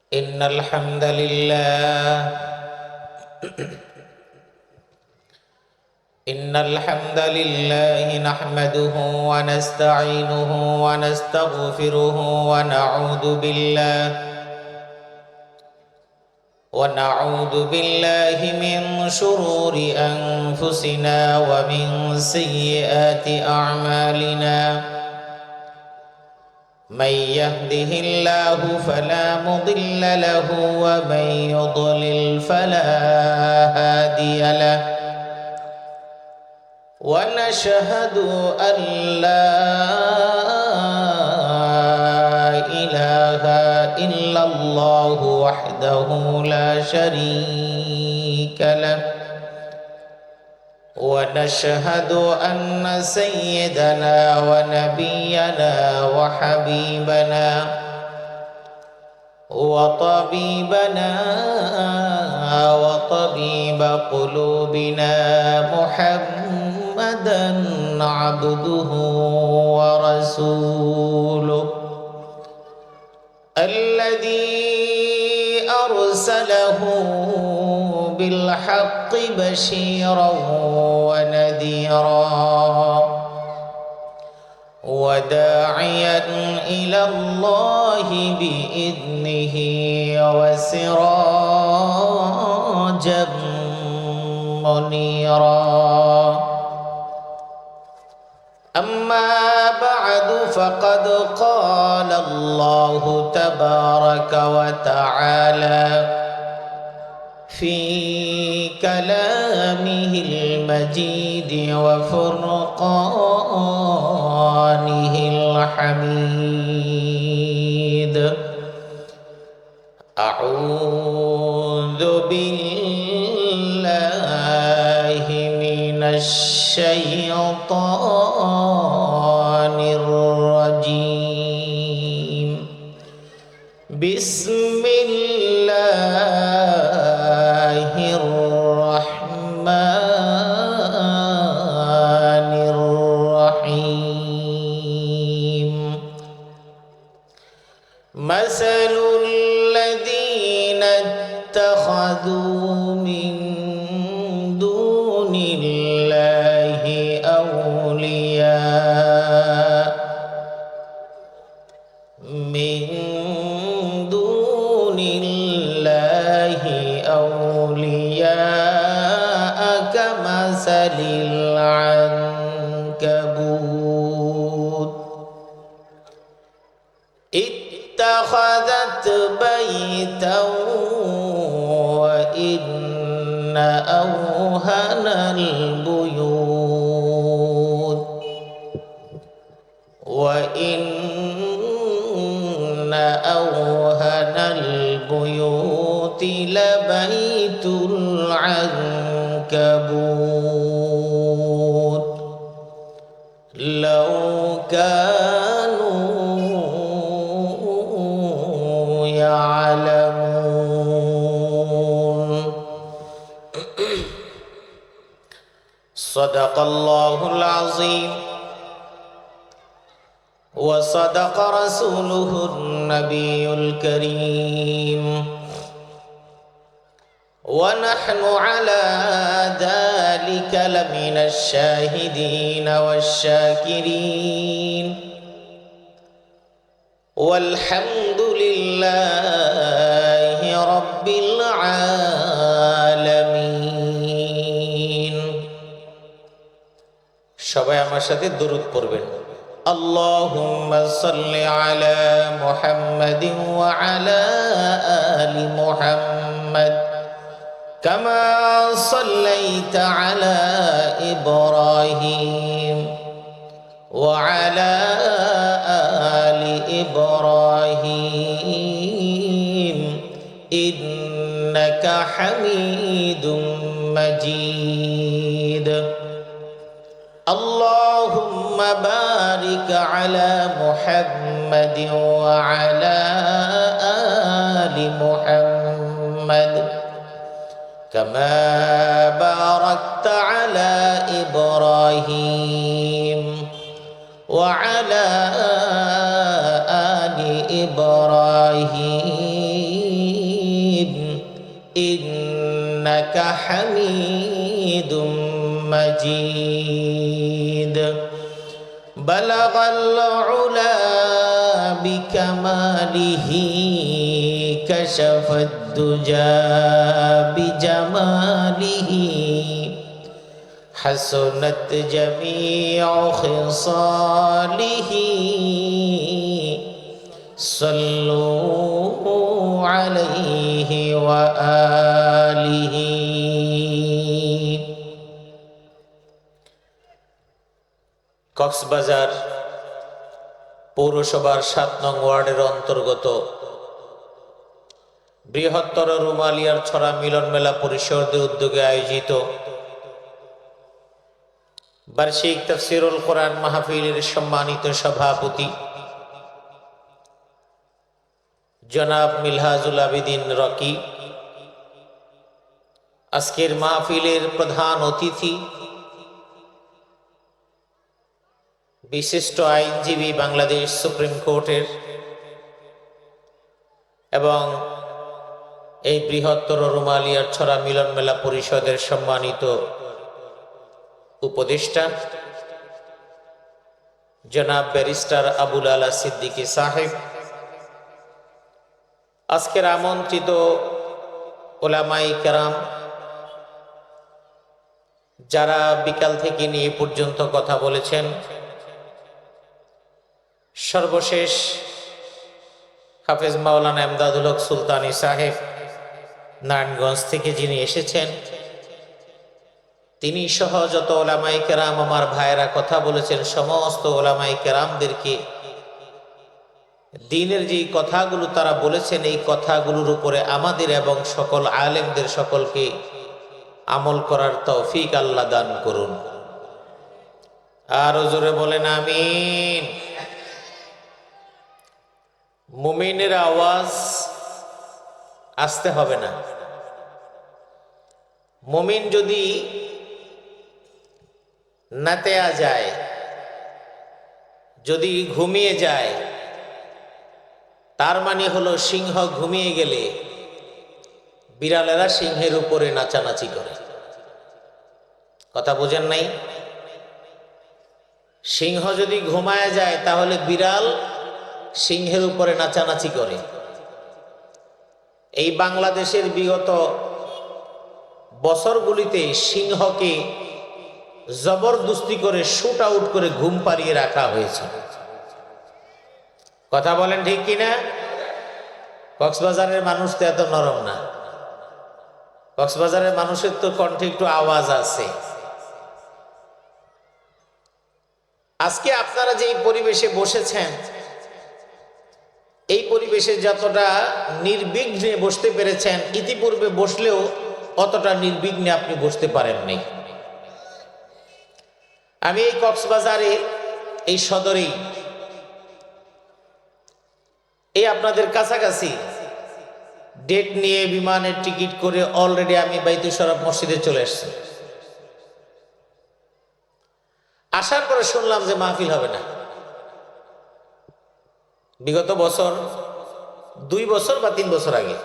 إن الحمد لله نحمده ونستعينه ونستغفره ونعوذ بالله من شرور أنفسنا ومن سيئات أعمالنا. من يهده الله فلا مضل له ومن يضلل فلا هادي له. ونشهد أن لا إله إلا الله وحده لا شريك له. ونشهد أن سيدنا ونبينا وحبيبنا وطبيبنا وطبيب قلوبنا محمدا عبده ورسوله الذي أرسله بالحق بشيرا ونذيرا وداعيا إلى الله بإذنه وسراجا منيرا. أما بعد فقد قال الله تبارك وتعالى في كلامه المجيد وفرقانه الحميد. أعوذ بالله من الشيطان الرجيم. بسم الله الرحمن الرحيم. مثل الذين اتخذوا من دون الله أولياء كمثل العنكبوت اتخذت بيتا وإن أوهن البيوت لبيت العنكبوت لو كانوا يعلمون. صدق الله العظيم وصدق رسوله النبي الكريم ونحن على ذلك لمن الشاهدين والشاكرين والحمد لله رب العالمين. সবাই আমার সাথে দরুদ পড়বেন। اللهم صل على محمد وعلى آل محمد كما صليت على إبراهيم وعلى آل إبراهيم إنك حميد مجيد. اللهم بارك على محمد وعلى آل محمد كما باركت على إبراهيم وعلى آل إبراهيم ইন্নাকা হামিদুম মাজিদ। বালাগাল উলা বিকামালিহি কাশাফাদ দুজা বিজামালিহি হাসনাত জামিউ খিসালিহি সাল্লু আলাইহি ওয়া আলিহি। কক্সবাজার পৌরসভার ৭ নং ওয়ার্ডের অন্তর্গত বৃহত্তর রুমালিয়ার ছড়া মিলন মেলা পরিষদের উদ্যোগে আয়োজিত বার্ষিক তাফসীরুল কোরআন মাহফিলের সম্মানিত সভাপতি জনাব মিলহাজুল আবিদিন রকি, আজকের মাহফিলের প্রধান অতিথি বিশিষ্ট আইনজীবী বাংলাদেশ সুপ্রিম কোর্টের এবং এই বৃহত্তর রুমালিয়ার ছড়া মিলন মেলা পরিষদের সম্মানিত উপদেষ্টা জনাব ব্যারিস্টার আবুল আলা সিদ্দিকী সাহেব, আজকের আমন্ত্রিত ওলামায়ে কেরাম, যারা বিকাল থেকে নিয়ে পর্যন্ত কথা বলেছেন, সর্বশেষ হাফেজ মাওলানা এমদাদুল হক সুলতানী সাহেব নারায়ণগঞ্জ থেকে যিনি এসেছেন, তিনি সহ যত ওলামায়ে কেরাম আমার ভাইয়েরা কথা বলেছেন, সমস্ত ওলামায়ে কেরামদেরকে দ্বীনের যে কথাগুলো তারা বলেছেন এই কথাগুলোর উপরে আমাদের এবং সকল আলেমদের সকলকে আমল করার তৌফিক আল্লাহ দান করুন। আরো জোরে বলেন আমিন। মুমিনের আওয়াজ আসতে হবে না। মুমিন যদি নাতেয়া যায়, যদি ঘুমিয়ে যায়, তার মানে হলো সিংহ ঘুমিয়ে গেলে বিড়ালেরা সিংহের উপরে নাচানাচি করে। কথা বোঝেন নাই? সিংহ যদি ঘুমায় যায় তাহলে বিড়াল সিংহের উপরে নাচানাচি করে। এই বাংলাদেশের বিগত বছরগুলিতে সিংহকে জবরদস্তি করে শুট আউট করে ঘুম পাড়িয়ে রাখা হয়েছে। কথা বলেন ঠিক কিনা? কক্সবাজারের মানুষ তো এত নরম না। কক্সবাজারের মানুষের তো কণ্ঠে একটু আওয়াজ আছে। আজকে আপনারা যে পরিবেশে বসেছেন, এই পরিবেশে যতটা নির্বিঘ্নে বসতে পেরেছেন, ইতিপূর্বে বসলেও অতটা নির্বিঘ্নে আপনি বসতে পারেননি। আমি এই কক্সবাজারে এই সদরেই এই আপনাদের কাছাকাছি ডেট নিয়ে বিমানের টিকিট করে অলরেডি আমি বাইতুল শরফ মসজিদে চলে এসেছি। আসার পরে শুনলাম যে মাহফিল হবে না। বিগত বছর 2 বছর বা 3 বছর আগে।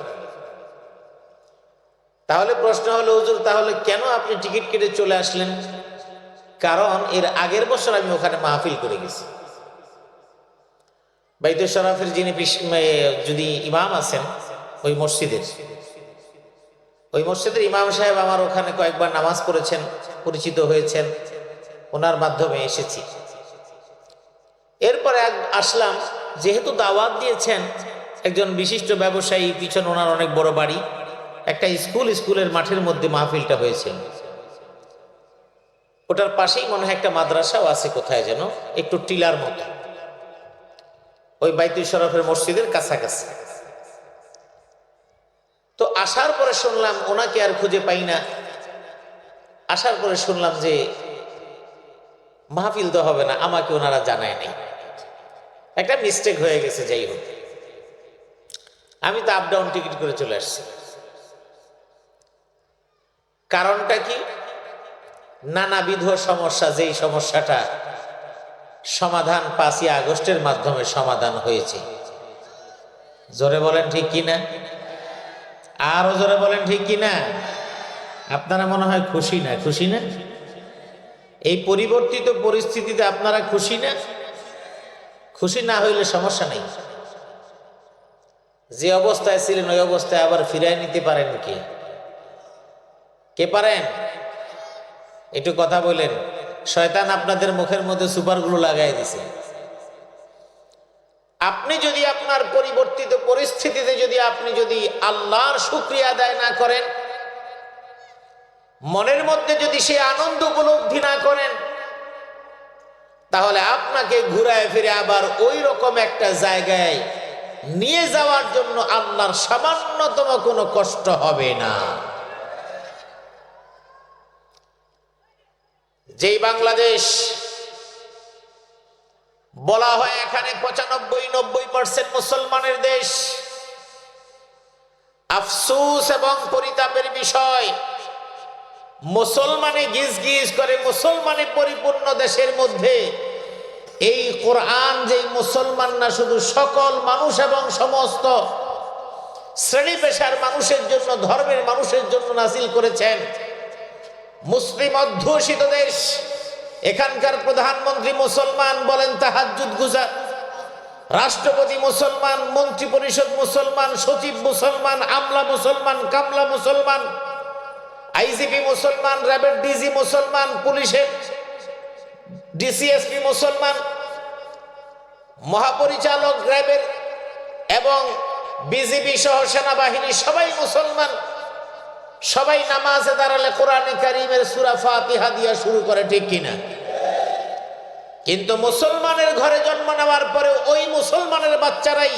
তাহলে প্রশ্ন হলো, হুজুর তাহলে কেন আপনি টিকিট কেটে চলে আসলেন? কারণ এর আগের বছর আমি ওখানে মাহফিল করে গেছি। বাইতুল শরফের যিনি যদি ইমাম আছেন ওই মসজিদের ইমাম সাহেব আমার ওখানে কয়েকবার নামাজ পড়েছেন, পরিচিত হয়েছেন, ওনার মাধ্যমে এসেছি। এরপরে আসলাম, যেহেতু দাওয়াত দিয়েছেন একজন বিশিষ্ট ব্যবসায়ী, পিছনে ওনার অনেক বড় বাড়ি, একটা স্কুলের মাঠের মধ্যে মাহফিলটা হয়েছিল। ওটার পাশেই মনে হয় একটা মাদ্রাসাও আছে কোথায় যেন, একটু টিলার মতো, ওই বাইতুল শরফের মসজিদের কাছাকাছি। তো আসার পরে শুনলাম ওনাকে আর খুঁজে পাই না। আসার পরে শুনলাম যে মাহফিল তো হবে না, আমাকে ওনারা জানায় নাই, একটা মিস্টেক হয়ে গেছে। যাই হোক, আমি তো আপ ডাউন টিকিট করে চলে আসছি। কারণটা কি? নানাবিধ সমস্যা, যেই সমস্যাটা সমাধান 5ই আগস্টের মাধ্যমে সমাধান হয়েছে। জোরে বলেন ঠিক কিনা? আরো জোরে বলেন ঠিক কিনা? আপনারা মনে হয় খুশি না? খুশি না? এই পরিবর্তিত পরিস্থিতিতে আপনারা খুশি না? খুশি না হইলে সমস্যা নেই। যে অবস্থায় ছিলেন ওই অবস্থায় আবার ফিরাই নিতে পারেন কে? কে পারেন? একটু কথা বলেন। শয়তান আপনাদের মুখের মধ্যে সুপারগুলো লাগাই দিছে। আপনি যদি আপনার পরিবর্তিত পরিস্থিতিতে আপনি যদি আল্লাহর শুকরিয়া আদায় না করেন, মনের মধ্যে যদি সে আনন্দ উপলব্ধি না করেন, তাহলে আপনাকে ঘুরায় ফিরে আবার ওই রকম একটা জায়গায় নিয়ে যাওয়ার জন্য আল্লাহর সামান্যতম কোনো কষ্ট হবে না। যেই বাংলাদেশ বলা হয় এখানে ৯৫-৯০% মুসলমানের দেশ, আফসোস এবং পরিতাপের বিষয়, মুসলমানে গিজ গিজ করে মুসলমানে পরিপূর্ণ দেশের মধ্যে এই কোরআন যেই মুসলমান না শুধু সকল মানুষ এবং সমস্ত শ্রেণী পেশার মানুষের জন্য, ধর্মের মানুষের জন্য নাজিল করেছেন, মুসলিম অধ্যুষিত দেশ, এখানকার প্রধানমন্ত্রী মুসলমান, বলেন তাহাজ্জুদ গুজার, রাষ্ট্রপতি মুসলমান, মন্ত্রী পরিষদ মুসলমান, সচিব মুসলমান, আমলা মুসলমান, কামলা মুসলমান, আইজিপি মুসলমান, র্যাবের ডিজি মুসলমান, পুলিশের ডিসিএসপি মুসলমান, মহাপরিচালক র্যাবের এবং বিজিবি সহ সেনাবাহিনী সবাই মুসলমান। সবাই নামাজে দাঁড়ালে কোরআনে কারীমের সূরা ফাতিহা দিয়া শুরু করে, ঠিক কিনা? কিন্তু মুসলমানের ঘরে জন্ম নেওয়ার পরে ওই মুসলমানের বাচ্চারাই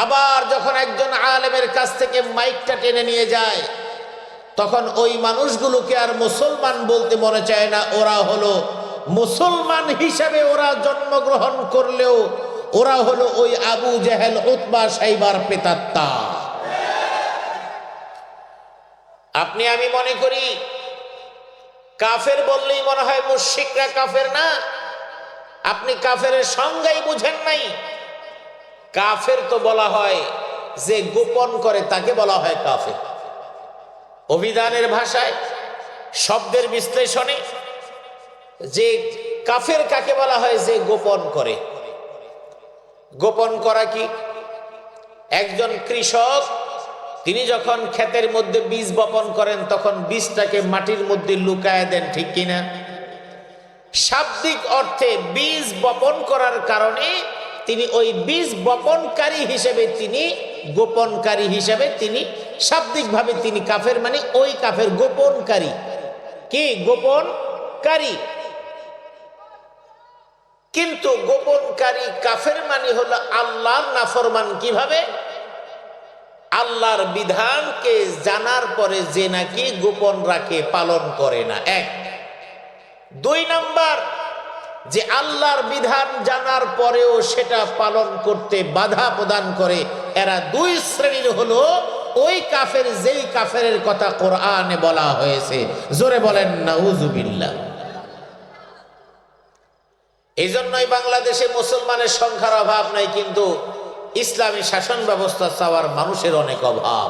আবার যখন একজন আলেমের কাছ থেকে মাইকটা টেনে নিয়ে যায়, তখন ওই মানুষগুলোকে আর মুসলমান বলতে মনে চায় না। ওরা হলো মুসলমান হিসাবে ওরা জন্মগ্রহণ করলেও ওরা হলো ওই আবু জেহেল, উতবা, সাইবার প্রেতাত্মা। আপনি আমি মনে করি কাফের বললেই মনে হয় মুশরিকরা কাফের, না। আপনি কাফেরের সংজ্ঞাই বুঝেন নাই। কাফের তো বলা হয় যে গোপন করে, তাকে বলা হয় কাফের। অভিধানের ভাষায়, শব্দের বিশ্লেষণে যে কাফের কাকে বলা হয়? যে গোপন করে। গোপন করা কি? একজন কৃষক তিনি যখন ক্ষেতের মধ্যে বীজ বপন করেন তখন বীজটাকে মাটির মধ্যে লুকায় দেন, ঠিক কিনা? শাব্দিক অর্থে বীজ বপন করার কারণে তিনি ওই বীজ বপনকারী হিসেবে, তিনি গোপনকারী হিসেবে, তিনি শাব্দিকভাবে তিনি কাফের, মানে ওই কাফের গোপনকারী। কি গোপনকারী? কিন্তু গোপনকারী কাফের মানে হলো আল্লাহর নাফরমান। কিভাবে? আল্লাহর বিধানকে জানার পরে যে নাকি গোপন রাখে, পালন করে না, এক। দুই নাম্বার, যে আল্লাহর বিধান জানার পরেও সেটা পালন করতে বাধা প্রদান করে। এরা দুই শ্রেণীর হলো ওই কাফের, যেই কাফের কথা কোরআনে বলা হয়েছে। জোরে বলেন নাউজুবিল্লাহ। এই জন্যই বাংলাদেশে মুসলমানের সংখ্যার অভাব নাই, কিন্তু ইসলামী শাসন ব্যবস্থা চাওয়ার মানুষের অনেক অভাব।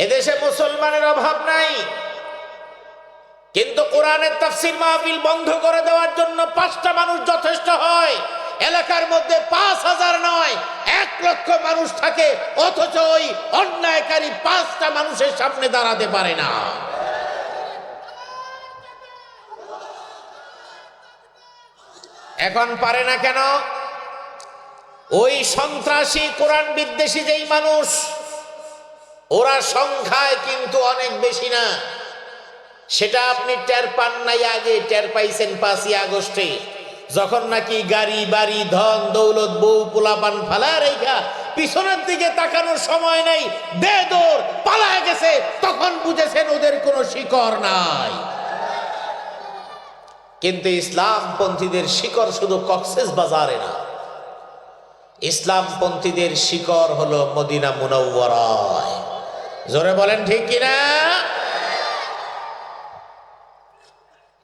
এদেশে মুসলমানের অভাব নাই, কিন্তু কোরআনের তাফসীর মাহফিল বন্ধ করে দেওয়ার জন্য 5টা মানুষ যথেষ্ট হয়। এলাকার মধ্যে 5,000 নয়, 1 লক্ষ মানুষ থাকে, অথচ ওই অন্যায়কারী 5টা মানুষের সামনে দাঁড়াতে পারে না। এখন পারে না কেন? ওই সন্ত্রাসী, কোরআন বিদ্বেষী যেই মানুষ, ওরা সংখ্যায় কিন্তু অনেক বেশি না। সেটা আপনি টের পান নাই, আগে টের পাইছেন 5ই আগস্টে, যখন নাকি গাড়ি বাড়ি ধন দৌলত বউ পোলাপান ফালা রেখা পিছনের দিকে তাকানোর সময় নেই, দে দৌড় পালায় গেছে, তখন বুঝেছেন ওদের কোনো শিকড় নাই। কিন্তু ইসলামপন্থীদের শিকড় শুধু কক্সেস বাজারে না, ইসলামপন্থীদের শিকড় হলো মদিনা মুনাওয়ারায়। জোরে বলেন ঠিক কিনা?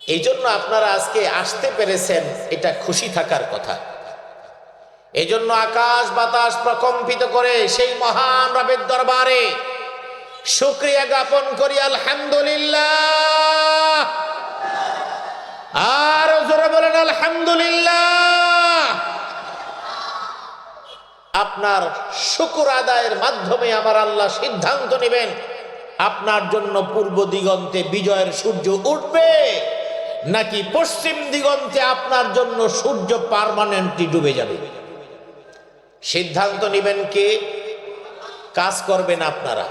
এই জন্য আপনারা আজকে আসতে পেরেছেন, এটা খুশি থাকার কথা। এজন্য আকাশ বাতাস প্রকম্পিত করে সেই মহান রবের দরবারে শুকরিয়া জ্ঞাপন করি আলহামদুলিল্লাহ। আর জোরে বলেন আলহামদুলিল্লাহ। আপনার শুকর আদায়ের মাধ্যমে আমার আল্লাহ সিদ্ধান্ত নেবেন আপনার জন্য পূর্ব দিগন্তে বিজয়ের সূর্য উঠবে নাকি পশ্চিম দিগন্তে আপনার জন্য সূর্য পার্মানেন্টলি ডুবে যাবে। সিদ্ধান্ত নেবেন কে? কাজ করবেন আপনারা,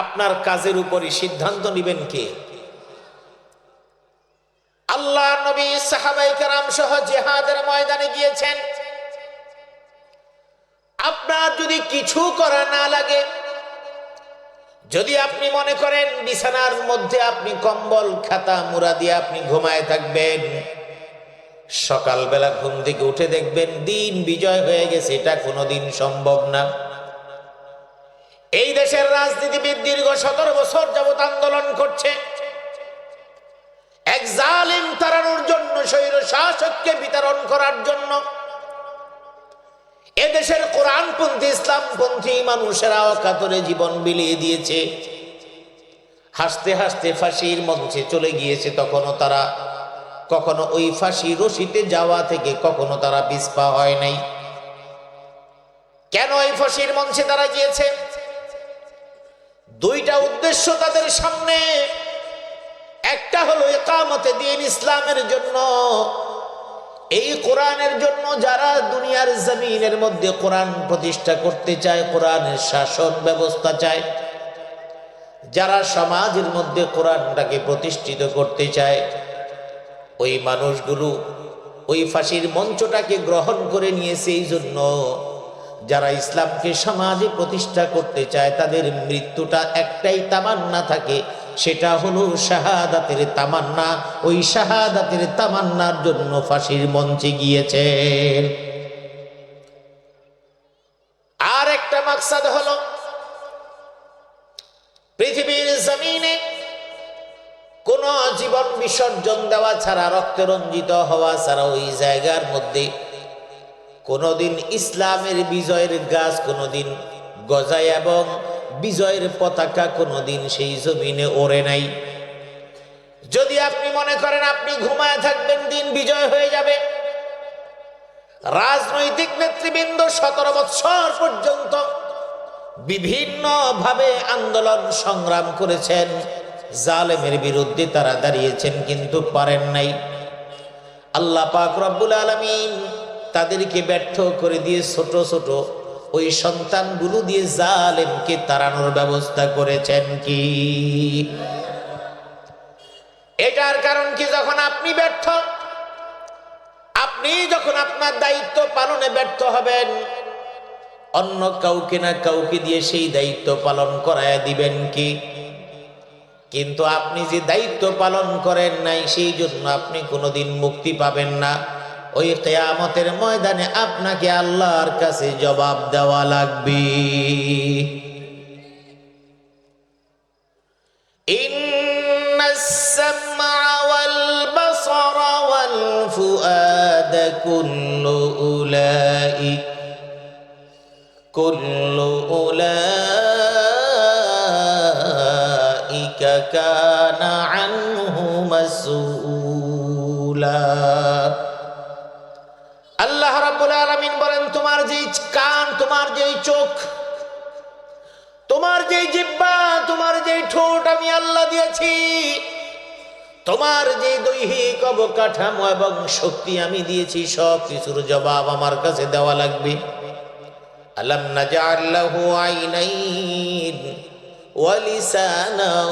আপনার কাজের উপরই সিদ্ধান্ত নেবেন কে? আল্লাহ নবী সাহাবায়ে কেরাম সহ জিহাদের ময়দানে গিয়েছেন। আপনার যদি কিছু করা না লাগে, যদি আপনি মনে করেন বিছানার মধ্যে আপনি কম্বল খাতা মুড়া দিয়ে আপনি ঘুমায় থাকবেন, সকালবেলা ঘুম থেকে উঠে দেখবেন দিন বিজয় হয়ে গেছে, এটা কোনোদিন সম্ভব না। এই দেশের রাজনীতিবিদ দীর্ঘ 17 বছর যাবত আন্দোলন করছে এক জালিম তাড়ানোর জন্য, স্বৈর শাসককে বিতরণ করার জন্য। এদেশের কোরআনপন্থী ইসলামপন্থী মানুষেরা অকাতরে জীবন বিলিয়ে দিয়েছে, হাসতে হাসতে ফাঁসির মঞ্চে চলে গিয়েছে। তখনও তারা কখনো ওই ফাঁসি রশিতে যাওয়া থেকে কখনো তারা পিছপা হয় নাই। কেন এই ফাঁসির মঞ্চে তারা গিয়েছে? দুইটা উদ্দেশ্য তাদের সামনে। একটা হলো ইকামতে দ্বীন, ইসলামের জন্য, এই কোরআনের জন্য। যারা দুনিয়ার জমিনের মধ্যে কোরআন প্রতিষ্ঠা করতে চায়, কোরআনের শাসন ব্যবস্থা চায়, যারা সমাজের মধ্যে কোরআনটাকে প্রতিষ্ঠিত করতে চায়, ওই মানুষগুলো ওই ফাঁসির মঞ্চটাকে গ্রহণ করে নিয়েছে। এই জন্য যারা ইসলামকে সমাজে প্রতিষ্ঠা করতে চায় তাদের মৃত্যুটা একটাই তামান্না থাকে, সেটা হলো শাহাদাতের তামান্না। ওই শাহাদাতের তামান্নার জন্য ফাঁসির মঞ্চে গিয়েছে। আর একটা মাকসাদ হলো পৃথিবীর জমিনে কোন জীবন বিসর্জন দেওয়া ছাড়া, রক্তে রঞ্জিত হওয়া ছাড়া ওই জায়গার মধ্যে কোনদিন ইসলামের বিজয়ের গাছ কোনদিন গজায় এবং বিজয়ের পতাকা কোনদিন সেই জমিনে ওড়ে নাই। যদি আপনি মনে করেন আপনি ঘুমায় থাকবেন, দিন বিজয় হয়ে যাবে। রাজনৈতিক নেতৃবৃন্দ 17 বছর পর্যন্ত বিভিন্ন ভাবে আন্দোলন সংগ্রাম করেছেন, জালেমের বিরুদ্ধে তারা দাঁড়িয়েছেন, কিন্তু পারেন নাই। আল্লাহ পাক রব্বুল আলামিন তাদেরকে ব্যর্থ করে দিয়ে ছোট ছোট ওই সন্তানগুলো দিয়ে জালেমকে তাড়ানোর ব্যবস্থা করেছেন। কি এটার কারণ কি? যখন আপনি ব্যর্থ, আপনি যখন আপনার দায়িত্ব পালনে ব্যর্থ হবেন, অন্য কাউকে না কাউকে দিয়ে সেই দায়িত্ব পালন করায় দিবেন কি? কিন্তু আপনি যে দায়িত্ব পালন করেন নাই, সেই জন্য আপনি কোনোদিন মুক্তি পাবেন না। ওই কিয়ামতের ময়দানে আপনাকে আল্লাহর কাছে জবাব দেওয়া লাগবে। ইন্নাস সামআ ওয়াল বাসারা ওয়াল ফুআদা কুল্লু উলাইকা কানা আনহু মাসউলা। আল্লাহ রাব্বুল আলামিন বলেন, তোমার যেই কান, তোমার যেই চোখ, তোমার যেই জিহ্বা, তোমার যেই ঠোঁট আমি আল্লাহ দিয়েছি, তোমার যে দৈহিক অবকাঠামো এবং শক্তি আমি দিয়েছি, সব কিছুর জবাব আমার কাছে দেওয়া লাগবে। আলাম নাজআল লাহু আইনাইন ওয়া লিসানান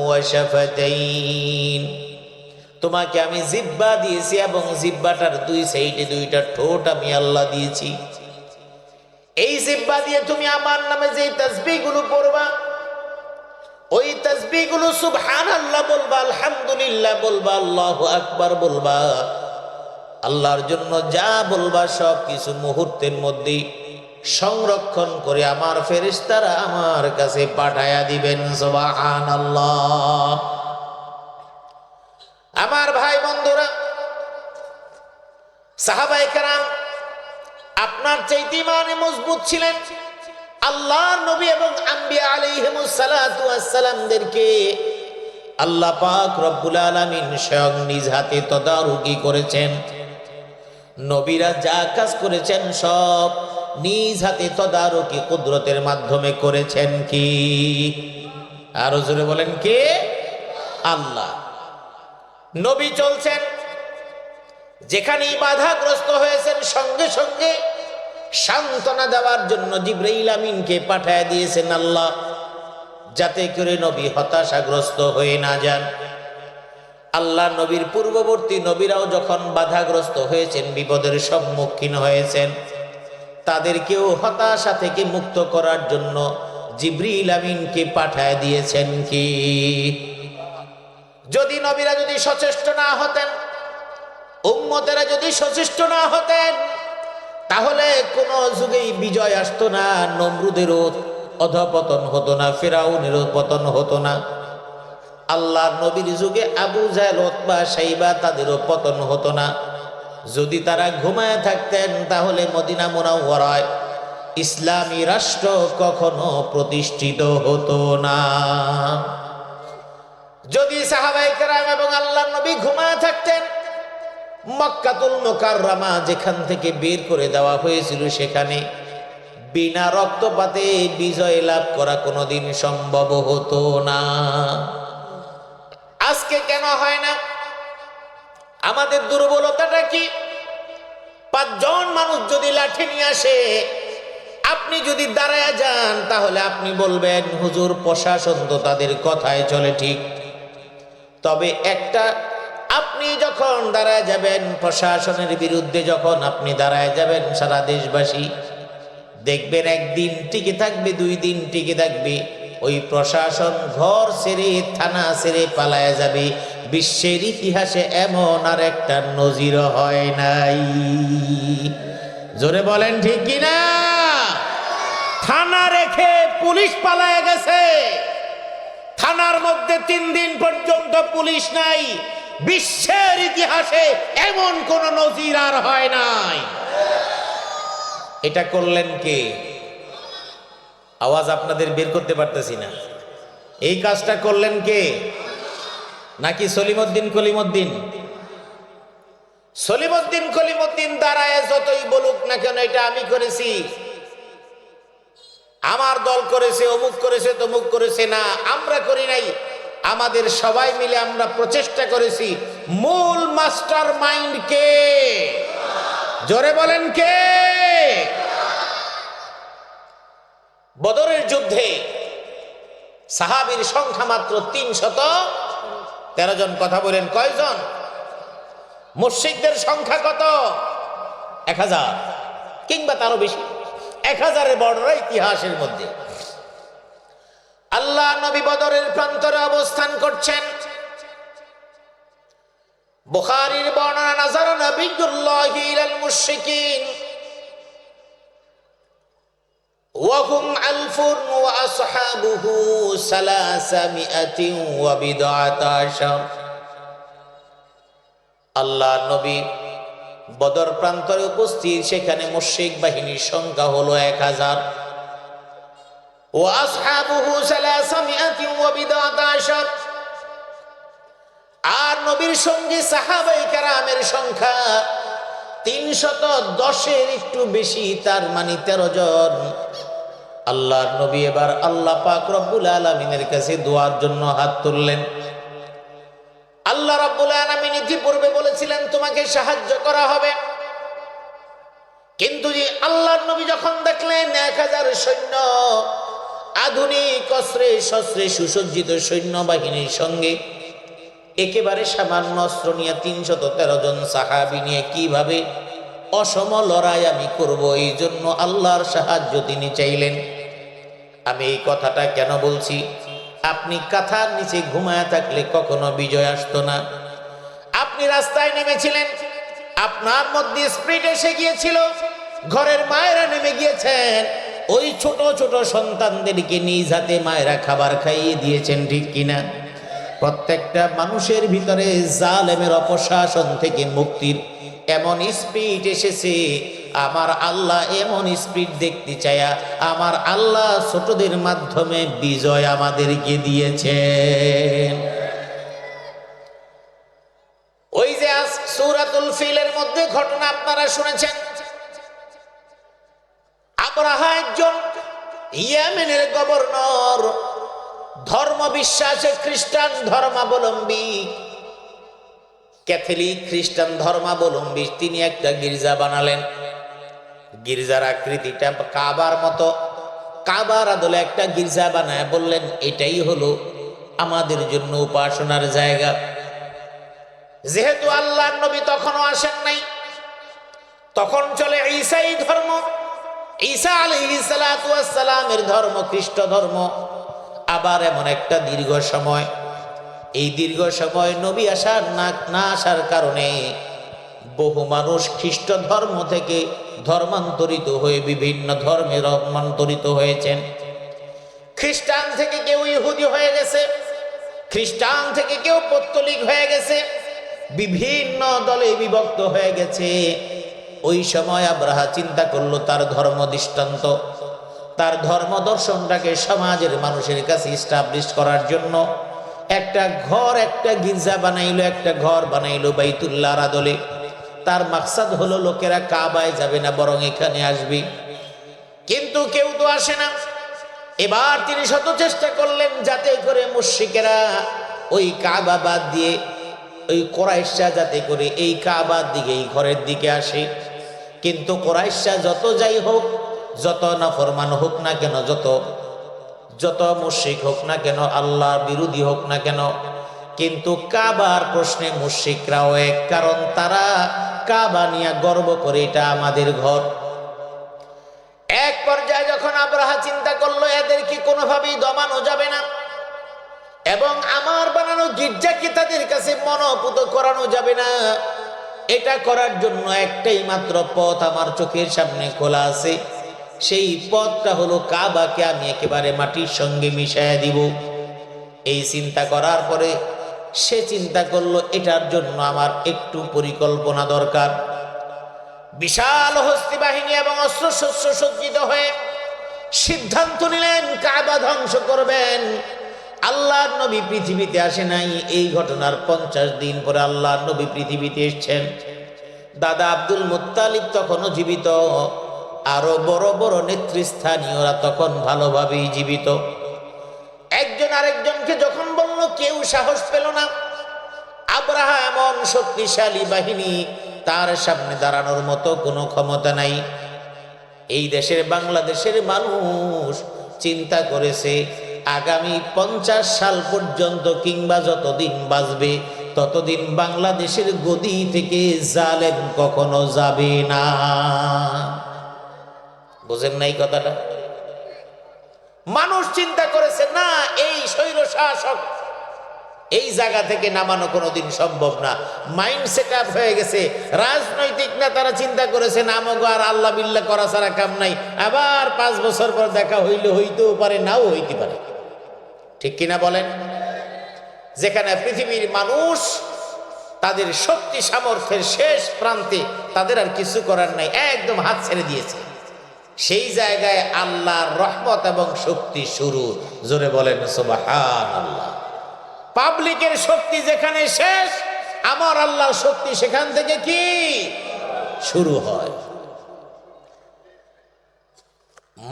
ওয়া শাফাতাইন। তোমাকে আমি জিহ্বা দিয়েছি এবং জিহ্বাটার দুই সাইডে দুইটা ঠোঁট আমি আল্লাহ দিয়েছি। এই জিহ্বা দিয়ে তুমি আমার নামে যে তাসবিহগুলো পড়বা, ওই তাসবিহগুলো সুবহানাল্লাহ বলবা, আলহামদুলিল্লাহ বলবা, আল্লাহু আকবার বলবা। আল্লাহর জন্য যা বলবা সব কিছু মুহূর্তের মধ্যে সংরক্ষণ করে আমার ফেরেশতারা আমার কাছে পাঠায়া দিবেন। সুবহানাল্লাহ। আমার ভাই বন্ধুরা, সাহাবায়ে কেরাম, আপনি আপনার চাইতে ইমানে মজবুত ছিলেন। আল্লাহর নবী এবং আম্বিয়া আলাইহিমুস সালাতু ওয়াস সালামদেরকে আল্লাহ পাক রব্বুল আলামিন স্বয়ং নিজ হাতে তদারকি করেছেন। নবীরা যা কাজ করেছেন সব নিজ হাতে তদারকি কুদরতের মাধ্যমে করেছেন। কি আরো জোরে বলেন কে? আল্লাহ। নবী চলছেন, যেখানেই বাধাগ্রস্ত হয়েছেন সঙ্গে সঙ্গে সান্ত্বনা দেওয়ার জন্য জিবরাইল আমিনকে পাঠায় দিয়েছেন আল্লাহ, যাতে করে নবী হতাশাগ্রস্ত হয়ে না যান। আল্লাহ নবীর পূর্ববর্তী নবীরাও যখন বাধাগ্রস্ত হয়েছেন, বিপদের সম্মুখীন হয়েছেন, তাদেরকেও হতাশা থেকে মুক্ত করার জন্য জিবরিল আমিনকে পাঠায় দিয়েছেন। কি যদি নবীরা যদি সচেষ্ট না হতেন, উম্মতেরা যদি সচেষ্ট না হতেন, তাহলে কোন যুগেই বিজয় আসতো না। নমরুদেরও অধপতন হতো না, ফিরাউনেরও পতন হতো না। আল্লাহর নবীর যুগে আবু জাহেল, উতবা, শাইবা তাদেরও পতন হতো না। যদি তারা ঘুমায় থাকতেন, তাহলে মদিনা মুনাওয়ারায় ইসলামী রাষ্ট্র কখনো প্রতিষ্ঠিত হতো না। যদি সাহাবায়ে কেরাম এবং আল্লাহর নবী ঘুমায় থাকতেন, মক্কাতুল মুকাররমা যেখান থেকে বের করে দেওয়া হয়েছিল, সেখানে বিনা রক্তপাতে বিজয় লাভ করা কোনোদিন সম্ভব হতো না। আজকে কেন হয় না? আমাদের দুর্বলতাটা কি? 5 জন মানুষ যদি লাঠি নিয়ে আসে, আপনি যদি দাঁড়ায় যান, তাহলে আপনি বলবেন হুজুর প্রশাসন তো তাদের কথায় চলে ঠিক। তবে একটা আপনি যখন দাঁড়ায় যাবেন প্রশাসনের বিরুদ্ধে, যখন আপনি দাঁড়ায় যাবেন, সারা দেশবাসী দেখবেন একদিন টিকে থাকবে, 2 দিন টিকে থাকবে। ওই প্রশাসন ঘর ছেড়ে, থানা ছেড়ে পালায় যাবে। বিশ্বের ইতিহাসে এমন আর একটা নজির হয় নাই। জোরে বলেন ঠিক কিনা? থানা রেখে পুলিশ পালায় গেছে, থানার মধ্যে 3 দিন পর্যন্ত পুলিশ নাই। বিশ্বের ইতিহাসে এমন কোন নজির আর হয় নাই। এটা করলেন কে? আওয়াজ আপনাদের বের করতে পারতেছি না। এই কাজটা করলেন কে? নাকি সলিমউদ্দিন কলিমউদ্দিন? সলিমউদ্দিন কলিমউদ্দিন দাঁড়ায় যতই বলুক না কেন এটা আমি করেছি, আমার দল করেছে, অমুক করেছে, তমুক করেছে, না, আমরা করি নাই। আমাদের সবাই মিলে আমরা প্রচেষ্টা করেছি। মূল মাস্টার মাইন্ড কে? জোরে বলেন কে? বদরের যুদ্ধে সাহাবীর সংখ্যা মাত্র 313 জন। কথা বলেন কয়জন? মুশরিকদের সংখ্যা কত? 1000 কিংবা তারও বেশি। 1000-এর বর্ণনা ইতিহাসের মধ্যে। আল্লাহ নবী বদরের প্রান্তরে অবস্থান করছেন। বুখারীর বর্ণনা, নাযারা নবিয়্যুল্লাহি ইলাল মুশরিকিন ওয়া হুম আলফুন ওয়া আসহাবুহু সালাসামিআতিন ওয়া বিদআতাশার। আল্লাহ নবী বদর প্রান্তরে উপস্থিত, সেখানে মুশরিক বাহিনীর সংখ্যা হলো 1000। ওয়া আসহাবুহু সালাসামিআতিন ওয়া বিদআতাশার। আর নবীর সঙ্গে সাহাবায়ে কেরামের সংখ্যা 310-এর একটু বেশি, তার মানে 13 জন। আল্লাহর নবী এবার আল্লাহ পাক রব্বুল আলামিনের কাছে দোয়ার জন্য হাত তুললেন। আল্লাহ রাব্বুল আলামিন ইতিপূর্বে বলেছিলেন তোমাকে সাহায্য করা হবে, কিন্তু আল্লাহর নবী যখন দেখলেন 1000 সৈন্য, আধুনিক অস্ত্রে শস্ত্রে সুসজ্জিত সৈন্যবাহিনীর সঙ্গে একেবারে সামান্য অস্ত্র নিয়ে 313 জন সাহাবী নিয়ে কিভাবে অসম লড়াই আমি করব, এই জন্য আল্লাহর সাহায্য তিনি চাইলেন। আমি এই কথাটা কেন বলছি? আপনি কাঁথার নিচে ঘুমায় থাকলে কখনো বিজয় আসতো না। আপনি রাস্তায় নেমেছিলেন, আপনার মধ্যে স্পিরিট এসে গিয়েছিল, ঘরের মায়েরা নেমে গিয়েছেন, ওই ছোট ছোট সন্তানদেরকে নিজ হাতে মায়েরা খাবার খাইয়ে দিয়েছেন, ঠিক কিনা? প্রত্যেকটা মানুষের ভিতরে জালেমের অপশাসন থেকে মুক্তির এমন স্পিরিট এসেছে, আমার আল্লাহ এমন স্পিড দেখতে চায়া আমার আল্লাহ ছোটদের মাধ্যমে বিজয় আমাদেরকে দিয়েছেন। ওই যে সূরাতুল ফিলের মধ্যে ঘটনা আপনারা শুনেছেন, আবরাহা একজন ইয়েমেনের গভর্নর, ধর্ম বিশ্বাসে খ্রিস্টান ধর্মাবলম্বী, ক্যাথলিক খ্রিস্টান ধর্মাবলম্বী। তিনি একটা গির্জা বানালেন। গির্জার আকৃতিটা কাবার মতো, কাবার আদলে একটা গির্জা বানায় বললেন এটাই হলো আমাদের জন্য উপাসনার জায়গা। যেহেতু আল্লাহর নবী তখনও আসেন নাই, তখন চলে ঈসাই ধর্ম, ঈসা আলাইহিস সালাতু ওয়াস সালামের ধর্ম, খ্রিস্ট ধর্ম। আবার এমন একটা দীর্ঘ সময়, এই দীর্ঘ সময় নবী না আসার কারণে বহু মানুষ খ্রিস্ট ধর্ম থেকে ধর্মান্তরিত হয়ে বিভিন্ন ধর্মে ধর্মান্তরিত হয়েছেন। খ্রিস্টান থেকে কেউ ইহুদি হয়ে গেছে, খ্রিস্টান থেকে কেউ পৌত্তলিক হয়ে গেছে, বিভিন্ন দলে বিভক্ত হয়ে গেছে। ওই সময় আব্রাহা চিন্তা করলো তার ধর্ম দৃষ্টান্ত, তার ধর্ম দর্শনটাকে সমাজের মানুষের কাছে ইস্টাবলিশ করার জন্য একটা ঘর, একটা গির্জা বানাইলো, একটা ঘর বানাইলো বাইতুল্লাহর আদলে। তার মাকসাদ হলো লোকেরা কাবায় যাবে না, বরং এখানে আসবে। কিন্তু কেউ তো আসে না। এবার তিনি শত চেষ্টা করলেন যাতে করে মুশরিকেরা ওই কাবা বাদ দিয়ে, ওই কোরাইশরা যাতে করে এই কাবার দিকে, এই ঘরের দিকে আসে। কিন্তু কোরাইশরা যত যাই হোক, যত নাফরমান হোক না কেন, যত মুশরিক হোক না কেন, আল্লাহর বিরোধী হোক না কেন, কিন্তু কাবার প্রশ্নে মুশরিকরাও এক, কারণ তারা কাবা নিয়ে গর্ব করে, এটা আমাদের ঘর। এক পর্যায়ে যখন আব্রাহা চিন্তা করলো এদেরকে কোনোভাবেই দমানো যাবে না, এবং আমার বানানো গির্জাকে তাদের কাছে মনোপুত করানো যাবে না, এটা করার জন্য একটাই মাত্র পথ আমার চোখের সামনে খোলা আছে। সেই পথটা হলো কাবাকে আমি একেবারে মাটির সঙ্গে মিশাইয়া দিব। এই চিন্তা করার পরে সে চিন্তা করলো এটার জন্য আমার একটু পরিকল্পনা দরকার। বিশাল হস্তি বাহিনী এবং অস্ত্রশস্ত্র সজ্জিত হয়ে সিদ্ধান্ত নিলেন কাবা ধ্বংস করবেন। আল্লাহর নবী পৃথিবীতে আসে নাই, এই ঘটনার 50 দিন পরে আল্লাহর নবী পৃথিবীতে এসেছেন। দাদা আব্দুল মুত্তালিব তখনও জীবিত, আরো বড় বড় নেতৃস্থানীয়রা তখন ভালোভাবেই জীবিত। একজন আরেকজনকে যখন বলল, কেউ সাহস পেল না। আব্রাহা এমন শক্তিশালী বাহিনী, তার সামনে দাঁড়ানোর মতো কোনো ক্ষমতা নাই। এই দেশের বাংলাদেশের মানুষ চিন্তা করেছে আগামী 50 সাল পর্যন্ত কিংবা যতদিন বাঁচবে ততদিন বাংলাদেশের গদি থেকে জালেম কখনো যাবে না। বুঝেন নাই কথাটা? মানুষ চিন্তা করেছে না, এই স্বৈর শাসক এই জায়গা থেকে নামানো কোনোদিন সম্ভব না। মাইন্ড সেট আপ হয়ে গেছে। রাজনৈতিক নেতারা চিন্তা করেছে নামগো আর আল্লাহ বিল্লাহ করা ছাড়া কাম নাই, আবার 5 বছর পর দেখা হইলে হইতেও পারে, নাও হইতে পারে। ঠিক কিনা বলেন? যেখানে পৃথিবীর মানুষ তাদের শক্তি সামর্থ্যের শেষ প্রান্তে, তাদের আর কিছু করার নাই, একদম হাত ছেড়ে দিয়েছে, সেই জায়গায় আল্লাহর রহমত এবং শক্তি শুরু। জোরে বলেন সুবহানাল্লাহ। পাবলিকের শক্তি যেখানে শেষ, আমার আল্লাহর শক্তি সেখান থেকে কি শুরু হয়।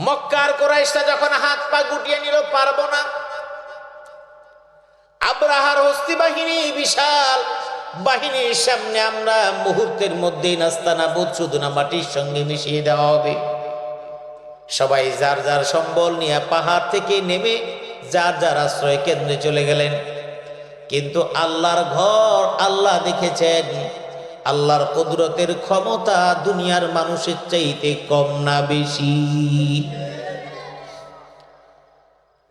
মক্কার কুরাইশরা যখন হাত পা গুটিয়ে নিল, পারবো না, আব্রাহার হস্তি বাহিনী বিশাল বাহিনীর সামনে আমরা মুহূর্তের মধ্যেই নাস্তানাবুদ, শুধু না মাটির সঙ্গে মিশিয়ে দেওয়া হবে। সবাই যার যার সম্বল নিয়ে পাহাড় থেকে নেমে যার যার আশ্রয় কেন্দ্রে চলে গেলেন। কিন্তু আল্লাহর ঘর, আল্লাহ দেখেছেন আল্লাহর কুদরতের ক্ষমতা দুনিয়ার মানুষের চাইতে কম না বেশি।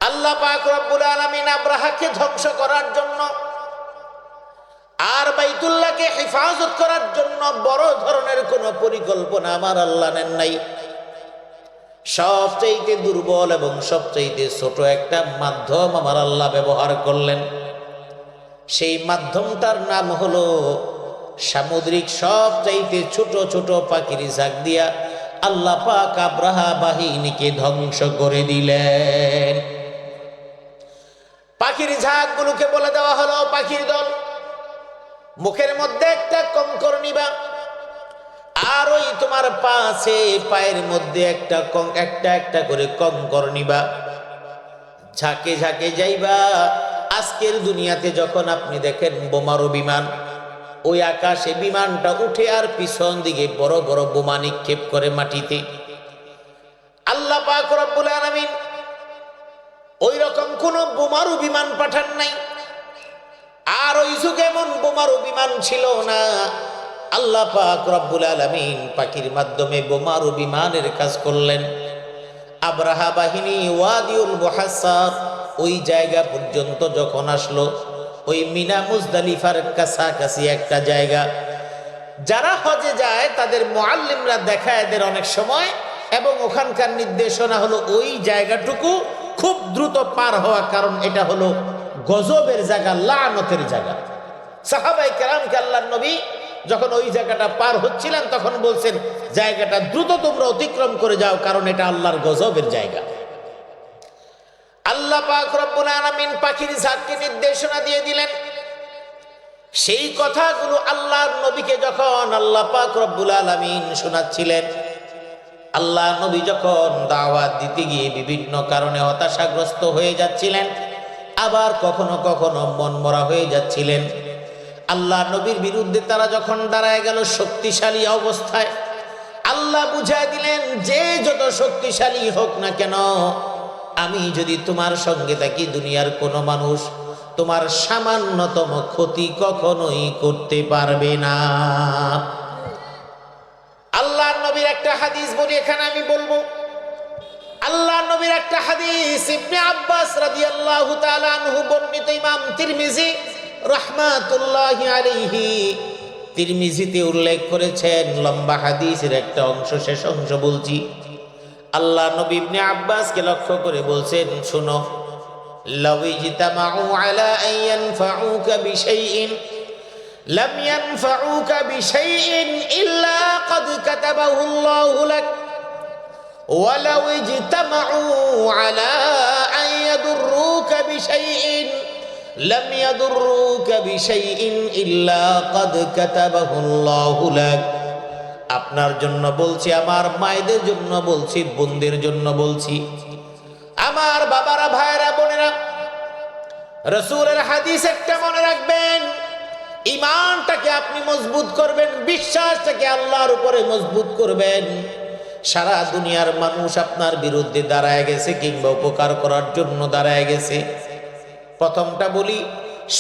আল্লাহ পাক রব্বুল আলামিন আব্রাহাকে ধ্বংস করার জন্য আর বাইতুল্লাহকে হেফাজত করার জন্য বড় ধরনের কোনো পরিকল্পনা আমার আল্লাহ নেন নাই। সবচাইতে দুর্বল এবং সবচাইতে ছোট একটা মাধ্যম আমার আল্লাহ ব্যবহার করলেন। সেই মাধ্যমটার নাম হলো সামুদ্রিক সব চাইতে ছোট ছোট পাখির ঝাঁক দিয়া আল্লাহ পাক আব্রাহা বাহিনীকে ধ্বংস করে দিলেন। পাখির ঝাঁকগুলোকে বলে দেওয়া হলো, পাখির দল, মুখের মধ্যে একটা কঙ্কর নিবা, আর ওই তোমার পা আছে, পায়ের মধ্যে একটা একটা করে কঙ্কর নিবা, ঝাঁকে ঝাঁকে যাইবা। আজকের দুনিয়াতে যখন আপনি দেখেন বোমারু বিমান, ওই আকাশে বিমানটা উঠে আর পিছন দিকে বড় বড় বোমা নিক্ষেপ করে মাটিতে। আল্লাহ পাক রব্বুল আলামিন ওই রকম কোন বোমারু বিমান পাঠান নাই, আর ওই যুগে এমন বোমারু বিমান ছিল না। আল্লাহ পাক রব্বুল আলামিন পাখির মাধ্যমে বোমারু বিমানের কাজ করলেন। আব্রাহা বাহিনী ওয়াদিউল মুহাসসার ওই জায়গা পর্যন্ত যখন আসলো, ওই মিনা মুজদালিফার কাছাকাছি একটা জায়গা, যারা হজে যায় তাদের মুআল্লিমরা দেখায় এদের অনেক সময়, এবং ওখানকার নির্দেশনা হলো ওই জায়গাটুকু খুব দ্রুত পার হওয়া, কারণ এটা হলো গজবের জায়গা, লানতের জায়গা। সাহাবায়ে কেরামকে আল্লাহর নবী যখন ওই জায়গাটা পার হচ্ছিলেন তখন বলছেন, জায়গাটা দ্রুত তোমরা অতিক্রম করে যাও, কারণ এটা আল্লাহর গজবের জায়গা। আল্লাহ পাক রব্বুল আলামিন পাখির ঝাঁককে নির্দেশনা দিয়ে দিলেন। সেই কথাগুলো আল্লাহর নবীকে যখন আল্লাহ পাক রব্বুল আলামিন শোনাচ্ছিলেন, আল্লাহ নবী যখন দাওয়াত দিতে গিয়ে বিভিন্ন কারণে হতাশাগ্রস্ত হয়ে যাচ্ছিলেন, আবার কখনো কখনো মনমরা হয়ে যাচ্ছিলেন। আল্লাহ নবীর বিরুদ্ধে তারা যখন দাঁড়ায় গেল শক্তিশালী অবস্থায়, আল্লাহ বুঝায় দিলেন, যে যত শক্তিশালী হোক না কেন, আমি যদি তোমার সঙ্গে থাকি, দুনিয়ার কোনো মানুষ তোমার সামান্যতম ক্ষতি কখনোই করতে পারবে না। আল্লাহর নবীর একটা হাদিস বলি, এখানে আমি বলবো। আল্লাহর নবীর একটা হাদিস ইবনে আব্বাস রাদিয়াল্লাহু তাআলা আনহু বর্ণিত, ইমাম তিরমিজি রাহমাতুল্লাহি আলাইহি তিরমিজিতে উল্লেখ করেছেন। লম্বা হাদিসের একটা অংশ, শেষ অংশ বলছি। আল্লাহ নবী ইবনে আব্বাসকে লক্ষ্য করে বলছেন, শুনো, লাউ ইজতামাউ আলা আন ইয়ানফাউকা বিশাইইন লাম ইয়ানফাউকা বিশাইইন ইল্লা ক্বাদ কাতাবাহু আল্লাহু লাক ওয়া লাউ ইজতামাউ আলা আন ইয়াদুররুকা বিশাইইন লাম ইয়াদুররুকা বিশাইইন ইল্লা ক্বাদ কাতাবাহু আল্লাহু লাক। আপনার জন্য বলছি, আমার মায়েদের জন্য বলছি, বোনদের জন্য বলছি, আমার বাবারা, ভাইরা, বোনেরা, রাসূলের হাদিস একটা মনে রাখবেন, ঈমানটাকে আপনি মজবুত করবেন, বিশ্বাসটাকে আল্লাহর উপরে মজবুত করবেন। সারা দুনিয়ার মানুষ আপনার বিরুদ্ধে দাঁড়ায় গেছে কিংবা উপকার করার জন্য দাঁড়ায় গেছে। প্রথমটা বলি,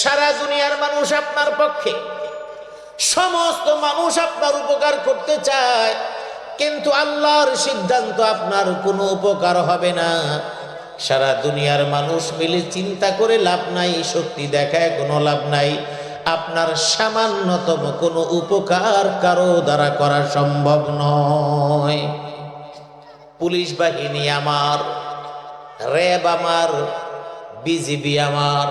সারা দুনিয়ার মানুষ আপনার পক্ষে, সমস্ত মানুষ আপনার উপকার করতে চায়, কিন্তু আল্লাহর সিদ্ধান্ত আপনার কোনো উপকার হবে না। সারা দুনিয়ার মানুষ মিলে চিন্তা করে লাভ নাই, শক্তি দেখায় কোনো লাভ নাই, আপনার সামান্যতম কোনো উপকার কারো দ্বারা করা সম্ভব নয়। পুলিশ বাহিনী আমার, র্যাব আমার, বিজিবি আমার,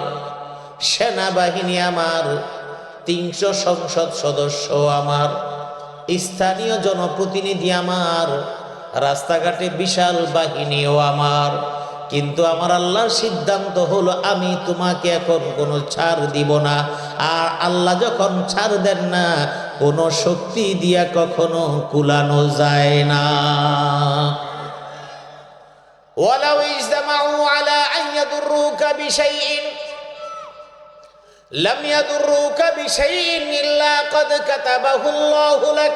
সেনাবাহিনী আমার, 300 সংসদ সদস্য আমার, স্থানীয় জনপ্রতিনিধি আমার, রাস্তাঘাটে বিশাল বাহিনীও আমার, কিন্তু আমার আল্লাহর সিদ্ধান্ত হলো আমি তোমাকে এখন কোনো ছাড় দিব না। আর আল্লাহ যখন ছাড় দেন না, কোনো শক্তি দিয়া কখনো কুলানো যায় না। ওয়ালাউ ইজতামাউ আলা আন ইয়াদুররুকা বিশাইইন লাম ইয়াদুররুকা বিশাইইন ইল্লা ক্বাদ কাতাবাহু আল্লাহু লাক।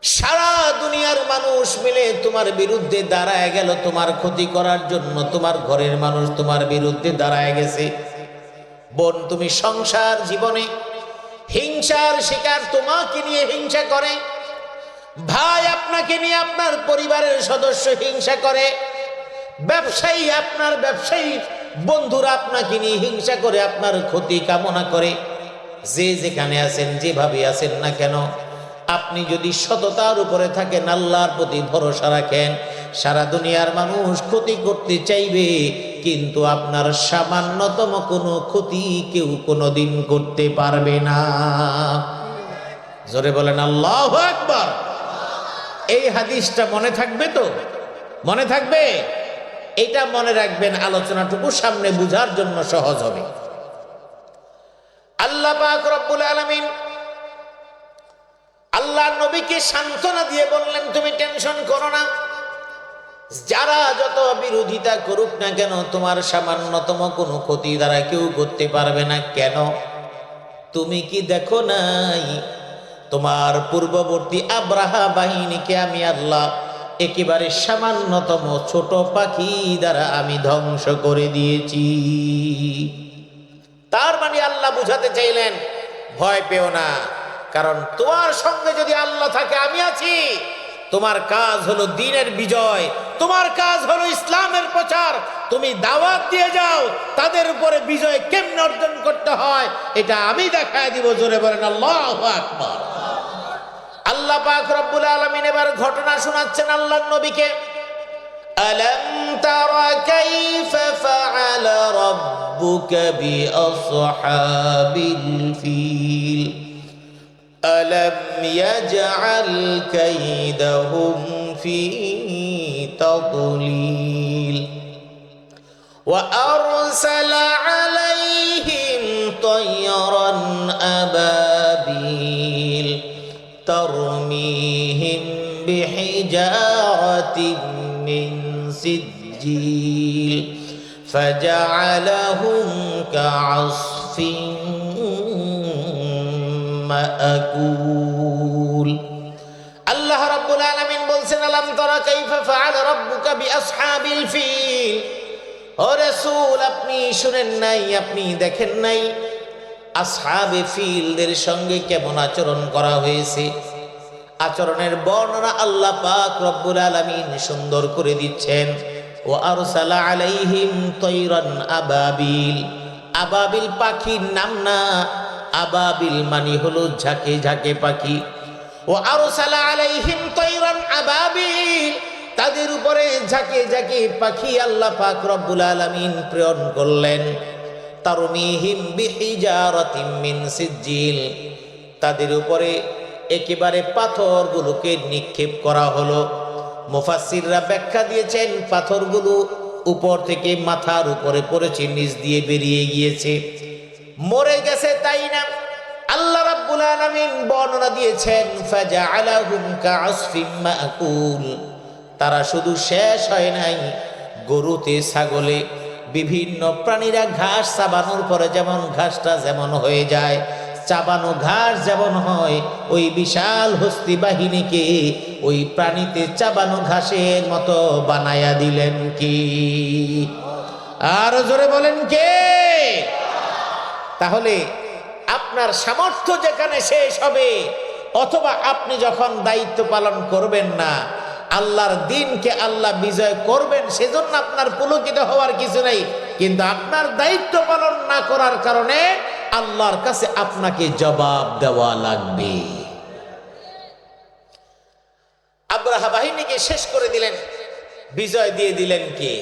সারা দুনিয়ার মানুষ মিলে তোমার বিরুদ্ধে দাঁড়ায় গেল তোমার ক্ষতি করার জন্য, তোমার ঘরের মানুষ তোমার বিরুদ্ধে দাঁড়ায় গেছে। বোন, তুমি সংসার জীবনে হিংসার শিকার, তোমাকে নিয়ে হিংসা করে। ভাই, আপনাকে নিয়ে আপনার পরিবারের সদস্য হিংসা করে। ব্যবসায়ী, আপনার ব্যবসায়ী বন্ধুরা আপনাকে নিয়ে হিংসা করে, আপনার ক্ষতি কামনা করে। যে যেখানে আছেন, যেভাবে আছেন না কেন, আপনি যদি সততার উপরে থাকেন, আল্লাহর প্রতি ভরসা রাখেন, সারা দুনিয়ার মানুষ ক্ষতি করতে চাইবে কিন্তু আপনার সামান্যতম কোনো ক্ষতি কেউ কোনোদিন করতে পারবে না। জোরে বলেন আল্লাহু আকবার। এই হাদিসটা মনে থাকবে তো? মনে থাকবে? এটা মনে রাখবেন, আলোচনাটুকু সামনে বুঝার জন্য সহজ হবে। আল্লাহ পাক রব্বুল আলামিন আল্লাহ নবীকে সান্ত্বনা দিয়ে বললেন, তুমি টেনশন করো না, যারা যত বিরোধিতা করুক না কেন তোমার সামান্যতম কোনো ক্ষতি দ্বারা কেউ করতে পারবে না। কেন? তুমি কি দেখো নাই তোমার পূর্ববর্তী আব্রাহা বাহিনীকে আমি আল্লাহ একেবারে সামান্যতম ছোট পাখি দ্বারা আমি ধ্বংস করে দিয়েছি। তার মানে আল্লাহ বুঝাতে চাইলেন, ভয় পেও না, কারণ তোমার সঙ্গে যদি আল্লাহ থাকে, আমি আছি। তোমার কাজ হলো দ্বীনের বিজয়, তোমার কাজ হলো ইসলামের প্রচার। তুমি দাওয়াত দিয়ে যাও, তাদের উপরে বিজয় কেমনে অর্জন করতে হয় এটা আমি দেখায় দিব। জোরে বলেন আল্লাহু আকবার। আল্লাহ পাক রব্বুল আলামিন এবার ঘটনা শোনাচ্ছেন আল্লাহর নবীকে। আলাম তারা কাইফা ফাআলা রাব্বুকা বিআসহাবিল ফিল আলাম ইয়াজআল কাইদাহুম ফি তাদলিল ওয়া আরসালা আলাইহিম তায়রান আবাবিল ترميهم بحجارة من سجيل فجعلهم كعصف مأكول আল্লাহ রাব্বুল আলামিন বলছেন, আলাম তারা কাইফা ফাআলা রাব্বুকা বিআসহাবিল ফিল। ও রাসূল, আপনি শুনেন নাই, আপনি দেখেন নাই আসহাবে ফিলদের সঙ্গে কেমন আচরণ করা হয়েছে? আচরণের বর্ণনা আল্লাহ পাক রব্বুল আলামিন সুন্দর করে দিচ্ছেন। ও আরসালা আলাইহিম তায়রান আবাবিল। আবাবিল পাখির নাম না, আবাবিল মানে হলো ঝাঁকে ঝাঁকে পাখি। ও আরসালা আলাইহিম তায়রান আবাবিল, তাদের উপরে ঝাঁকে ঝাঁকে পাখি আল্লাহ পাক রব্বুল আলামিন প্রেরণ করলেন। তারমিহিম বিহিজারাতিম মিন সিজিল, তাদের উপরে একেবারে পাথরগুলোকে নিক্ষেপ করা হলো। মুফাসসিররা ব্যাখ্যা দিয়েছেন, পাথরগুলো উপর থেকে মাথার উপরে পড়েছে, নিচ দিয়ে বেরিয়ে গিয়েছে, মরে গেছে তাই না। আল্লাহ রাব্বুল আলামিন বর্ণনা দিয়েছেন, ফাজআলাহুম কাআসফিম মাকুল, তারা শুধু শেষ হয় নাই, গরুতে ছাগলে বিভিন্ন প্রাণীরা ঘাস চাবানোর পরে যেমন ঘাসটা যেমন হয়ে যায়, চাবানো ঘাস যেমন হয়, ওই বিশাল হস্তি বাহিনীকে ওই প্রাণীতে চাবানো ঘাসের মতো বানায়া দিলেন। কি? আরো জোরে বলেন কে? তাহলে আপনার সামর্থ্য যেখানে শেষ হবে, অথবা আপনি যখন দায়িত্ব পালন করবেন না, আল্লাহর দ্বীনকে আল্লাহ বিজয় করবেন, সেজন্য আপনার পুলকিত হওয়ার কিছু নেই। কিন্তু আপনার দায়িত্ব পালন না করার কারণে আল্লাহর কাছে আপনাকে জবাব দেওয়া লাগবে। আব্রাহা বাহিনীকে শেষ করে দিলেন, বিজয় দিয়ে দিলেন কে?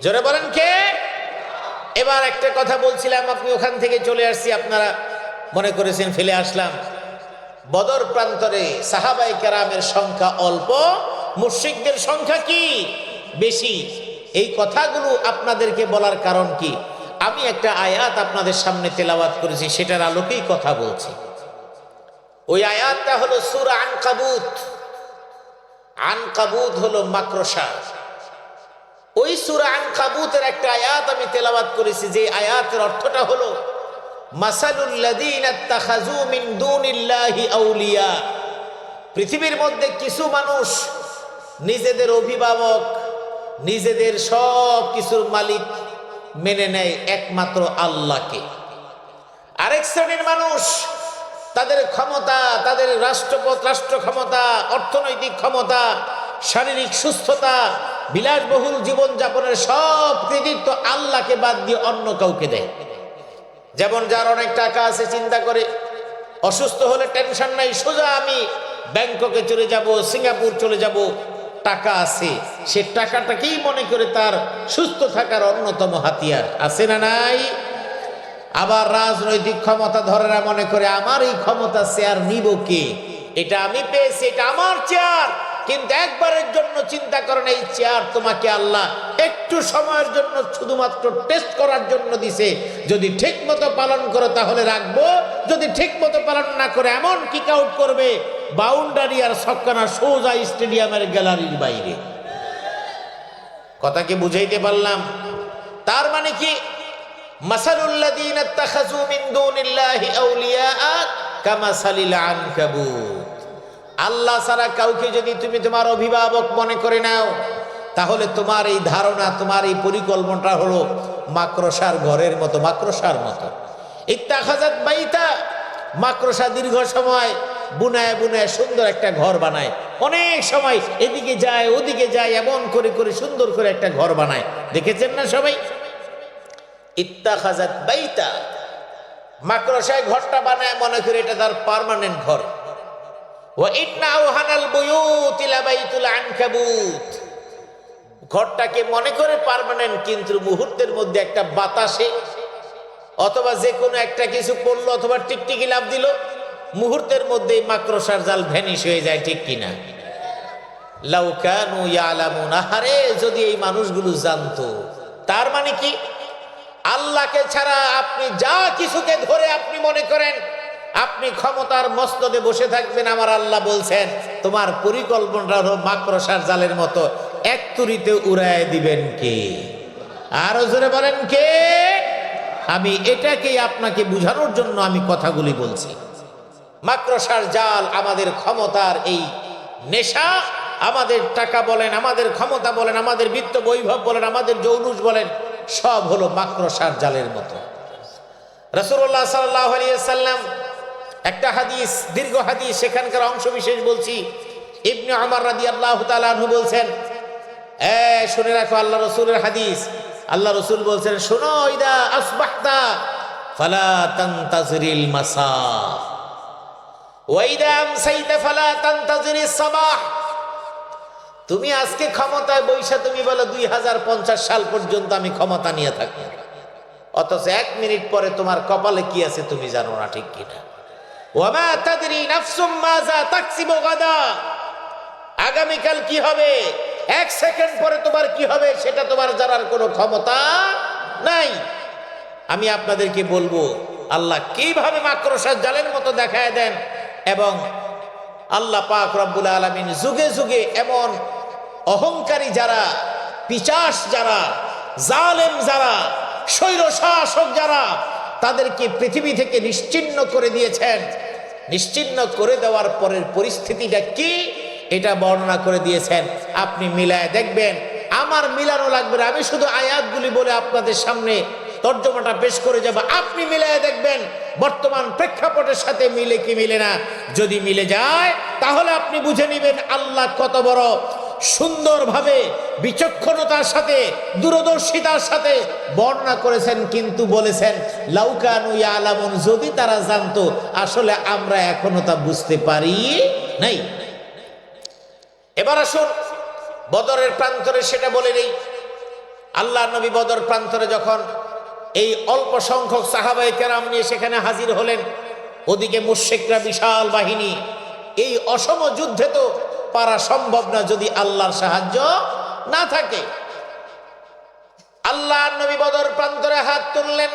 জোরে বলেন কে? এবার একটা কথা বলছিলাম, আপনি ওখান থেকে চলে আসছি, আপনারা মনে করেছেন ফেলে আসলাম। বদর প্রান্তরে সাহাবায়ে কেরামের সংখ্যা অল্প, মুশরিকদের সংখ্যা কি বেশি। এই কথাগুলো আপনাদেরকে বলার কারণ কি? আমি একটা আয়াত আপনাদের সামনে তেলাওয়াত করেছি, সেটার আলোকেই কথা বলছি। ওই আয়াতটা হলো সূরা আনকাবুত। আনকাবুত হলো মাকড়সা। ওই সূরা আনকাবুতের একটা আয়াত আমি তেলাওয়াত করেছি, যে আয়াতের অর্থটা হলো মাসালুল লাযীনা ইত্তাখাযু মিন দুনিল্লাহি আউলিয়া। পৃথিবীর মধ্যে কিছু মানুষ নিজেদের অভিভাবক, নিজেদের সব কিছুর মালিক মেনে নেয় একমাত্র আল্লাহকে। আরেক শ্রেণীর মানুষ তাদের ক্ষমতা, তাদের রাষ্ট্র ক্ষমতা, অর্থনৈতিক ক্ষমতা, শারীরিক সুস্থতা, বিলাসবহুল জীবনযাপনের সব কৃতিত্ব আল্লাহকে বাদ দিয়ে অন্য কাউকে দেয়। যেমন যার অনেক টাকা আছে, চিন্তা করে অসুস্থ হলে টেনশন নাই, সোজা আমি ব্যাংককে চলে যাব, সিঙ্গাপুর চলে যাব, টাকা আছে, সে টাকাটাকেই মনে করে তার সুস্থ থাকার অন্যতম হাতিয়ার, আছে না নাই? আবার রাজনৈতিক ক্ষমতা ধরেরা মনে করে আমার এই ক্ষমতা চেয়ার নিব কে, এটা আমি পেয়েছি, এটা আমার চেয়ার। কিন্তু একবারের জন্য চিন্তা করেন, এই চেয়ার তোমাকে আল্লাহ একটু সময়ের জন্য শুধুমাত্র টেস্ট করার জন্য দিছে। যদি ঠিক মতো পালন করো তাহলে রাখবো, যদি ঠিক মতো পালন না করে এমন কিক আউট করবে বাউন্ডারি আর ছক্কানা সোজা স্টেডিয়ামের গ্যালারির বাইরে। কথা কি বুঝাইতে পারলাম? তার মানে কি, মাসালুল্লাযীনা ইত্তাখাযু মিন দুনিল্লাহি আউলিয়া কামাসালিল আনকাবুত। আল্লাহ ছাড়া কাউকে যদি তুমি তোমার অভিভাবক মনে করে নাও, তাহলে তোমার এই ধারণা, তোমার এই পরিকল্পনাটা হলো মাকড়সার ঘরের মতো, মাকড়সার মতো। ইত্তাখাযাত বাইতা, মাকড়সা দীর্ঘ সময় বুনায় বুনায় সুন্দর একটা ঘর বানায়, অনেক সময় এদিকে যায় ওদিকে যায়, এমন করে করে সুন্দর করে একটা ঘর বানায়। দেখেছেন না সবাই? ইত্তাখাযাত বাইতা, মাকড়সায় ঘরটা বানায় মনে করে এটা তার পার্মানেন্ট ঘর। ওয়া ইন্না আওহানাল বুয়ুতি লাবাইতুল আনকাবুত, ঘরটাকে মনে করে পার্মানেন্ট, কিন্তু মুহূর্তের মধ্যে একটা বাতাসে অথবা যে কোনো একটা কিছু পড়লো অথবা টিকটিকি লাফ দিল, মুহূর্তের মধ্যেই মাকড়সার জাল ভ্যানিশ হয়ে যায়, ঠিক কিনা? লাউ কানু ইয়ালামুন, আহারে যদি এই মানুষগুলো জানতো। তার মানে কি, আল্লাহকে ছাড়া আপনি যা কিছুকে ধরে আপনি মনে করেন আপনি ক্ষমতার মস্তদে বসে থাকবেন, আমার আল্লাহ বলছেন তোমার পরিকল্পনাটা হলো মাকড়সার জালের মতো, এক তুরিতে উড়ায় দিবেন কে? আরো জোরে বলেন কে? আমি এটাকেই আপনাকে বুঝানোর জন্য আমি কথাগুলি বলছি। মাকড়সার জাল আমাদের ক্ষমতার এই নেশা, আমাদের টাকা বলেন, আমাদের ক্ষমতা বলেন, আমাদের বিত্ত বৈভব বলেন, আমাদের জৌলুস বলেন, সব হলো মাকড়সার জালের মতো। রাসূলুল্লাহ সাল্লাল্লাহু আলাইহি ওয়াসাল্লাম একটা হাদিস, দীর্ঘ হাদিস, সেখানকার অংশ বিশেষ বলছি। ইবনে উমর রাদিয়াল্লাহু তাআলা আনহু বলছেন, শুনে রাখো আল্লাহ রাসূলের হাদিস। আল্লাহ রাসূল বলছেন, শোনো, ইদা আসবাহতা ফালা তানতাজিরিল মাসা ওয়া ইদা আমসাইতা ফালা তানতাজিরিস সাবাহ। তুমি আজকে ক্ষমতায় বৈশা তুমি বলো 2050 সাল পর্যন্ত আমি ক্ষমতা নিয়ে থাকবো, অথচ 1 মিনিট পরে তোমার কপালে কি আছে তুমি জানো না, ঠিক কিনা? ওয়া মা তাদরি নাফসুম মাযা তাকসিবু গাদা, আগামীকাল কি হবে, 1 সেকেন্ড পরে তোমার কি হবে সেটা তোমার জানার কোনো ক্ষমতা নাই। আমি আপনাদেরকে বলবো আল্লাহ কিভাবে মাকড়সার জালের মতো দেখায় দেন, এবং আল্লাহ পাক রব্বুল আলামিন যুগে যুগে এমন অহংকারী যারা, পিশাচ যারা, জালেম যারা, স্বৈর শাসক যারা, তাদেরকে পৃথিবী থেকে নিশ্চিহ্ন করে দিয়েছেন। নিশ্চিহ্ন করে দেওয়ার পরের পরিস্থিতিটা কি এটা বর্ণনা করে দিয়েছেন। আপনি মিলায় দেখবেন, আমার মিলানো লাগবে না, আমি শুধু আয়াতগুলি বলে আপনাদের সামনে তর্জমাটা পেশ করে যাব। আপনি মিলায় দেখবেন বর্তমান প্রেক্ষাপটের সাথে মিলে কি মিলে না। যদি মিলে যায় তাহলে আপনি বুঝে নেবেন আল্লাহ কত বড় সুন্দরভাবে বিচক্ষণতার সাথে দূরদর্শিতার সাথে বর্ণনা করেছেন, কিন্তু বলেছেন লাউ কানু ইয়ালামুন, যদি তারা জানতো। আসলে আমরা এখনো তা বুঝতে পারি নাই। এবার আসুন বদরের প্রান্তরে সেটা বলে নেই। আল্লাহ নবী বদর প্রান্তরে যখন এই অল্প সংখ্যক সাহাবায়ে কেরাম নিয়ে সেখানে হাজির হলেন, ওদিকে মুশরিকরা বিশাল বাহিনী। এই অসম যুদ্ধে তো পারা সম্ভব না যদি আল্লাহর সাহায্য না থাকে। আল্লাহ নবী বদর প্রান্তরে হাত তুললেন,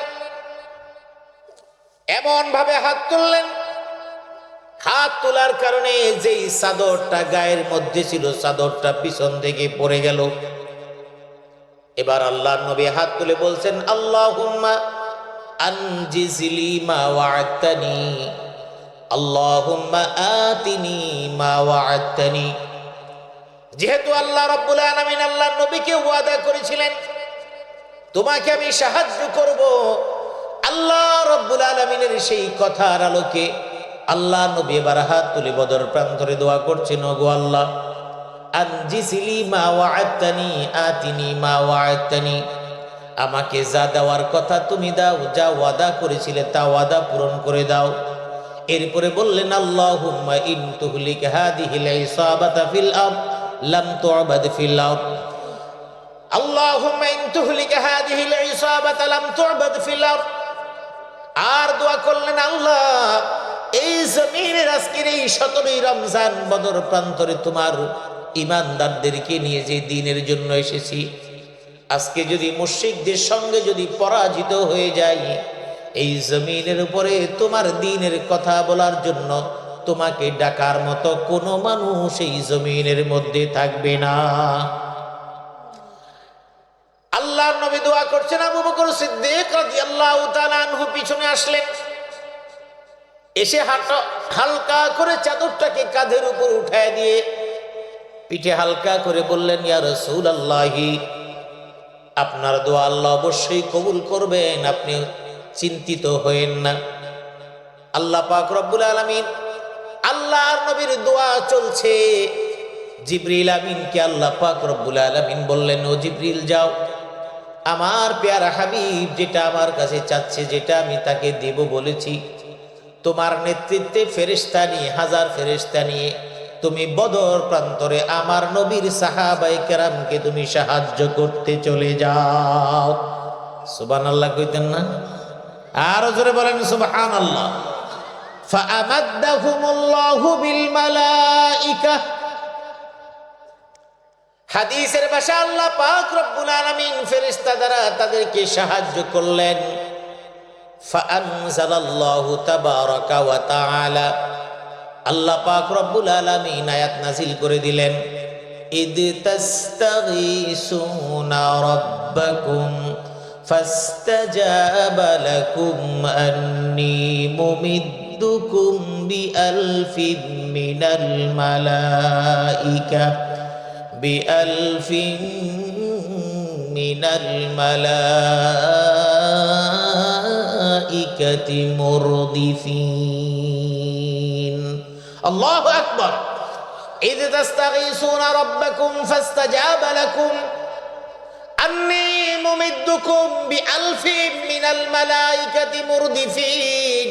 এমন ভাবে হাত তুললেন, হাত তোলার কারণে যেই চাদরটা গায়ের মধ্যে ছিল চাদরটা পিছন থেকে পড়ে গেল। এবার আল্লাহ নবী হাত তুলে বলছেন, আল্লাহুম্মা আনজিজলি মা ওয়া'আদতানি, আল্লাহুম্মা আতিনি মা ওয়া'আদতানি। যেহেতু আল্লাহ রাব্বুল আলামিন আল্লাহ নবীকে ওয়াদা করেছিলেন তোমাকে আমি সাহায্য করব, আল্লাহ রাব্বুল আলামিনের সেই কথার আলোকে আল্লাহ নবী এবার হাত তুলে বদর প্রান্তরে দোয়া করছেন, ওগো আল্লাহ, আনজিসিলি মা ওয়া'আদতানি আতিনি মা ওয়া'আদতানি, আমাকে যা দেওয়ার কথা তুমি দাও, যা ওয়াদা করেছিলে তা ওয়াদা পূরণ করে দাও। এরপরে বললেন, আল্লাহুম্মা ইন তুহলিক হাদিহিল ইসাবাতা ফিল আরদ লাম তু'বাদ ফিল আরদ আল্লাহুম্মা ইন তুহলিকা হাযিহিল ইসাবাতা লাম তু'বাদ ফিল আরদ। আর দোয়া করলেন, আল্লাহ এই জমিনের আজকের এই 17ই রমজান বদর প্রান্তরে তোমার ঈমানদারদেরকে নিয়ে যে দ্বীনের জন্য এসেছি, আজকে যদি মুশরিকদের সঙ্গে যদি পরাজিত হয়ে যাই, এই জমিনের উপরে তোমার দ্বীনের কথা বলার জন্য তোমাকে ডাকার মতো কোনো মানুষ এই জমিনের মধ্যে থাকবে না। আল্লাহর নবী দোয়া করছেন, আবু বকর সিদ্দিক রাদিয়াল্লাহু তাআলা আনহু পিছনে আসলেন, এসে হালকা করে চাদরটাকে কাঁধের উপর উঠায় দিয়ে পিঠে হালকা করে বললেন, ইয়া রাসূলুল্লাহি, আপনার দোয়া আল্লাহ অবশ্যই কবুল করবেন, আপনি চিন্তিত হয়েন না। আল্লাহ পাক রব্বুল আলামিন, আল্লাহর নবীর দোয়া চলছে, জিবরিল আমিনকে আল্লাহ পাক রব্বুল আলামিন বললেন, ও জিবরিল যাও, আমার পেয়ারা হাবিব যেটা আমার কাছে চাচ্ছে, যেটা আমি তাকে দেব বলেছি, তোমার নেতৃত্বে ফেরেশতা নিয়ে, 1000 ফেরেশতা নিয়ে তুমি বদর প্রান্তরে আমার নবীর সাহাবায়ে কেরামকে তুমি সাহায্য করতে চলে যাও। সুবহানাল্লাহ কইতেন না? আরো জোরে বলেন সুবহানাল্লাহ। ফাআমাদ্দাহুমুল্লাহু বিল মালাইকা, হাদিসের ভাষা আল্লাহ পাক রব্বুল আলামিন ফেরেশতা দ্বারা তাদেরকে সাহায্য করলেন। ফাআনজালাল্লাহু তাবারাকা ওয়া তাআলা, আল্লাহ পাক রব্বুল আলামিন আয়াত নাযিল করে দিলেন, ইদ তাস্তাগীসুনা রাব্বাকুম ফাস্তাজাবা লাকুম আন্নী মুমিদ্দুকুম বিআলফিন মিনাল মালাইকা বিআলফিন মিনাল মালাইকাতি মুরদিফিন। আল্লাহু আকবার। ইয তাস্তাগীসুনা রাব্বাকুম ফাস্তাজাবা লাকুম আন্নী মুমিদ্দুকুম বিআলফিন মিনাল মালাইকাতি মুরদিফিন।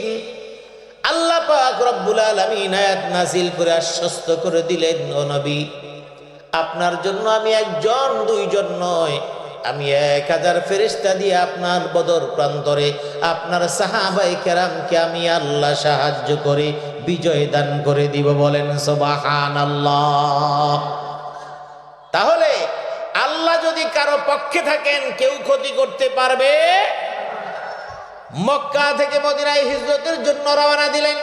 আল্লাহ পাক রব্বুল আলামিন আয়াত নাযিল করে আশ্বস্ত করে দিলেন, ও নবী, আপনার জন্য আমি একজন দুইজন নয়, আমি 1000 ফেরেশতা দিয়ে আপনার বদর প্রান্তরে আপনার সাহাবায়ে কেরামকে আমি আল্লাহ সাহায্য করে বিজয় দান করে দিব। বলেন সুবহানাল্লাহ। তাহলে আল্লাহ যদি কারো পক্ষে থাকেন, কেউ ক্ষতি করতে পারবে? মক্কা থেকে মদিনায় হিজরতের জন্য রওনা দিলেন।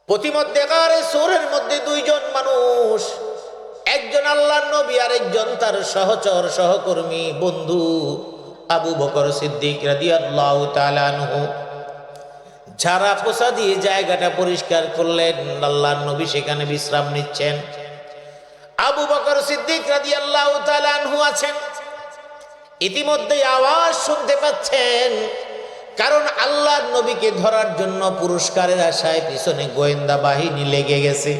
প্রতিমধ্যেকারে সূরের মধ্যে 2 জন মানুষ, একজন আল্লাহর নবী আর একজন তার সহচর সহকর্মী বন্ধু আবু বকর সিদ্দিক রাদিয়াল্লাহু তাআলা আনহু ঝাড়া পোছা দিয়ে জায়গাটা পরিষ্কার করলেন। আল্লাহর নবী সেখানে বিশ্রাম নিচ্ছেন, আবু বকর সিদ্দিক রাদিয়াল্লাহু তাআলা আনহু আছেন। ইতিমধ্যে আওয়াজ শুনতে পাচ্ছেন, কারণ আল্লাহর নবীকে ধরার জন্য পুরস্কারের আশায় পিছনে গোয়েন্দা বাহিনী লেগে গেছে।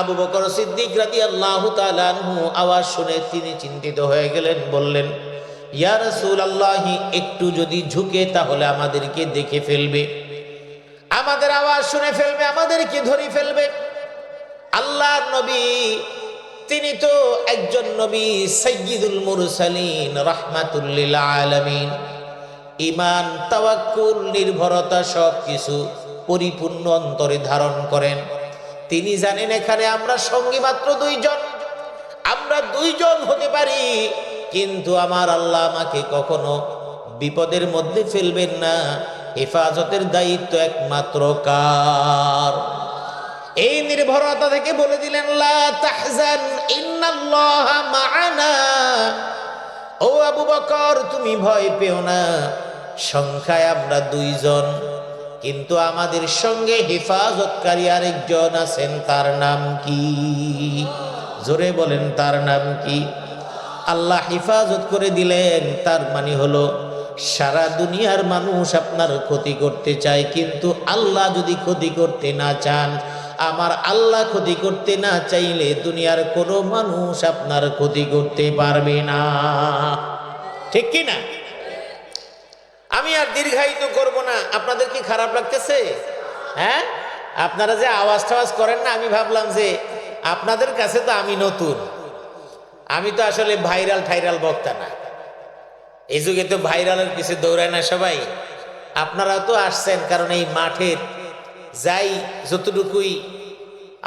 আবু বকর সিদ্দিক রাদিয়াল্লাহু তাআলা আনহু আওয়াজ শুনে তিনি চিন্তিত হয়ে গেলেন, বললেন, ইয়া রাসূলুল্লাহ, একটু যদি ঝুঁকে তাহলে আমাদেরকে দেখে ফেলবে, আমাদের আওয়াজ শুনে ফেলবে, আমাদেরকে ধরে ফেলবে। আল্লাহর নবী তিনি তো একজন নবী, সাইয়্যিদুল মুরসালিন, রাহমাতুল লিল আলামিন। ঈমান, তাওয়াক্কুল, নির্ভরতা সবকিছু পরিপূর্ণ অন্তরে ধারণ করেন। তিনি জানেন এখানে আমরা সঙ্গী মাত্র 2 জন, আমরা 2 জন হতে পারি, কিন্তু আমার আল্লাহ আমাকে কখনো বিপদের মধ্যে ফেলবেন না। হেফাজতের দায়িত্ব একমাত্র কার? এই নির্ভরতা থেকে বলে দিলেন, লা তাহজান ইন্নাল্লাহা মা'ানা। ও আবু বকর, তুমি ভয় পেও না, সংখ্যায় আমরা 2 জন, কিন্তু আমাদের সঙ্গে হেফাজতকারী আরেকজন আছেন। তার নাম কি? জোরে বলেন, তার নাম কি? আল্লাহ হেফাজত করে দিলেন। তার মানে হলো সারা দুনিয়ার মানুষ আপনার ক্ষতি করতে চায়, কিন্তু আল্লাহ যদি ক্ষতি করতে না চান, আমার আল্লাহ ক্ষতি করতে না চাইলে দুনিয়ার কোনো মানুষ আপনার ক্ষতি করতে পারবে না। ঠিক কি না? আমি আর দীর্ঘায়িত করব না। আপনাদের কি খারাপ লাগতেছে? হ্যাঁ, আপনারা যে আওয়াজ টাওয়াজ করেন না, আমি ভাবলাম যে আপনাদের কাছে তো আমি নতুন, আমি তো আসলে ভাইরাল ঠাইরাল বক্তা না। এই যুগে তো ভাইরালের পিছে দৌড়ায় না সবাই। আপনারাও তো আসছেন, কারণ এই মাঠের যাই যতটুকুই,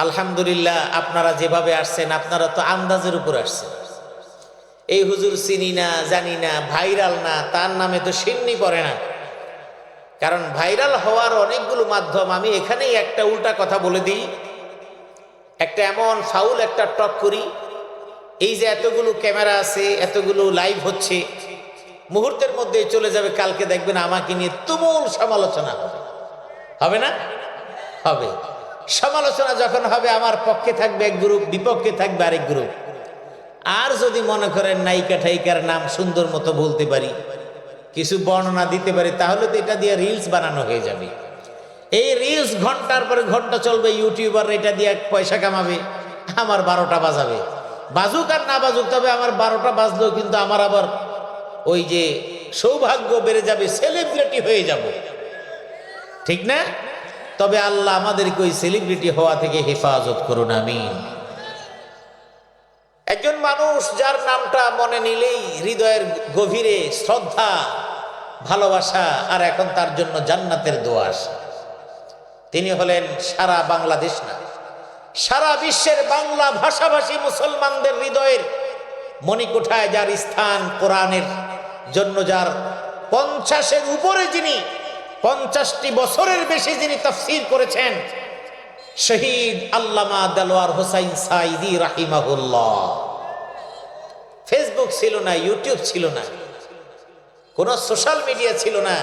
আলহামদুলিল্লাহ আপনারা যেভাবে আসছেন, আপনারা তো আন্দাজের উপর আসছেন। এই হুজুর চিনি না, জানি না, ভাইরাল না, তার নামে তো সিন্নি পড়ে না। কারণ ভাইরাল হওয়ার অনেকগুলো মাধ্যম। আমি এখানেই একটা উল্টা কথা বলে দিই, একটা এমন ফাউল একটা টক করি। এই যে এতগুলো ক্যামেরা আছে, এতগুলো লাইভ হচ্ছে, মুহূর্তের মধ্যে চলে যাবে, কালকে দেখবেন আমাকে নিয়ে তুমুল সমালোচনা হবে। হবে না? হবে। সমালোচনা যখন হবে, আমার পক্ষে থাকবে এক গ্রুপ, বিপক্ষে থাকবে আরেক গ্রুপ। আর যদি মনে করেন নায়িকা ঠাইকার নাম সুন্দর মতো বলতে পারি, কিছু বর্ণনা দিতে পারি, তাহলে তো এটা দিয়ে রিলস বানানো হয়ে যাবে। এই রিলস ঘন্টার পরে ঘন্টা চলবে, ইউটিউবার এটা দিয়ে পয়সা কামাবে, আমার 12টা বাজাবে। বাজুক আর না বাজুক, তবে আমার 12টা বাজলেও কিন্তু আমার আবার ওই যে সৌভাগ্য বেড়ে যাবে, সেলিব্রিটি হয়ে যাব, ঠিক না? তবে আল্লাহ আমাদেরকে ওই সেলিব্রিটি হওয়া থেকে হেফাজত করুন, আমিন। একজন মানুষ যার নামটা মনে নিলেই হৃদয়ের গভীরে শ্রদ্ধা, ভালোবাসা, আর এখন তার জন্য জান্নাতের দোয়া আসে, তিনি হলেন সারা বাংলাদেশ না, সারা বিশ্বের বাংলা ভাষাভাষী মুসলমানদের হৃদয়ের মণিকোঠায় যার স্থান, কোরআনের জন্য যার 50-এর উপরে, যিনি 50টি বছরের বেশি যিনি তাফসীর করেছেন, শহীদ আল্লামা দেলোয়ার হোসাইন সাঈদী রাহিমাহুল্লাহ। ফেসবুক ছিল না, ইউটিউব ছিল না, কোন সোশ্যাল মিডিয়া ছিল না।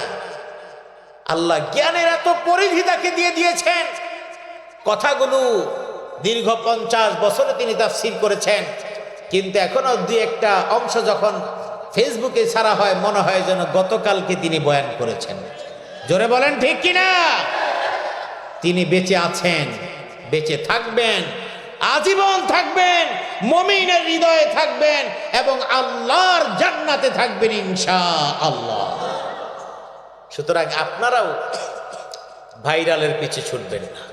আল্লাহ জ্ঞানের এত পরিধি তাকে দিয়ে দিয়েছেন, কথাগুলো দীর্ঘ 50 বছরে তিনি তাফসীর করেছেন, কিন্তু এখনো দুই একটা অংশ যখন ফেসবুকে ছাড়া হয়, মনে হয় যেন গতকালকে তিনি বয়ান করেছেন। জোরে বলেন ঠিক কিনা? তিনি বেঁচে আছেন, বেঁচে থাকবেন, আজীবন থাকবেন, মুমিনের হৃদয়ে থাকবেন এবং আল্লাহর জান্নাতে থাকবেন ইনশাআল্লাহ। সুতরাং আপনারাও ভাইরালের পিছে ছুটবেন না,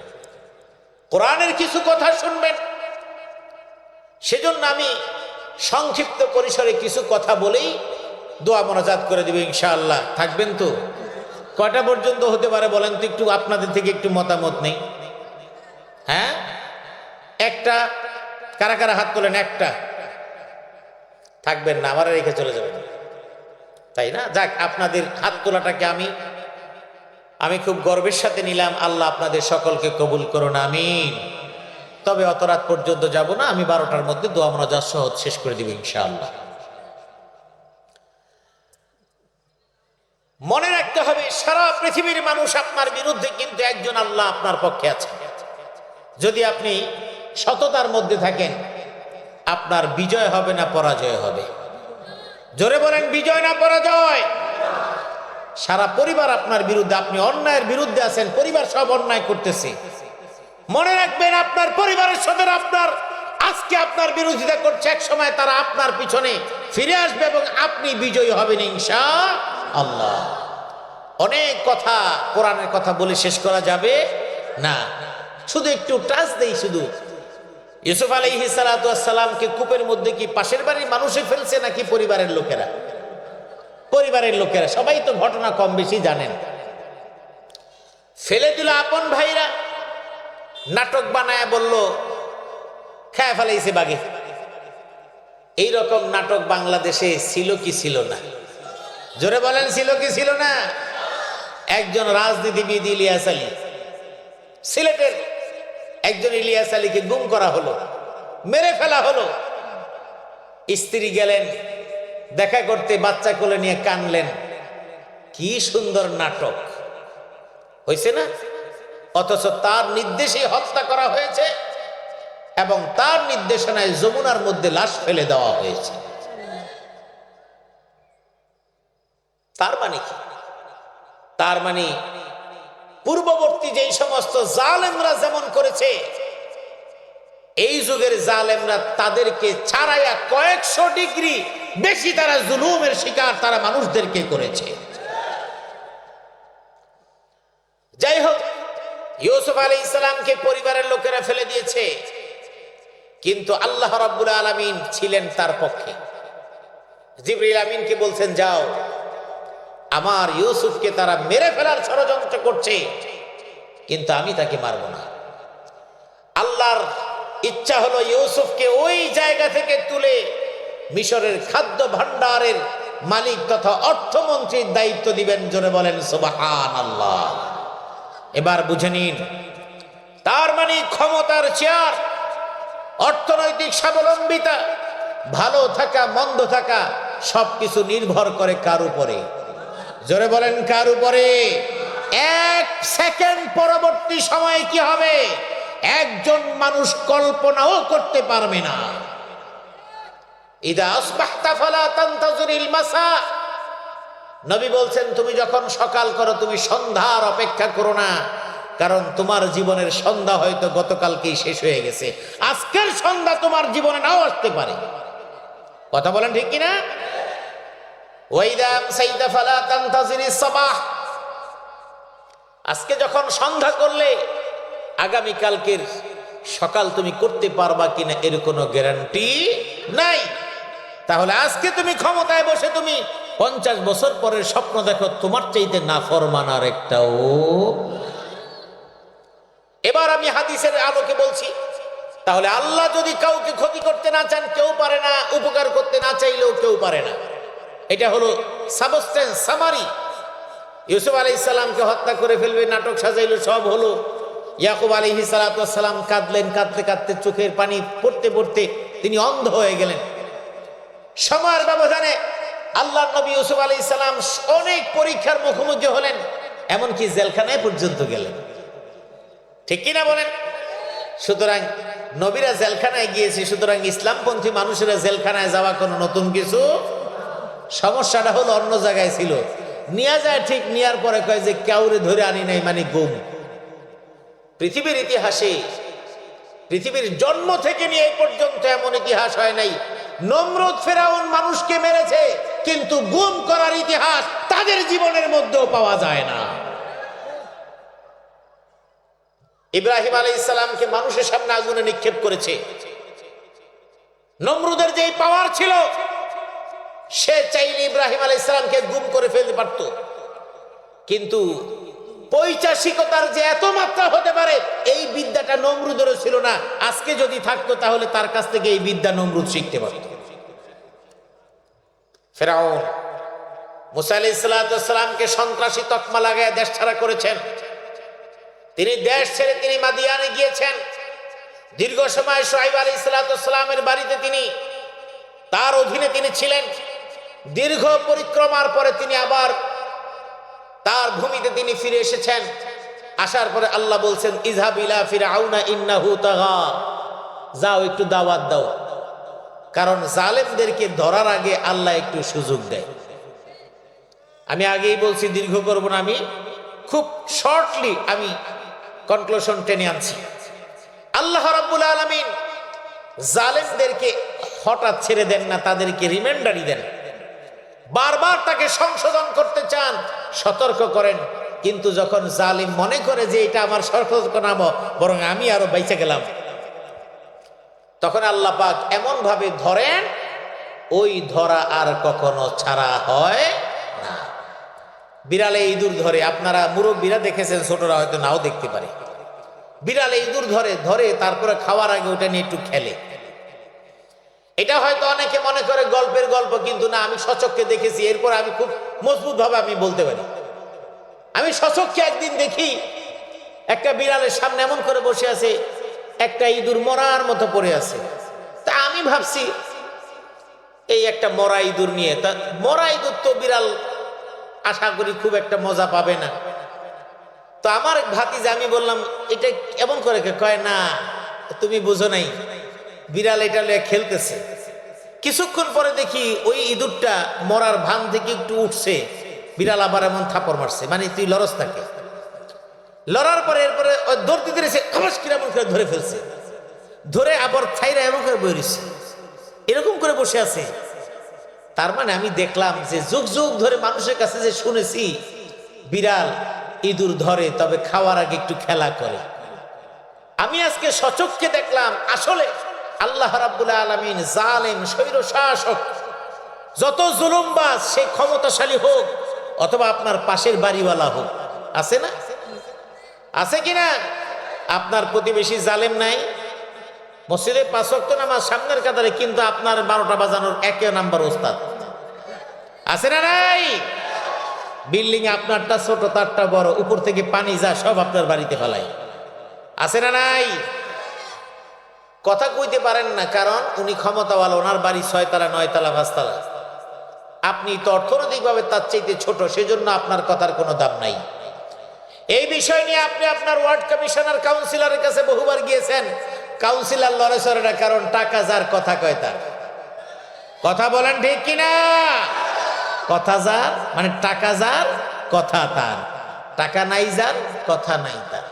কোরআনের কিছু কথা শুনবেন। সেজন্য আমি সংক্ষিপ্ত পরিসরে কিছু কথা বলেই দোয়া মোনাজাত করে দেব ইনশাআল্লাহ। থাকবেন তো? কয়টা পর্যন্ত হতে পারে বলেন তো, একটু আপনাদের থেকে একটু মতামত নেই। হ্যাঁ, একটা। কারা কারা হাত তোলেন? একটা। থাকবেন না, আবার রেখে চলে যাবেন, তাই না? যাক, আপনাদের হাত তোলাটাকে আমি খুব গর্বের সাথে নিলাম। আল্লাহ আপনাদের সকলকে কবুল করুন, আমিন। তবে অত রাত পর্যন্ত যাব না, আমি 12টার মধ্যে দোয়া মোনাজাত সহজ শেষ করে দিব ইনশাআল্লাহ। মনে রাখতে হবে, সারা পৃথিবীর মানুষ আপনার বিরুদ্ধে, কিন্তু একজন আল্লাহ আপনার পক্ষে আছে। যদি আপনি সততার মধ্যে থাকেন, আপনার বিজয় হবে না পরাজয় হবে। জোরে বলেন, বিজয় না পরাজয়? সারা পরিবার আপনার বিরুদ্ধে, আপনি অন্যায়ের বিরুদ্ধে আছেন, পরিবার সব অন্যায় করতেছে। মনে রাখবেন, আপনার পরিবারের সদস্য আজকে আপনার বিরোধিতা করছে, এক সময় তারা আপনার পিছনে ফিরে আসবে এবং আপনি বিজয়ী হবেন ইনশাআল্লাহ। অনেক কথা, কোরআনের কথা বলে শেষ করা যাবে না, শুধু একটু টাচ দেই। শুধু ইউসুফ আলাইহিস সালাতু ওয়াস সালামকে কূপের মধ্যে কি পাশের বাড়ির মানুষে ফেলছে নাকি পরিবারের লোকেরা? পরিবারের লোকেরা। সবাই তো ঘটনা কম বেশি জানেন। ফেলে দিল আপন ভাইরা, নাটক বানায় বলল খেয়ে ফেলাইছে বাগে। এইরকম নাটক বাংলাদেশে ছিল কি ছিল না? জোরে বলেন, ছিল কি ছিল না? একজন রাজনীতিবিদ ইলিয়াস আলী, সিলেটের একজন ইলিয়াস আলীকে গুম করা হলো, মেরে ফেলা হলো। স্ত্রী গেলেন দেখা করতে, বাচ্চা কোলে নিয়ে কানলেন। কি সুন্দর নাটক হয়েছে না? অথচ তার নির্দেশে হত্যা করা হয়েছে এবং তার নির্দেশনায় যমুনার মধ্যে লাশ ফেলে দেওয়া হয়েছে। তার মানে কি? তার মানে পূর্ববর্তী যেই সমস্ত জালেমরা যেমন করেছে, এই যুগের জালেমরা তাদেরকে ছাড়াইয়া কয়েকশো ডিগ্রি বেশি তারা জুলুমের শিকার তারা মানুষদেরকে করেছে। যাই হোক, ইউসুফ আলাইহিস সালামকে পরিবারের লোকেরা ফেলে দিয়েছে। কিন্তু আল্লাহ রাব্বুল আলামিন ছিলেন তার পক্ষে। জিবরিল আমিনকে বলছেন, যাও, আমার ইউসুফকে তারা মেরে ফেলার ষড়যন্ত্র করছে, কিন্তু আমি তাকে মারব না। আল্লাহর ইচ্ছা হলো ইউসুফকে ওই জায়গা থেকে তুলে মিশরের খাদ্য ভাণ্ডারের মালিক তথা অর্থমন্ত্রীর দায়িত্ব দিবেন। জোরে বলেন সুবহানাল্লাহ। এবার বুঝে নিন, তার মানে ক্ষমতার চেয়ার, অর্থনৈতিক স্বাবলম্বিতা, ভালো থাকা মন্দ থাকা সবকিছু নির্ভর করে কার উপরে? জোরে বলেন কার উপরে? এক সেকেন্ড পরবর্তী সময়ে কি হবে একজন মানুষ কল্পনাও করতে পারবে না। ইদা আসবাহতা ফালা তানতাজিরিল মাসা, নবী বলছেন তুমি যখন সকাল করো তুমি সন্ধ্যার অপেক্ষা করো না, কারণ তোমার জীবনের সন্ধ্যা হয়তো গতকালকেই শেষ হয়ে গেছে, আজকের সন্ধ্যা তোমার জীবনে নাও আসতে পারে। কথা বলেন ঠিক কিনা? ওয়াইদা আমসাইতা ফালা তানতাজিরিস সাবাহ, আজকে যখন সন্ধ্যা করলে আগামীকালকের সকাল তুমি করতে পারবা কিনা এর কোনো গ্যারান্টি নাই। তাহলে আজকে তুমি ক্ষমতায় বসে তুমি 50 বছর পরের স্বপ্ন দেখো, তোমার চাইতে নাফরমান আর একটাও। এবার আমি হাদিসের আলোকে বলছি, তাহলে আল্লাহ যদি কাউকে ক্ষতি করতে না চান কেউ পারে না, উপকার করতে না চাইলেও কেউ পারে না। এটা হলো সাবস্টেন্স, সামারি। ইউসুফ আলাইহিস সালামকে হত্যা করে ফেলবে, নাটক সাজাইলো, সব হলো। ইয়াকুব আলাইহিস সালাম কাঁদলেন, কাঁদতে কাঁদতে চোখের পানি পড়তে পড়তে তিনি অন্ধ হয়ে গেলেন। সময়ের ব্যবধানে আল্লাহর নবী ইউসুফ আলাইহিস সালাম অনেক পরীক্ষার মুখোমুখি হলেন, এমনকি জেলখানায় পর্যন্ত গেলেন। ঠিক কিনা বলেন? সুতরাং নবীরা জেলখানায় গিয়েছে, সুতরাং ইসলামপন্থী মানুষেরা জেলখানায় যাওয়া কোনো নতুন কিছু। সমস্যাটা হলো অন্য জায়গায় ছিল, নিয়ে যায় ঠিক, নেওয়ার পরে কয় যে কাউরে ধরে আনি নাই, মানে গুম। পৃথিবীর ইতিহাসে, পৃথিবীর জন্ম থেকে নিয়ে এই পর্যন্ত এমন ইতিহাস হয় নাই। নমরুদ ফেরাউন মানুষকে মেরেছে, কিন্তু গুম করার ইতিহাস তাদের জীবনের মধ্যেও পাওয়া যায় না। ইব্রাহিম আলাইহিস সালামকে মানুষের সামনে আগুনে নিক্ষেপ করেছে। নমরুদের যেই পাওয়ার ছিল, সে চাইলে ইব্রাহিম আলাইহিস সালামকে গুম করে ফেলতে পারত, কিন্তু পৈশাচিকতার যে এত মাত্রা হতে পারে এই বিদ্যাটা নমরুদেরও ছিল না। আজকে যদি থাকতো তাহলে তার কাছ থেকে এই বিদ্যা নমরুদ শিখতে পারত। ফেরাউন মুসা আলাইহিস সালামকে সন্ত্রাসী তকমা লাগায় দেশ ছাড়া করেছেন। তিনি দেশ ছেড়ে তিনি মাদিয়ানে গিয়েছেন। দীর্ঘ সময় শুআয়ব আলাইহিস সালামের বাড়িতে তিনি, তার অধীনে তিনি ছিলেন। দীর্ঘ পরিক্রমার পরে তিনি আবার তার ভূমিতে তিনি ফিরে এসেছেন। আসার পরে আল্লাহ বলছেন, ইযহাব ইলা ফিরআউনা ইন্নাহু তাগা, যাও একটু দাওয়াত দাও। কারণ জালেমদেরকে ধরার আগে আল্লাহ একটু সুযোগ দেয়। আমি আগেই বলছি, দীর্ঘ করব না, আমি খুব শর্টলি আমি কনক্লুশন টেনে আনছি। আল্লাহ রাব্বুল আলামিন জালেমদেরকে হঠাৎ ছেড়ে দেন না, তাদেরকে রিমাইন্ডারই দেন। বারবার তাকে সংশোধন করতে চান, সতর্ক করেন। কিন্তু যখন জালিম মনে করে যে এটা আমার সতর্ক নাম, বরং আমি আরো বাইচে গেলাম, তখন আল্লাহ পাক এমন ভাবে ধরেন, ওই ধরা আর কখনো ছাড়া হয় না। বিড়ালে ইঁদুর ধরে, আপনারা মুরব্বীরা দেখেছেন, ছোটরা হয়তো নাও দেখতে পারে। বিড়ালে ইঁদুর ধরে ধরে তারপরে খাওয়ার আগে ওটা নিয়ে একটু খেলে। এটা হয়তো অনেকে মনে করে গল্পের গল্প, কিন্তু না, আমি সচক্ষে দেখেছি। এরপর আমি খুব মজবুত ভাবে আমি বলতে পারি, আমি সচক্ষে একদিন দেখি একটা বিড়ালের সামনে এমন করে বসে আছে, একটা ইঁদুর মরার মতো পড়ে আছে। তা আমি ভাবছি এই একটা মরা ইঁদুর নিয়ে, তা মরা ইঁদুর তো বিড়াল আশা করি খুব একটা মজা পাবে না। তো আমার ভাতিজা, আমি বললাম এটা এমন করে, কয় না তুমি বুঝো নাই, বিড়াল এটা লয়ে খেলতেছে। কিছুক্ষণ পরে দেখি ওই ইঁদুরটা মরার ভান থেকে একটু উঠছে, বিড়াল আবার এমন থাপড় মারছে, মানে তুই লড়স তাকে। লড়ার পরে এরপরে দৌড় দিতে রয়েছে, খবস কিরকম করে ধরে ফেলছে, ধরে আবার ছাইরা এমন করে বইছে, এরকম করে বসে আছে। তার মানে আমি দেখলাম যে যুগ যুগ ধরে মানুষের কাছে যে শুনেছি বিড়াল ইঁদুর ধরে, তবে খাওয়ার আগে একটু খেলা করে। আমি আজকে সচক্ষে দেখলাম আসলে আল্লাহ রাব্বুল আলামিন জালেম স্বৈর শাসক যত জুলুমবাজ সে ক্ষমতাশালী হোক অথবা আপনার পাশের বাড়িওয়ালা হোক, আছে না? আছে কিনা? আপনার প্রতিবেশী জালেম নাই? মসজিদে 5 ওয়াক্ত নামাজ সামনের কাতারে, কিন্তু আপনার 12টা বাজানোর 1 নাম্বার ওস্তাদ, আছে না নাই? বিল্ডিং আপনারটা ছোট তারটা বড়, উপর থেকে পানি যা সব আপনার বাড়িতে ফেলায়, আছে না নাই? কথা কইতে পারেন না, কারণ উনি ক্ষমতাওয়ালা, ওনার বাড়ি 6 তলা 9 তলা 5 তলা। আপনি তো অর্থনৈতিকভাবে তার চাইতে ছোট, সেজন্য আপনার কথার কোনো দাম নাই। এই বিষয় নিয়ে আপনি আপনার ওয়ার্ড কমিশনার কাউন্সিলরের কাছে বহুবার গিয়েছেন, কাউন্সিলর লড়ে সরে না, কারণ টাকা যার কথা কয় তার। কথা বলেন ঠিক কিনা? কথা যার মানে টাকা যার কথা তার, টাকা নাই যার কথা নাই তার।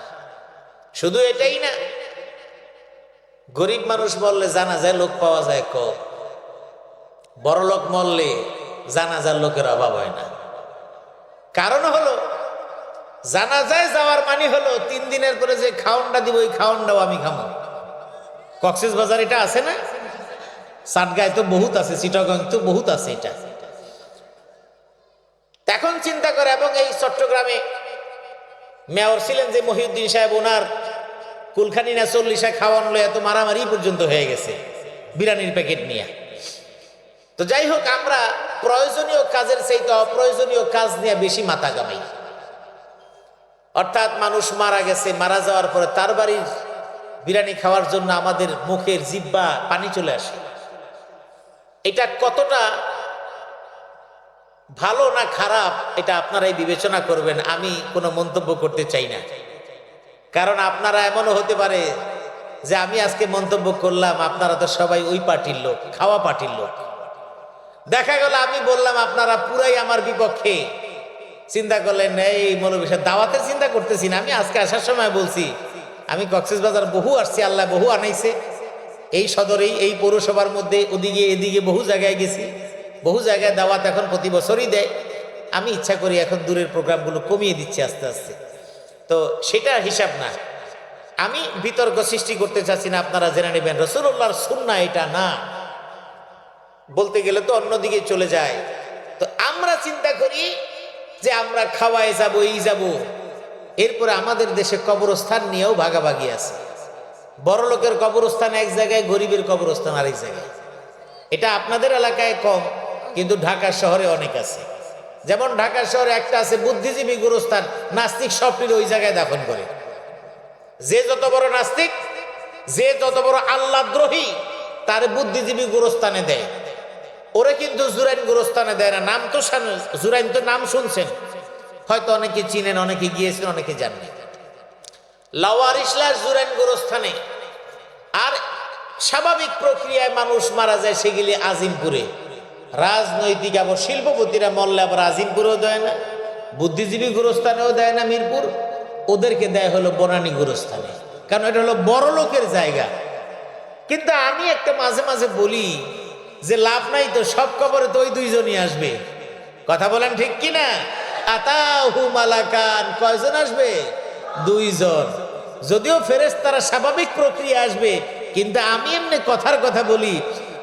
শুধু এটাই না, গরিব মানুষ মরলে জানাজায় লোক পাওয়া যায় কম, বড় লোক মরলে জানাজার লোকের অভাব হয় না। কারণ হলো জানাজায় যাওয়ার মানে হলো 3 দিনের পরে যে খাওয়ানটা দিব ওই খাওয়ানটাও আমি খামো। কক্সবাজার এটা আছে না? সাতগায় তো বহুত আছে, চিটাগং তো বহুত আছে। এটা এখন চিন্তা করে, এবং এই চট্টগ্রামে মেয়র ছিলেন যে মহিউদ্দিন সাহেব, ওনার কুলখানি না 40 খাওয়ান লয়ে এত মারামারি পর্যন্ত হয়ে গেছে বিরিয়ানির প্যাকেট নিয়ে। তো যাই হোক, আমরা প্রয়োজনীয় কাজের চাইতে অপ্রয়োজনীয় কাজ নিয়ে বেশি মাথা কামাই। অর্থাৎ মানুষ মারা গেছে, মারা যাওয়ার পরে তার বাড়ির বিরিয়ানি খাওয়ার জন্য আমাদের মুখের জিহ্বা পানি চলে আসে। এটা কতটা ভালো না খারাপ এটা আপনারাই বিবেচনা করবেন, আমি কোনো মন্তব্য করতে চাই না। কারণ আপনারা এমনও হতে পারে যে আমি আজকে মন্তব্য করলাম, আপনারা তো সবাই ওই পার্টির লোক, খাওয়া পার্টির লোক। দেখা গেল আমি বললাম আপনারা পুরাই আমার বিপক্ষে। চিন্তা করলেন এই মৌলভী সাহেব দাওয়াতের চিন্তা করতেছি না। আমি আজকে আসার সময় বলছি আমি কক্সবাজার বহু আসছি, আল্লাহ বহু আনাইছে। এই সদরেই, এই পৌরসভার মধ্যে ওদিকে এদিকে বহু জায়গায় গেছি, বহু জায়গায় দাওয়াত এখন প্রতি বছরই দেয়। আমি ইচ্ছা করি এখন দূরের প্রোগ্রামগুলো কমিয়ে দিচ্ছি আস্তে আস্তে। তো সেটা হিসাব না, আমি বিতর্ক সৃষ্টি করতে চাচ্ছি না, আপনারা জেনে নেবেন রাসূলুল্লাহর সুন্নাহ এটা না। বলতে গেলে তো অন্যদিকে চলে যায়। তো আমরা চিন্তা করি যে আমরা খাওয়ায় যাবো, এই যাবো। এরপরে আমাদের দেশে কবরস্থান নিয়েও ভাগাভাগি আছে। বড় লোকের কবরস্থান এক জায়গায়, গরিবের কবরস্থান আরেক জায়গায়। এটা আপনাদের এলাকায় কম, কিন্তু ঢাকা শহরে অনেক আছে। যেমন ঢাকা শহরে একটা আছে বুদ্ধিজীবী গোরস্থান, নাস্তিক সবটির ওই জায়গায় দাফন করে। যে যত বড় নাস্তিক, যে যত বড় আল্লাহদ্রোহী, তার বুদ্ধিজীবী গোরস্থানে দেয়। ওরা কিন্তু জুরাইন গোরস্থানে দেয় না। নাম তো জুরাইন তো নাম শুনছেন, হয়তো অনেকে চিনেন, অনেকে গিয়েছেন, অনেকে জানেন। লাওয়ারিশলা জুরাইন গোরস্থানে। আর স্বাভাবিক প্রক্রিয়ায় মানুষ মারা যায় সেগুলি আজিমপুরে। রাজনৈতিক আবার শিল্পপতিরা মরলে আবার আজিমপুরেও দেয় না, বুদ্ধিজীবী গোরস্থানেও দেয় না মিরপুর, ওদেরকে দেয় হলো বনানী গোরস্থানে, কারণ এটা হলো বড় লোকের জায়গা। কিন্তু আমি একটা মাঝে মাঝে বলি যে লাভ নাই তো, সব কবরে তো ওই 2 জনই আসবে। কথা বলেন ঠিক কিনা? আতাহু মালাকান, কয়জন আসবে? 2 জন। যদিও ফেরেশতারা স্বাভাবিক প্রক্রিয়া আসবে, কিন্তু আমি এমনি কথার কথা বলি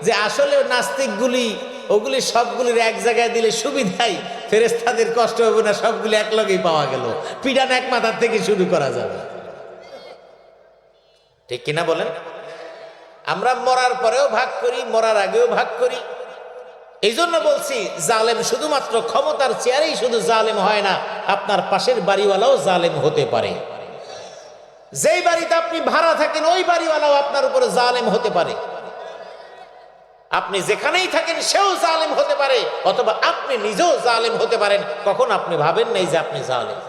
যে আসলে নাস্তিকগুলি ওগুলি সবগুলির এক জায়গায় দিলে সুবিধাই, ফেরেশতাদের কষ্ট হবে না, সবগুলি এক লগেই পাওয়া গেল, পিডান এক মাথার থেকে শুরু করা যাবে। ঠিক কিনা বলেন? আমরা মরার পরেও ভাগ করি, মরার আগেও ভাগ করি। এই জন্য বলছি জালেম শুধুমাত্র ক্ষমতার চেয়ারেই শুধু জালেম হয় না, আপনার পাশের বাড়িওয়ালাও জালেম হতে পারে। যেই বাড়িতে আপনি ভাড়া থাকেন ওই বাড়িওয়ালাও আপনার উপরে জালেম হতে পারে। আপনি যেখানেই থাকেন সেও জালেম হতে পারে, অথবা আপনি নিজেও জালেম হতে পারেন। কখন আপনি ভাবেন নাই যে আপনি জালেম।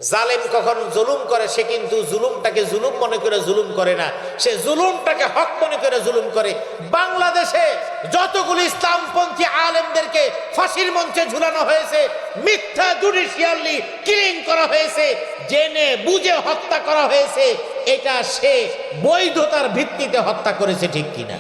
জালেম কখন জুলুম করে, সে কিন্তু জুলুমটাকে জুলুম মনে করে জুলুম করে না, সে জুলুমটাকে হক মনে করে জুলুম করে। বাংলাদেশে যতগুলো ইসলামপন্থী আলেমদেরকে ফাঁসির মঞ্চে ঝুলানো হয়েছে, মিথ্যা জুডিশিয়ালি কিলিং করা হয়েছে, জেনে বুঝে হত্যা করা হয়েছে, এটা সে বৈধতার ভিত্তিতে হত্যা করেছে, ঠিক কিনা?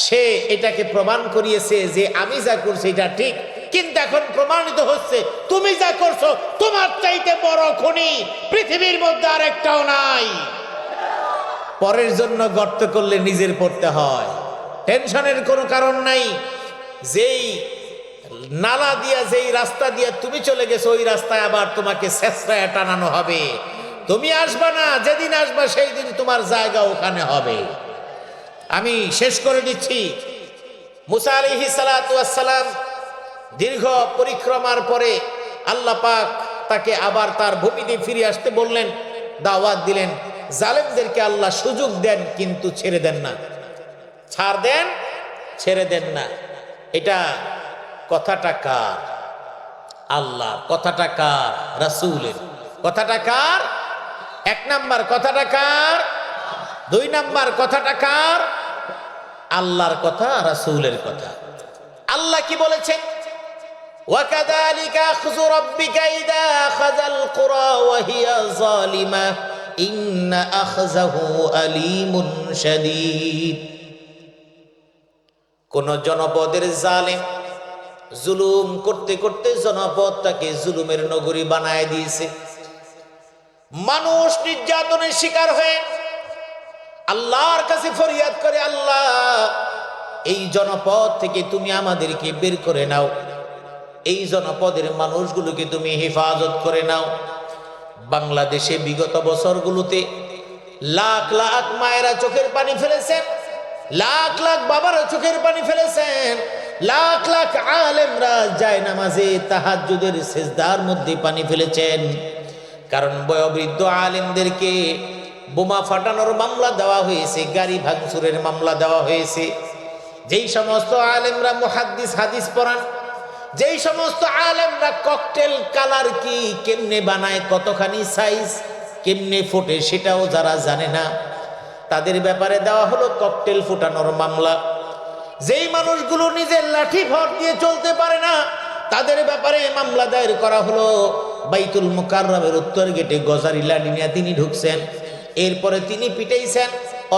সে এটাকে প্রমাণ করিয়েছে যে আমি যা করছি এটা ঠিক। কিন্তু এখন প্রমাণিত হচ্ছে তুমি যা করছো তোমার চাইতে বড় খুনি পৃথিবীর মধ্যে আরেকটাও নাই। পরের জন্য গর্ত করলে নিজের পড়তে হয়, টেনশনের কোনো কারণ নাই। যেই নালা দিয়া, যেই রাস্তা দিয়া তুমি চলে গেছো, ওই রাস্তায় আবার তোমাকে ছেঁচড়ায় টানানো হবে। তুমি আসবা না, যেদিন আসবা সেই দিন তোমার জায়গা ওখানে হবে। আমি শেষ করে দিচ্ছি। মুসা আলাইহিস সালাতু ওয়াস সালাম দীর্ঘ পরিক্রমার পরে আল্লাহ পাক তাকে আবার তার ভূমিতে ফিরে আসতে বললেন, দাওয়াত দিলেন। জালেমদেরকে আল্লাহ সুযোগ দেন কিন্তু ছেড়ে দেন না, ছাড় দেন ছেড়ে দেন না। এটা কথাটা কার? আল্লাহ। কথাটা কার? রাসূলের। কথাটা কার? এক নাম্বার কথাটা কার? দুই নাম্বার কথাটা কার? আল্লাহর কথা, রাসূলের কথা। আল্লাহ কি বলেছেন? وَكَذَلِكَ أَخْذُ رَبِّكَ إِذَا أَخَذَ الْقُرَى وَهِيَ ظَالِمَةٌ إِنَّ أَخْذَهُ أَلِيمٌ شَدِيدٌ। কোন জনপদের জালেম জুলুম করতে করতে জনপদটাকে জুলুমের নগরী বানায় দিয়েছে। মানুষ নির্যাতনের শিকার হয়ে আল্লাহর কাছে ফরিয়াদ করে, আল্লাহ এই জনপদ থেকে তুমি আমাদেরকে বের করে নাও, এই জনপদের মানুষগুলোকে তুমি হেফাজত করে নাও। বাংলাদেশে বিগত বছরগুলোতে লাখ লাখ মায়েরা চোখের পানি ফেলেছেন, লাখ লাখ বাবারা চোখের পানি ফেলেছেন, লাখ লাখ আলেমরা জায়নামাজে তাহাজ্জুদের সিজদার মধ্যে পানি ফেলেছেন। কারণ বয়োবৃদ্ধ আলেমদেরকে বোমা ফাটানোর মামলা দেওয়া হয়েছে, গাড়ি ভাঙচুরের মামলা দেওয়া হয়েছে। যেই সমস্ত আলেমরা মুহাদ্দিস হাদিস পড়ান, যেই সমস্ত আলেমরা ককটেল কালার কি কেমনে বানায়, কতখানি সাইজ, কেমনে ফোটে সেটাও যারা জানে না, তাদের ব্যাপারে দেওয়া হলো ককটেল ফুটানোর মামলা। যেই মানুষগুলো নিজের লাঠি ভর দিয়ে চলতে পারে না, তাদের ব্যাপারে মামলা দায়ের করা হলো। বাইতুল মুকাররমের উত্তর গেটে গজারি লাঠি নিয়ে তিনি ঢুকছেন, এরপরে তিনি পিটাইছেন।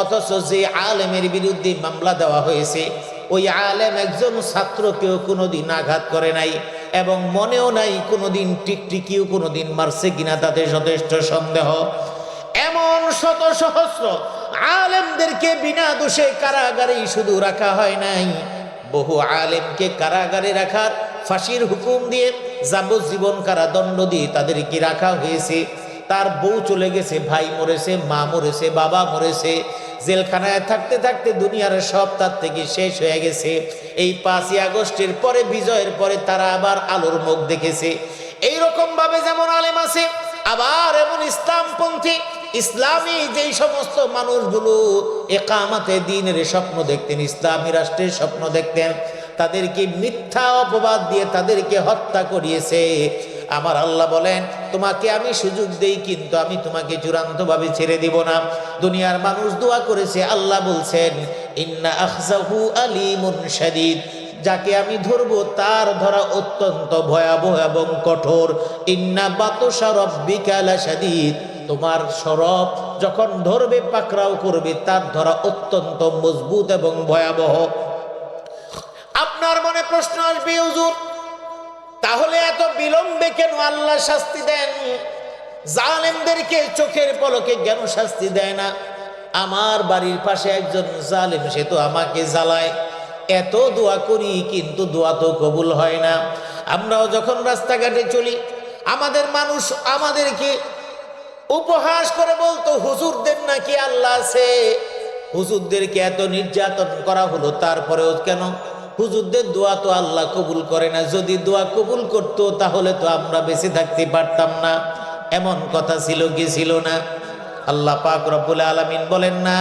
অথচ যে আলেমের বিরুদ্ধে মামলা দেওয়া হয়েছে, ওই আলেম একজন ছাত্রকেও কোনোদিন আঘাত করে নাই, এবং মনেও নাই কোনোদিন টিকটিকিও কোনোদিন মারছে কিনা তাতে যথেষ্ট সন্দেহ। এমন শত সহস্র আলেমদেরকে বিনা দোষে কারাগারেই শুধু রাখা হয় নাই, বহু আলেমকে কারাগারে রাখার ফাঁসির হুকুম দিয়ে যাবজ্জীবন কারাদণ্ড দিয়ে তাদেরকে রাখা হয়েছে। তার বউ চলে গেছে, ভাই মরেছে, মা মরেছে, বাবা মরেছে। জেলখানায় থাকতে থাকতে দুনিয়ার সব তার থেকে শেষ হয়ে গেছে। এই 5ই আগস্টের পরে, বিজয়ের পরে তারা আবার আলোর মুখ দেখেছে। এইরকম ভাবে যেমন আলেম আছে, আবার এমন ইসলামপন্থী ইসলামী যেই সমস্ত মানুষগুলো একামাতে দ্বীনের স্বপ্ন দেখতেন, ইসলামী রাষ্ট্রের স্বপ্ন দেখতেন, তাদেরকে মিথ্যা অপবাদ দিয়ে তাদেরকে হত্যা করিয়েছে। আমার আল্লাহ বলেন, তোমাকে আমি সুযোগ দেই, কিন্তু আমি তোমাকে চূড়ান্তভাবে ছেড়ে দিব না। দুনিয়ার মানুষ দোয়া করেছে, আল্লাহ বলছেন ইন্না আখযাহু আলীমুন শাদীদ, যাকে আমি ধরবো তার ধরা অত্যন্ত ভয়াবহ এবং কঠোর। ইন্না বাতশা রাব্বিকা লাশাদীদ, তোমার সরব যখন ধরবে, পাকড়াও করবে, তার ধরা অত্যন্ত মজবুত এবং ভয়াবহ। আপনার মনে প্রশ্ন আসবে, হুজুর তাহলে এত বিলম্বে কেন আল্লাহ শাস্তি দেন? জালেমদেরকে চোখের পলকে কেন শাস্তি দেয় না? আমার বাড়ির পাশে একজন জালেম, সে তো আমাকে জ্বালায়, এত দোয়া করি কিন্তু দোয়া তো কবুল হয় না। আমরাও যখন রাস্তাঘাটে চলি, আমাদের মানুষ আমাদেরকে উপহাস করে বলতো, হুজুরদের নাকি আল্লাহ আছে। হুজুরদেরকে এত নির্যাতন করা হলো, তারপরেও কেন? হুজুরদের দোয়া তো আল্লাহ কবুল করে না। যদি দোয়া কবুল করতো তাহলে তো আমরা বেঁচে থাকতে পারতাম না। এমন কথা ছিল কি ছিল না? আল্লাহ পাক রব্বুল আলামিন বলেন না,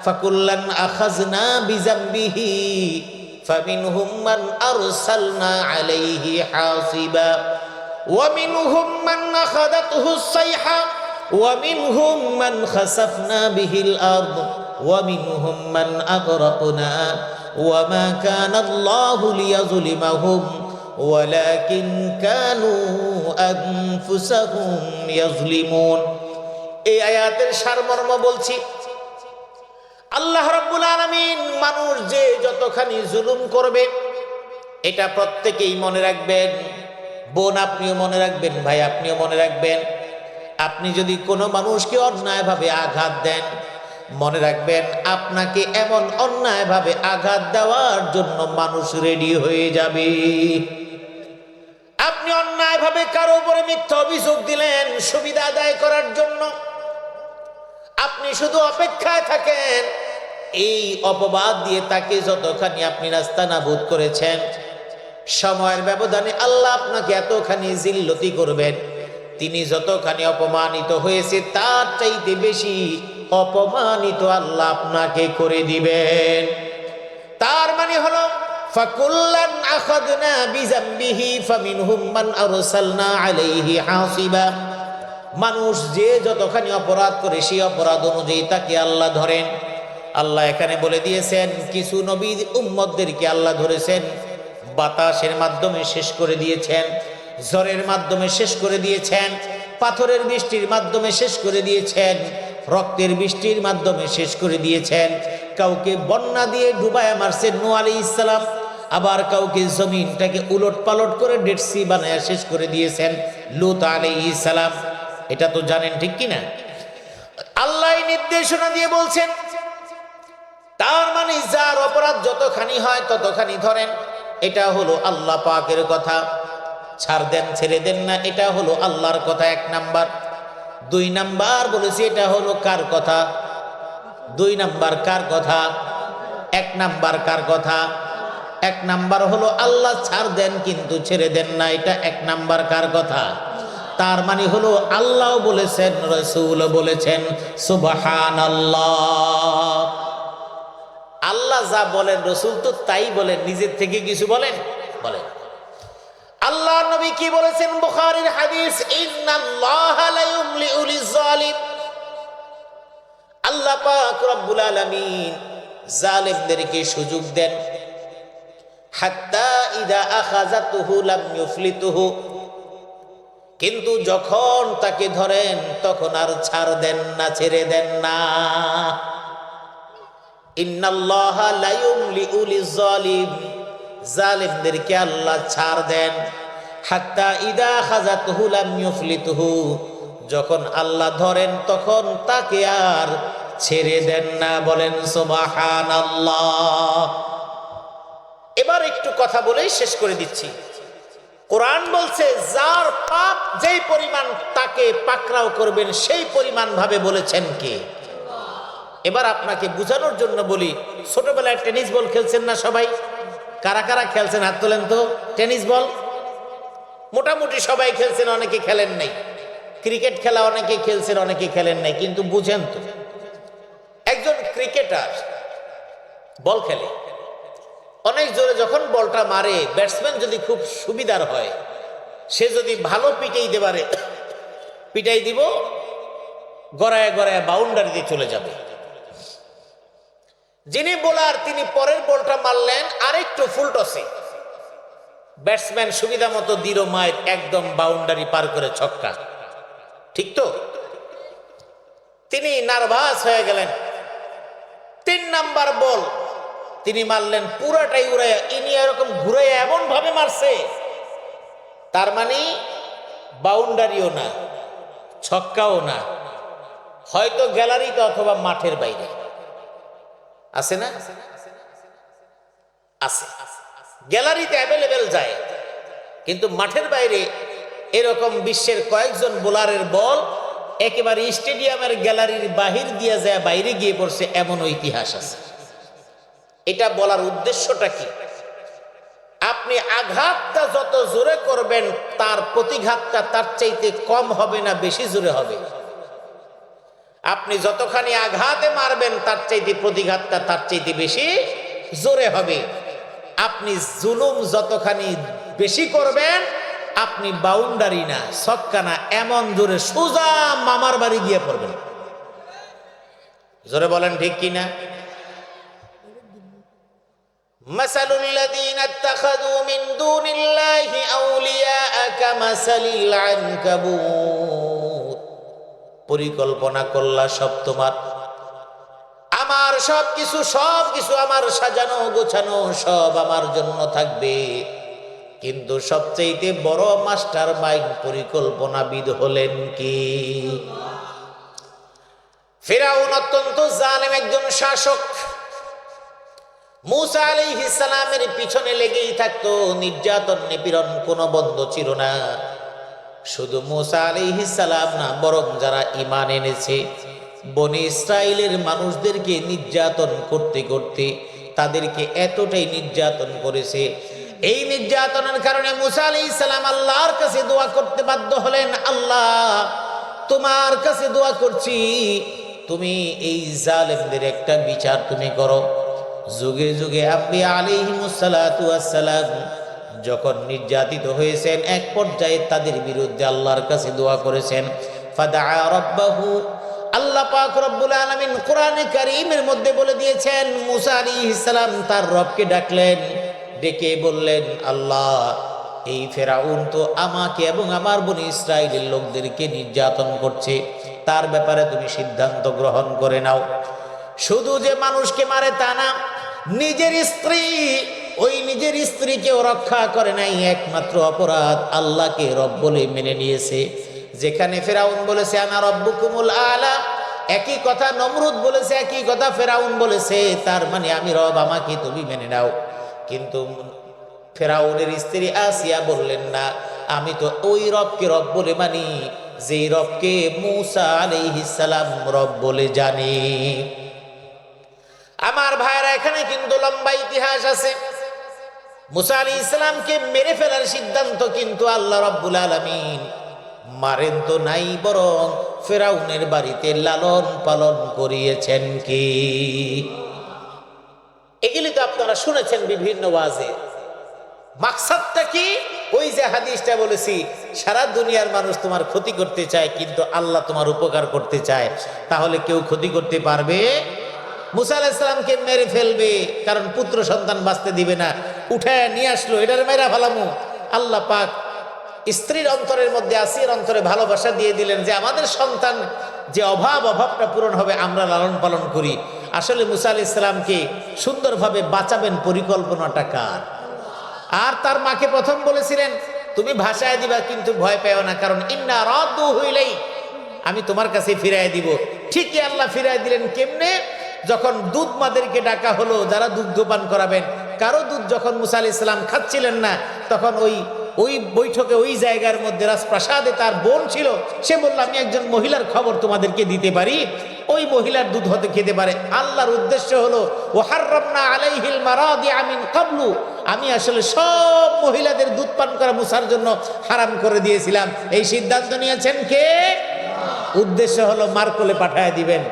ফাকুল্লান আখাযনা বিযামবিহি ফামিনহুম মান আরসালনা আলাইহি হাসিবা ওয়া মিনহুম মান আখাযাতহুস সাইহা ওয়া মিনহুম মান খাসাফনা বিহিল আরদ ওয়া মিনহুম মান আগরাকনা ওয়া মা কানা আল্লাহু লিয়াযলিমাহুম ওয়ালাকিন কানু আনফুসাহুম ইয়াযলিমুন। এই আয়াতের সারমর্ম বলছি, আল্লাহ রাব্বুল আলামিন মানুষ যে যতখানি জুলুম করবে, এটা প্রত্যেকেই মনে রাখবেন। বোন আপনিও মনে রাখবেন, ভাই আপনিও মনে রাখবেন। আপনি যদি কোনো মানুষকে অন্যায়ভাবে আঘাত দেন, মনে রাখবেন, আপনাকে এমন অন্যায়ভাবে আঘাত দেওয়ার জন্য মানুষ রেডি হয়ে যাবে। আপনি অন্যায়ভাবে কারো উপরে মিথ্যা অভিযোগ দিলেন সুবিধা আদায় করার জন্য, আপনি শুধু অপেক্ষায় থাকেন এই অপবাদ দিয়ে তাকে যতখানি আপনি নাস্তানাবুদ করেছেন, সময়ের ব্যবধানে আল্লাহ আপনাকে এতখানি জিল্লতি করবেন, তিনি যতখানি অপমানিত হয়েছে তার চাইতে বেশি অপমানিত আল্লাহ আপনাকে করে দিবেন। তার মানে হলো ফাকুল্লান আখাযনা বিযামবিহি ফামিনহুম মান আরসালনা আলাইহি হাসিবা। মানুষ যে যতখানি অপরাধ করে সেই অপরাধ অনুযায়ী তাকে আল্লাহ ধরেন। আল্লাহ এখানে বলে দিয়েছেন কিছু নবী উম্মতদেরকে আল্লাহ ধরেছেন, বাতাসের মাধ্যমে শেষ করে দিয়েছেন, ঝড়ের মাধ্যমে শেষ করে দিয়েছেন, পাথরের বৃষ্টির মাধ্যমে শেষ করে দিয়েছেন, রক্তের বৃষ্টির মাধ্যমে শেষ করে দিয়েছেন। কাউকে বন্যা দিয়ে ডুবায় মারছেন নূহ আলাইহিস সালাম, আবার কাউকে জমিনটাকে উলট পালট করে ডেড সি বানায় শেষ করে দিয়েছেন লূত আলাইহিস সালাম। এটা তো জানেন, ঠিক কিনা? আল্লাহ নির্দেশনা দিয়ে বলছেন, তার মানে যার অপরাধ যতখানি হয় ততখানি ধরেন, এটা হলো আল্লাহ পাকের কথা। ছাড় দেন ছেড়ে দেন না, এটা হলো আল্লাহর কথা, 1 নাম্বার। 2 নাম্বার বলেছি এটা হলো কার কথা? 2 নাম্বার কার কথা? 1 নাম্বার কার কথা? 1 নাম্বার হলো আল্লাহ ছাড় দেন কিন্তু ছেড়ে দেন না, এটা 1 নাম্বার কার কথা? তার মানে হলো আল্লাহ বলেছেন, রাসূল বলেছেন, সুবহানাল্লাহ। আল্লাহ যা বলেন রাসূল তো তাই বলেন, নিজের থেকে কিছু বলেন? আল্লাহ নবী কি বলেছেন? বুখারীর হাদিস, ইন্নাল্লাহা লা ইউমলিউ লিয-যালিম। আল্লাহ পাক রব্বুল আলামিন জালিমদেরকে সুযোগ দেন, হাত্তা ইদা আখাযাতুহু লাম ইউফলিতুহু, কিন্তু যখন তাকে ধরেন তখন আর ছাড় দেন না, ছেড়ে দেন না। ইন্নাল্লাহা লা ইউমলিউ লিয-যালিম, জালিমদেরকে আল্লাহ ছাড় দেন, হাত্তা ইদা আখাযাতুহু লাম ইউফলিতুহু, যখন আল্লাহ ধরেন তখন তাকে আর ছেড়ে দেন না। বলেন সুবহানাল্লাহ। এবার একটু কথা বলেই শেষ করে দিচ্ছি। কোরআন বলছে যার পাপ যেই পরিমাণ তাকে পাকড়াও করবেন সেই পরিমাণ ভাবে বলেছেন কে? এবার আপনাকে বোঝানোর জন্য বলি, ছোটবেলায় টেনিস বল খেলছেন না সবাই? কারা কারা খেলছেন হাত তোলেন তো। টেনিস বল মোটামুটি সবাই খেলছেন, অনেকে খেলেন নাই। ক্রিকেট খেলা অনেকে খেলছেন, অনেকে খেলেন নাই। কিন্তু বুঝেন তো, একজন ক্রিকেটার বল খেলে, অনেক জোরে যখন বলটা মারে, ব্যাটসম্যান যদি খুব সুবিধার হয়, সে যদি ভালো পিটাইতে পারে, পিটাই দিব, গড়ায় গড়ায় বাউন্ডারিতে চলে যাবে। যিনি বোলার তিনি পরের বলটা মারলেন আরেকটু ফুলটসে, ব্যাটসম্যান সুবিধা মতো দিল মায়ের, একদম বাউন্ডারি পার করে ছক্কা। ঠিক তো? তিনি নার্ভাস হয়ে গেলেন। 3 নাম্বার বল তিনি মারলেন, পুরাটাই উড়াইয়া, ইনি এরকম ঘুরাইয়া এমন ভাবে মারছে, তার মানে বাউন্ডারিও না, ছক্কাও না, হয়তো গ্যালারিতে অথবা মাঠের বাইরে। আছে না? আছে। গ্যালারিতে অ্যাভেলেবেল যায়, কিন্তু মাঠের বাইরে এরকম বিশ্বের কয়েকজন বোলারের বল একেবারে স্টেডিয়ামের গ্যালারির বাহির দিয়ে যায়, বাইরে গিয়ে পড়ছে, এমন ইতিহাস আছে। এটা বলার উদ্দেশ্যটা কি? আপনি আঘাতটা যত জোরে করবেন তার প্রতিঘাতটা তার চাইতে কম হবে না বেশি জোরে হবে? আপনি যতখানি আঘাতে মারবেন তার চাইতে প্রতিঘাতটা তার চাইতে বেশি জোরে হবে। আপনি জুলুম যতখানি বেশি করবেন, আপনি বাউন্ডারি না, ছক্কা না, এমন জোরে সোজা মামার বাড়ি গিয়ে পড়বেন। জোরে বলেন ঠিক কিনা? মাসালুল লাযীনা ইত্তাখাযু মিন দুনিল্লাহি আউলিয়া কামাসালিল আনকাবুত। পরিকল্পনা করলা সব তোমার, আমার সবকিছু আমার সাজানো গোছানো সব আমার জন্য থাকবে, কিন্তু সবচেয়ে বড় মাস্টার মাইন্ড পরিকল্পনাবিদ হলেন কি? ফিরাউন অত্যন্ত জালেম একজন শাসক। মূসা আলাইহিস সালামের পিছনে লেগেই থাকতো, নির্যাতন নিপীড়ন কোনো বন্ধ ছিল না। শুধু মূসা আলাইহিস সালাম না, বরং যারা ঈমান এনেছে বনি ইসরাইলের মানুষদেরকে নির্যাতন করতে করতে তাদেরকে এতটাই নির্যাতন করেছে, এই নির্যাতনের কারণে মূসা আলাইহিস সালাম আল্লাহর কাছে দোয়া করতে বাধ্য হলেন, আল্লাহ তোমার কাছে দোয়া করছি, তুমি এই জালেমদের একটা বিচার তুমি করো। যুগে যুগে আম্বিয়া আলাইহিমুস সালাতু ওয়াস সালাম যখন নির্যাতিত হয়েছেন, এক পর্যায়ে তাদের বিরুদ্ধে আল্লাহর কাছে দোয়া করেছেন। ফাদাআ রাব্বাহু, আল্লাহ পাক রব্বুল আলামিন কোরআনে কারীমের মধ্যে বলে দিয়েছেন, মূসা আলাইহিস সালাম তার রবকে ডাকলেন, ডেকে বললেন, আল্লাহ এই ফেরাউন তো আমাকে এবং আমার বনি ইসরাইলের লোকদেরকে নির্যাতন করছে, তার ব্যাপারে তুমি সিদ্ধান্ত গ্রহণ করে নাও। শুধু যে মানুষকে মারে তা না, নিজের স্ত্রী, ওই নিজের স্ত্রীকেও রক্ষা করে নাই, একমাত্র অপরাধ আল্লাহকে রব বলে মেনে নিয়েছে। যেখানে ফেরাউন বলেছে আনা রব্বুকুমুল আলা, একই কথা নমরুদ বলেছে, একই কথা ফেরাউন বলেছে, তার মানে আমি রব, আমাকে তুমি মেনে নাও। কিন্তু ফেরাউনের স্ত্রী আসিয়া বললেন না, আমি তো ওই রবকে রব বলে মানি যেই রবকে মূসা আলাইহিস সালাম রব বলে জানি। আমার ভাইরা, এখানে কিন্তু লম্বা ইতিহাস আছে। মূসা আলাইহিস সালামকে মেরে ফেলার সিদ্ধান্ত কিন্তু আল্লাহ রাব্বুল আলামিন মারেন তো নাই, বরং ফেরাউনের বাড়িতে লালন পালন করিয়েছেন। কি এগুলি তো আপনারা শুনেছেন বিভিন্ন ওয়াজে। মাকসাদটা কি? ওই যে হাদিসটা বলেছি, সারা দুনিয়ার মানুষ তোমার ক্ষতি করতে চায়, কিন্তু আল্লাহ তোমার উপকার করতে চায়, তাহলে কেউ ক্ষতি করতে পারবে? মূসা আলাইহিস সালামকে মেরে ফেলবে, কারণ পুত্র সন্তান বাঁচতে দিবে না, উঠায় নিয়ে আসলো, এটার মেরা ফালামু। আল্লাহ পাক স্ত্রীর অন্তরের মধ্যে, আসির অন্তরে ভালোবাসা দিয়ে দিলেন যে আমাদের সন্তান যে অভাবটা পূরণ হবে, আমরা লালন পালন করি। আসলে মূসা আলাইহিস সালামকে সুন্দরভাবে বাঁচাবেন পরিকল্পনাটা কার? আর তার মাকে প্রথম বলেছিলেন তুমি ভাষায় দিবা, কিন্তু ভয় পেও না, কারণ ইন্না রাদ্দুহু ইলাইক, আমি তোমার কাছে ফিরাই দিব। ঠিকই আল্লাহ ফিরাই দিলেন। কেমনে? যখন দুধ মাদেরকে ডাকা হলো, যারা দুগ্ধ পান করাবেন, কারো দুধ যখন মূসা আলাইহিস সালাম খাচ্ছিলেন না, তখন ওই বৈঠকে, ওই জায়গার মধ্যে রাজপ্রাসাদে তার বোন ছিল, সে বলল আমি একজন মহিলার খবর তোমাদেরকে দিতে পারি, ওই মহিলার দুধ হতে খেতে পারে। আল্লাহর উদ্দেশ্য হলো ওয়াহাররামনা আলাইহিল মারাদিআ মিন ক্বাবলু, আমি আসলে সব মহিলাদের দুধ পান করা মূসার জন্য হারাম করে দিয়েছিলাম। এই সিদ্ধান্ত নিয়েছেন কে? উদ্দেশ্য হলো মার কোলে পাঠায় দিবেন।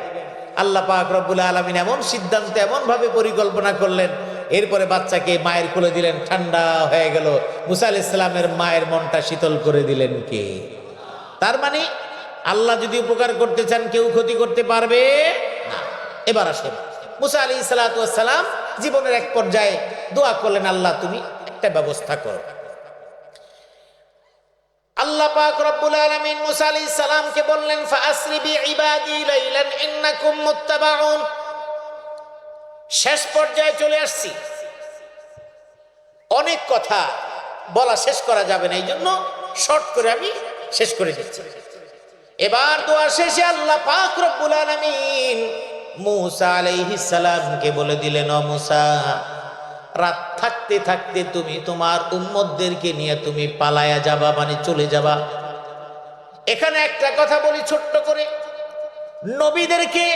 আল্লাহ পাক রব্বুল আলামিন এমন সিদ্ধান্ত, এমন ভাবে পরিকল্পনা করলেন, এরপরে বাচ্চাকে মায়ের কোলে দিলেন, ঠান্ডা হয়ে গেল। মূসা আলাইহিস সালামের মায়ের মনটা শীতল করে দিলেন কে? তার মানে আল্লাহ যদি উপকার করতে চান, কেউ ক্ষতি করতে পারবে না। এবার আসেন, মূসা আলাইহিস সালাতু ওয়াস সালাম জীবনের এক পর্যায়ে দোয়া করলেন, আল্লাহ তুমি একটা ব্যবস্থা করো। আল্লাহ পাক রব্বুল আলামিন মূসা আলাইহিস সালামকে বললেন, ফাআসরি বিইবাদি লাইলান ইন্নাকুম মুত্তাবাউন। শেষ পর্যায়ে চলে আসছি, অনেক কথা বলা শেষ করা যাবে না, এই জন্য শর্ট করে আমি শেষ করে দিচ্ছি। এবার দোয়া শেষে আল্লাহ পাক রব্বুল আলামিন মূসা আলাইহিস সালামকে বলে দিলেন, ও মূসা, রাত থাকতে থাকতে তুমি তোমার উম্মতদেরকে নিয়ে তুমি পালায়া যাবা, মানে চলে যাবা। এখানে একটা কথা বলি ছোট্ট করে, নবীদেরকে,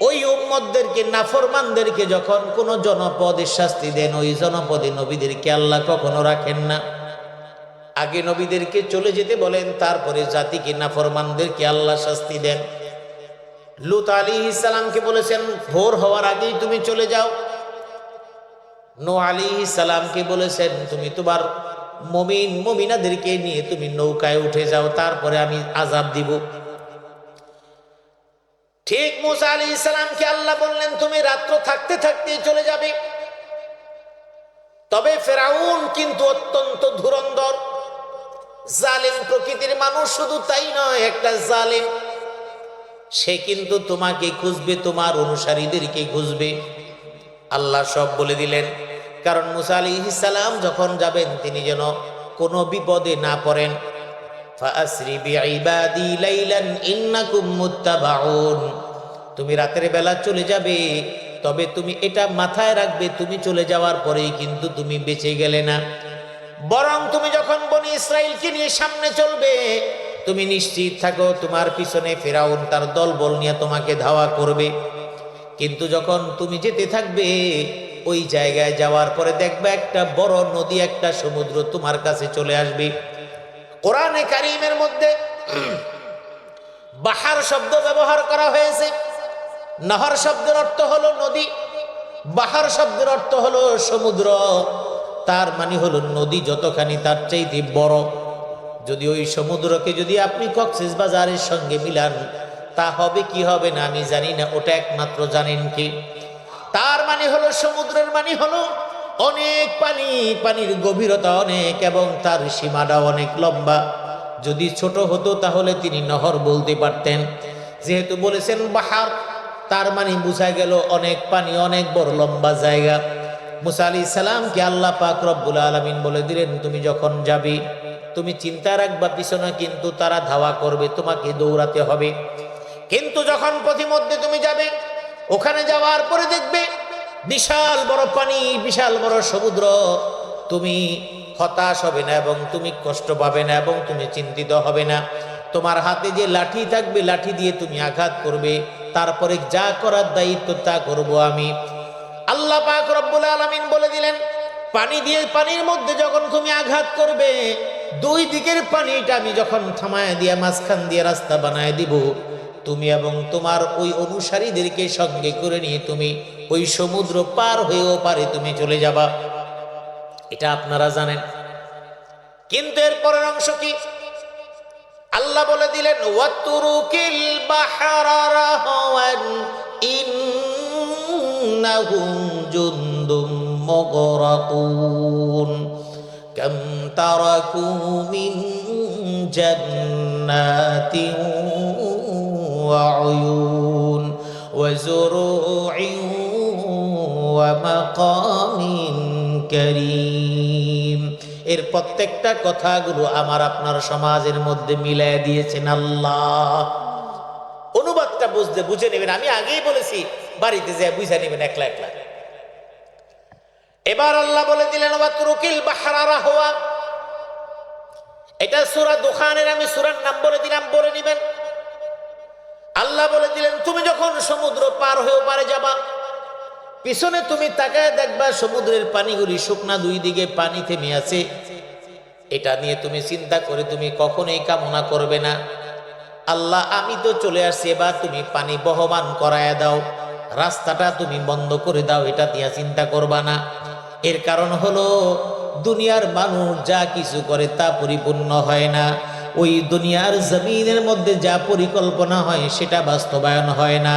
ওই উম্মতদেরকে, নাফরমানদেরকে যখন কোন জনপদের শাস্তি দেন, ওই জনপদে নবীদেরকে আল্লাহ কখনো রাখেন না। আগে নবীদেরকে চলে যেতে বলেন, তারপরে জাতিকে, নাফরমানদেরকে আল্লাহ শাস্তি দেন। লূত আলাইহিস সালামকে বলেছেন ভোর হওয়ার আগেই তুমি চলে যাও। নূহ আলাইহিস সালামকে বলেছেন তুমি তোমার মুমিনাদেরকে নিয়ে তুমি নৌকায় উঠে যাও, তারপরে আমি আযাব দিব। ঠিক মূসা আলাইহিস সালামকে আল্লাহ বললেন তুমি রাত্র থাকতে থাকতেই চলে যাবে। তবে ফেরাউন কিন্তু অত্যন্ত ধুরন্ধর, জালিম প্রকৃতির মানুষ। শুধু তাই নয়, একটা জালিম, সে কিন্তু তোমাকে খুঁজবে, তোমার অনুসারীদেরকে খুঁজবে। আল্লাহ সব বলে দিলেন, কারণ মূসা আলাইহিস সালাম যখন যাবেন, তিনি যেন কোনো বিপদে না পড়েন। ফাআসরি বিইবাদি লাইলান ইন্নাকুম মুত্তাবাউন, তুমি রাতের বেলা চলে যাবে, তবে তুমি এটা মাথায় রাখবে, তুমি চলে যাওয়ার পরেই কিন্তু তুমি বেঁচে গেলে না, বরং তুমি যখন বনি ইসরাইলকে নিয়ে সামনে চলবে, তুমি নিশ্চিত থাকো তোমার পিছনে ফিরআউন তার দলবল নিয়ে তোমাকে ধাওয়া করবে। কিন্তু যখন তুমি যেতে থাকবে, ওই জায়গায় যাওয়ার পরে দেখবে একটা বড় নদী, একটা সমুদ্র তোমার কাছে চলে আসবে। কোরআনে কারীমের মধ্যে বাহার শব্দ ব্যবহার করা হয়েছে। নহর শব্দের অর্থ হলো নদী, বাহার শব্দের অর্থ হলো সমুদ্র। তার মানে হলো নদী যতখানি তার চাইতে বড়। যদি ওই সমুদ্রকে যদি আপনি কক্সবাজারের সঙ্গে মিলান, তা হবে কি হবে না আমি জানি না, ওটা একমাত্র জানেন কি। তার মানে হলো সমুদ্রের মানে হলো অনেক পানি, পানির গভীরতা অনেক এবং তার সীমাটা অনেক লম্বা। যদি ছোট হতো তাহলে তিনি নহর বলতে পারতেন, যেহেতু বলেছেন বাহার, তার মানে বোঝা গেল অনেক পানি, অনেক বড় লম্বা জায়গা। মুসা আলাইহিস সালামকে আল্লাহ পাক রব্বুল আলামিন বলে দিলেন, তুমি যখন যাবে তুমি চিন্তা রাখবা পিছনে কিন্তু তারা ধাওয়া করবে, তোমাকে দৌড়াতে হবে। কিন্তু যখন পথিমধ্যে তুমি যাবে, ওখানে যাওয়ার পরে দেখবে বিশাল বড় পানি, বিশাল বড় সমুদ্র, তুমি হতাশ হবে না এবং তুমি কষ্ট পাবে না এবং তুমি চিন্তিত হবে না। তোমার হাতে যে লাঠি থাকবে, লাঠি দিয়ে তুমি আঘাত করবে, তারপরে যা করার দায়িত্ব তা করব আমি। আল্লাহ পাক রব্বুল আলামিন বলে দিলেন, পানি দিয়ে, পানির মধ্যে যখন তুমি আঘাত করবে, দুই দিকের পানিটা আমি যখন থামায় দিয়ে মাঝখান দিয়ে রাস্তা বানায় দিব, তুমি এবং তোমার ওই অনুসারীদেরকে সঙ্গে করে নিয়ে তুমি ওই সমুদ্র পার হয়েও পারে তুমি চলে যাবা। এটা আপনারা জানেন। কিন্তু এর পরের অংশ কি? আল্লাহ বলে দিলেন, ওয়াতুরুকিল বাহরা রাহওয়ান ইন্নাহুম জুনদুম মুগরাকুন কাম তারাকু মিন জান্নাতিন ওয়া উয়ুন ওয়া যুরু'ইন ওয়া মাকামিন কারীম। এর প্রত্যেকটা কথাগুলো আমার আপনার সমাজের মধ্যে মিলাই দিয়েছেন আল্লাহ। অনুবাদটা বুঝে নেবেন, আমি আগেই বলেছি, বাড়িতে যে বুঝে নেবেন একলা একলা। এবার আল্লাহ বলে দিলেন, ওয়াতরুকিল বাহরা রাহওয়া। এটা সূরা দুখানের আমি সূরার নাম বলে দিলাম, বলে নেবেন। আল্লাহ বলে দিলেন, তুমি যখন সমুদ্র পার হয়ে পারে যাবা, পিছনে তুমি তাকায় দেখবা সমুদ্রের পানিগুলি শুকনা, দুই দিকে পানি থেমে আছে। এটা নিয়ে তুমি চিন্তা করে তুমি কখনোই কামনা করবে না, আল্লাহ আমি তো চলে আসছি, এবার তুমি পানি বহমান করায় দাও, রাস্তাটা তুমি বন্ধ করে দাও, এটা দিয়ে চিন্তা করবা না। এর কারণ হলো দুনিয়ার মানুষ যা কিছু করে তা পরিপূর্ণ হয় না। ওই দুনিয়ার জমিনের মধ্যে যা পরিকল্পনা হয় সেটা বাস্তবায়ন হয় না।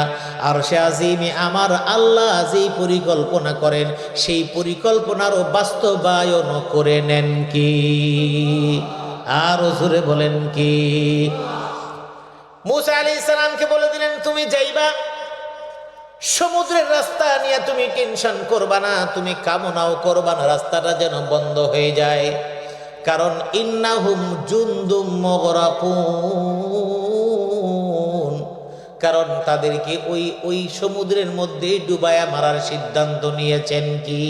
আর সে আজিমে আমার আল্লাহ যেই পরিকল্পনা করেন সেই পরিকল্পনারও বাস্তবায়ন করে নেন কি? আর জোরে বলেন কি? মুসা আলাইহিস সালামকে বলে দিলেন, তুমি যাইবা, সমুদ্রের রাস্তা নিয়ে তুমি টেনশন করবা না, তুমি কামনাও করবা না রাস্তাটা যেন বন্ধ হয়ে যায়। কারণ ইন্নাহুম জুনদুম মুগরাকুন, কারণ তাদেরকে ওই সমুদ্রের মধ্যে ডুবায়া মারার সিদ্ধান্ত নিয়েছেন কি?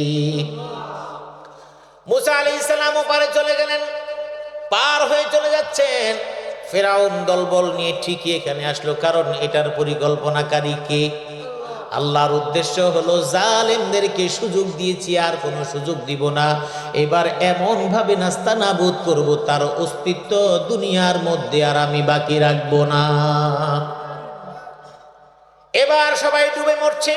মুসা আলাইহিস সালাম ওপারে চলে গেলেন, পার হয়ে চলে যাচ্ছেন। ফিরআউন দলবল নিয়ে ঠিকই এখানে আসলো, কারণ এটার পরিকল্পনাকারী কে? আল্লাহর উদ্দেশ্য হলো জালেমদেরকে সুযোগ দিয়েছি, আর কোনো সুযোগ দিব না। এবার এমন ভাবে নাস্তানাবুদ করব, তার অস্তিত্ব দুনিয়ার মধ্যে আর আমি বাকি রাখবো না। এবার সবাই ডুবে মরছে।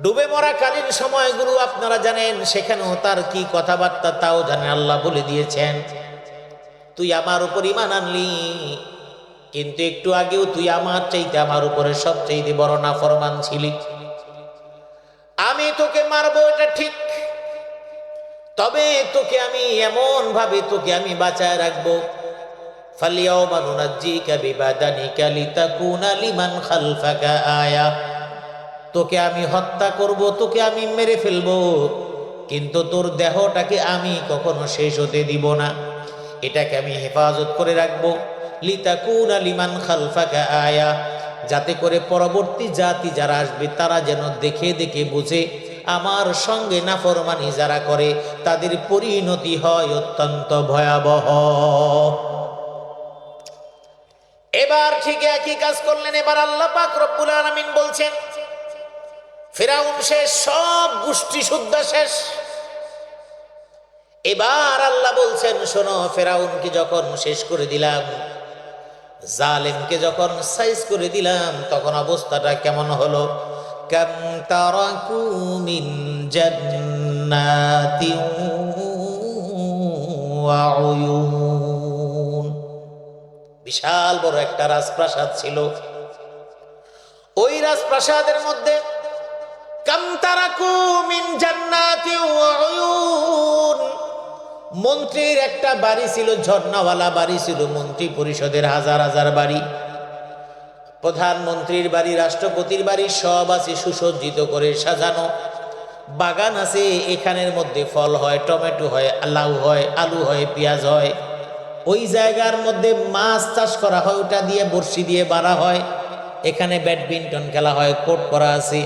ডুবে মরা কালীন সময়গুলো আপনারা জানেন, সেখানেও তার কি কথাবার্তা তাও জানেন। আল্লাহ বলে দিয়েছেন, তুই আমার উপর ঈমান আনলি, কিন্তু একটু আগেও তুই আমার চাইতে, আমার উপরে সবচাইতে বড় নাফরমান ছিলি। আমি তোকে মারবো এটা ঠিক, তবে তোকে আমি এমন ভাবে তোকে আমি বাঁচায় রাখবো। ফালিয়াউমা নুনাজ্জিকা বিবাদানিকা লিতাকুনা লিমান খালফাকা আয়া। তোকে আমি হত্যা করব, তোকে আমি মেরে ফেলবো, কিন্তু তোর দেহটাকে আমি কখনো শেষ হতে দিব না। এটাকে আমি হেফাজত করে রাখবো। লিতাকুনা লিমান খালফাকা আয়া, যাতে করে পরবর্তী জাতি যারা আসবে তারা যেন দেখে দেখে বুঝে আমার সঙ্গে নাফরমানি যারা করে তাদের পরিণতি হয় অত্যন্ত ভয়াবহ। এবার ঠিক একই কাজ করলেন। এবার আল্লাহ পাক রব্বুল আলামিন বলছেন ফিরাউন শেষ, সব গোষ্ঠী শুদ্ধ শেষ। এবার আল্লাহ বলছেন শোনো, ফিরাউনকে যখন শেষ করে দিলাম, জালেমকে যখন সাইজ করে দিলাম, তখন অবস্থাটা কেমন হলো? কাম তারাকু মিন জান্নাতিন ওয়া উয়ুন, বিশাল বড় একটা রাজপ্রাসাদ ছিল। ওই রাজপ্রাসাদের মধ্যে কাম তারাকু মিন জান্নাতিন ওয়া উয়ুন, মন্ত্রীর একটা বাড়ি ছিল, ঝর্ণাওয়ালা বাড়ি ছিল, মন্ত্রী পরিষদের হাজার হাজার বাড়ি, প্রধানমন্ত্রীর বাড়ি, রাষ্ট্রপতির বাড়ি, সব আছে সুসজ্জিত করে সাজানো। বাগান আছে, এখানের মধ্যে ফল হয়, টমেটো হয়, লাউ হয়, আলু হয়, পেঁয়াজ হয়। ওই জায়গার মধ্যে মাছ চাষ করা হয়, ওটা দিয়ে বড়শি দিয়ে বাড়া হয়। এখানে ব্যাডমিন্টন খেলা হয়, কোর্ট করা আছে,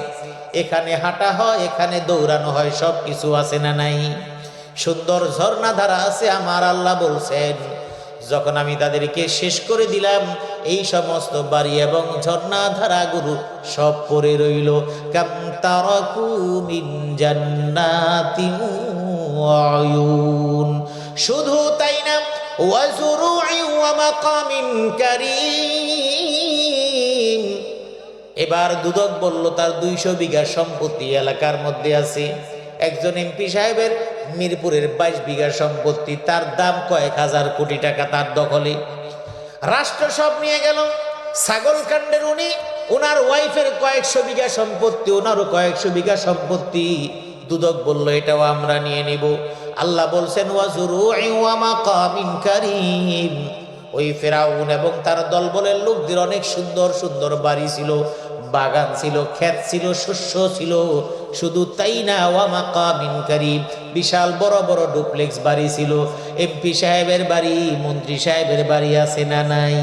এখানে হাঁটা হয়, এখানে দৌড়ানো হয়, সব কিছু আছে না নাই? সুন্দর ঝর্ণাধারা আছে। আমার আল্লাহ বলছেন যখন আমি তাদেরকে শেষ করে দিলাম, এই সমস্ত বাড়ি এবং ঝর্ণাধারাগুলো সব পড়ে রইল। কাম তারাকু মিন জান্নাতিন ওয়া উয়ুন, শুধু তাই না, ওয়া যুরু'i ওয়া মাকামিন কারীম। এবার দুদক বলল তার 200 বিঘা সম্পত্তি এলাকার মধ্যে আছে। একজন এমপি সাহেবের মিরপুরের 22 বিঘা সম্পত্তি, তার দাম কয়েক হাজার কোটি টাকা তার দখলে। রাষ্ট্র সব নিয়ে গেল। ছাগল কাণ্ডের ওনার ওয়াইফের কয়েকশো বিঘা সম্পত্তি, ওনারও কয়েকশো বিঘা সম্পত্তি। দুদক বলল এটাও আমরা নিয়ে নিব। আল্লাহ বলছেন ওয়া যুরু'i ওয়া মাকামিন কারীম, ওই ফেরাউন এবং তার দলবলের লোকদের অনেক সুন্দর সুন্দর বাড়ি ছিল, বাগান ছিল, ক্ষেত ছিল, শস্য ছিল। শুধু তাই না, ওয়া মাকামিন কারীম, বিশাল বড় বড় ডুপ্লেক্স বাড়ি ছিল। এমপি সাহেবের বাড়ি, মন্ত্রী সাহেবের বাড়ি আছে না নাই?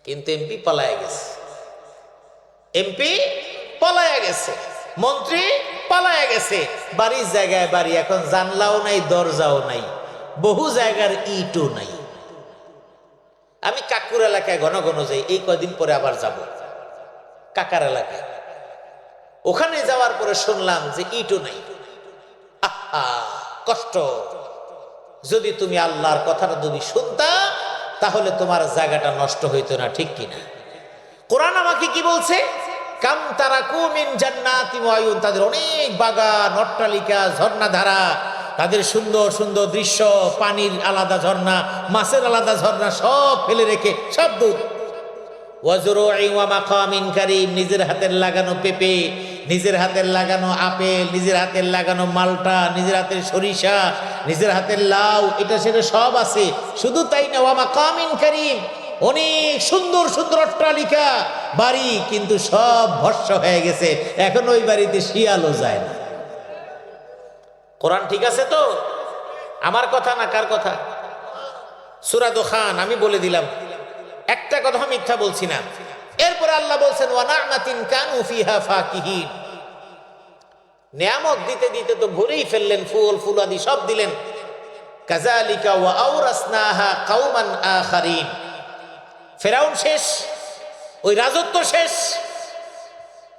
কিন্তু এমপি পলায় গেছে, এমপি পলায় গেছে, মন্ত্রী পালায় গেছে। বাড়ির জায়গায় বাড়ি, এখন জানলাও নাই, দরজাও নাই, বহু জায়গার ইটও নাই। আমি কাকুর এলাকায় ঘন ঘন যাই, এই কয়দিন পরে আবার যাব কাকার এলাকায়। ওখানে যাওয়ার পরে শুনলাম যে ইটও নাই। আহা, কষ্ট। যদি তুমি আল্লাহর কথাটা যদি শুনতা, তাহলে তোমার জায়গাটা নষ্ট হইতো না, ঠিক কিনা? কোরআন আমাকে কি বলছে? কাম তারাকু মিন জান্নাতিন ওয়া উয়ুন, তাদের অনেক বাগান, অট্টালিকা, ঝর্ণাধারা, তাদের সুন্দর সুন্দর দৃশ্য, পানির আলাদা ঝর্ণা, মাছের আলাদা ঝর্ণা, সব ফেলে রেখে সব দূর। ওয়া যুরু'i ওয়া মাকামিন কারীম, নিজের হাতের লাগানো পেঁপে, নিজের হাতের লাগানো আপেল, নিজের হাতের লাগানো মালটা, নিজের হাতের সরিষা, নিজের হাতের লাউ, এটা সেটা সব আছে। শুধু তাই না, ওয়া মাকামিন কারীম, অনেক সুন্দর সুন্দর অট্টালিকা, বাড়ি, কিন্তু সব ভস্ম হয়ে গেছে। এখন ওই বাড়িতে শিয়ালও যায় না। কোরআন ঠিক আছে তো? আমার কথা না কার কথা? সূরা দুখান, আমি বলে দিলাম, একটা কথা মিথ্যা বলছি না। এরপরে আল্লাহ বলছেন ওয়া না'মাতিন কানু ফিহা ফাকিহিন, নিয়ামত দিতে দিতে তো ভরেই ফেললেন, ফুল ফুলাদি সব দিলেন। কাযালিকা ওয়া আওরাসনাহা কওমান আখারিন, ফেরাউন শেষ, ওই রাজত্ব শেষ।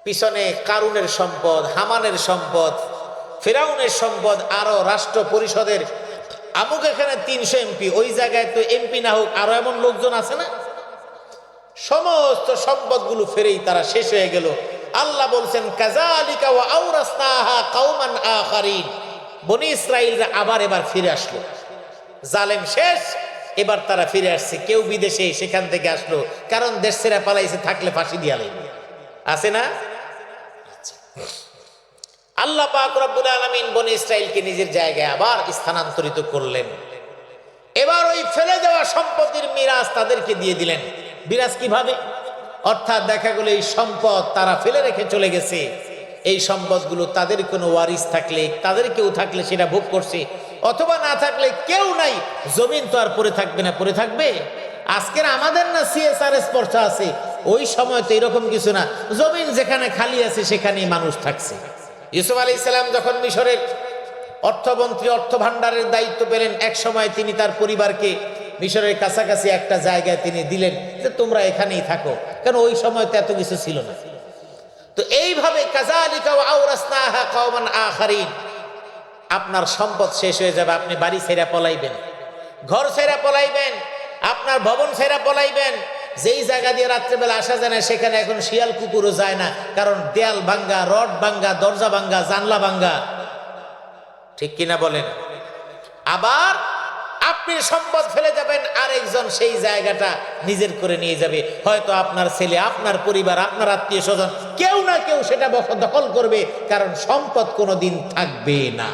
পিছনে কারুনের সম্পদ, হামানের সম্পদ, ফেরাউনের সম্পদ, আরো রাষ্ট্র পরিষদের আমুক এখানে 300 এমপি, ওই জায়গায় তো এমপি না হোক আরো এমন লোকজন আছে না? সমস্ত সম্পদগুলো ফেরেই তারা শেষ হয়ে গেল। আল্লাহ বলছেন কাযালিকা ওয়া আওরাসনাহা কওমান আখারিন, বনি ইসরাইলরা আবার এবার ফিরে আসলো। জালেম শেষ, এবার তারা ফিরে আসছে। কেউ বিদেশে সেখান থেকে আসলো, কারণ দেশ ছেড়ে পালাইছে, থাকলে ফাঁসি দিয়া লাগবে, আছে না? আল্লাহ পাক রব্বুল আলামিন বনি ইসরাইলকে নিজের জায়গায় আবার স্থানান্তরিত করলেন। এবার ওই ফেলে দেওয়া সম্পত্তির মিরাজ তাদেরকে দিয়ে দিলেন। মিরাজ কিভাবে? অর্থাৎ দেখা গেল এই সম্পদ তারা ফেলে রেখে চলে গেছে, এই সম্পদগুলো তাদের কোনো ওয়ারিস থাকলে, তাদের কেউ থাকলে সেটা ভোগ করছে, অথবা না থাকলে কেউ নাই, জমিন তো আর পড়ে থাকবে না, পড়ে থাকবে? আজকের আমাদের না সিএসআরএস পর্চা আছে, ওই সময় তো এরকম কিছু না, জমিন যেখানে খালি আছে সেখানেই মানুষ থাকছে। ইউসুফ আলাইহিস সালাম যখন মিশরের অর্থমন্ত্রী, অর্থ ভাণ্ডারের দায়িত্ব পেলেন, এক সময় তিনি তার পরিবারকে মিশরের কাছাকাছি একটা জায়গায় তিনি দিলেন যে তোমরা এখানেই থাকো, কারণ ওই সময় তো এত কিছু ছিল না। তো এইভাবে কাযালিকা ওয়া আওরাসনাহা কওমান আখারিন, আপনার সম্পদ শেষ হয়ে যাবে, আপনি বাড়ি ছেড়ে পলাইবেন, ঘর ছেড়ে পলাইবেন, আপনার ভবন ছেড়ে পলাইবেন। যেই জায়গা দিয়ে রাত্রেবেলা আসা যায় না সেখানে এখন শিয়াল কুকুরও যায় না, কারণ দেয়াল ভাঙ্গা, রড ভাঙ্গা, দরজা ভাঙ্গা, জানলা ভাঙ্গা। ঠিক কিনা বলেন? আবার আপনি সম্পদ ফেলে যাবেন, আরেকজন সেই জায়গাটা নিজের করে নিয়ে যাবে। হয়তো আপনার ছেলে, আপনার পরিবার, আপনার আত্মীয় স্বজন, কেউ না কেউ সেটা দখল করবে, কারণ সম্পদ কোনোদিন থাকবে না।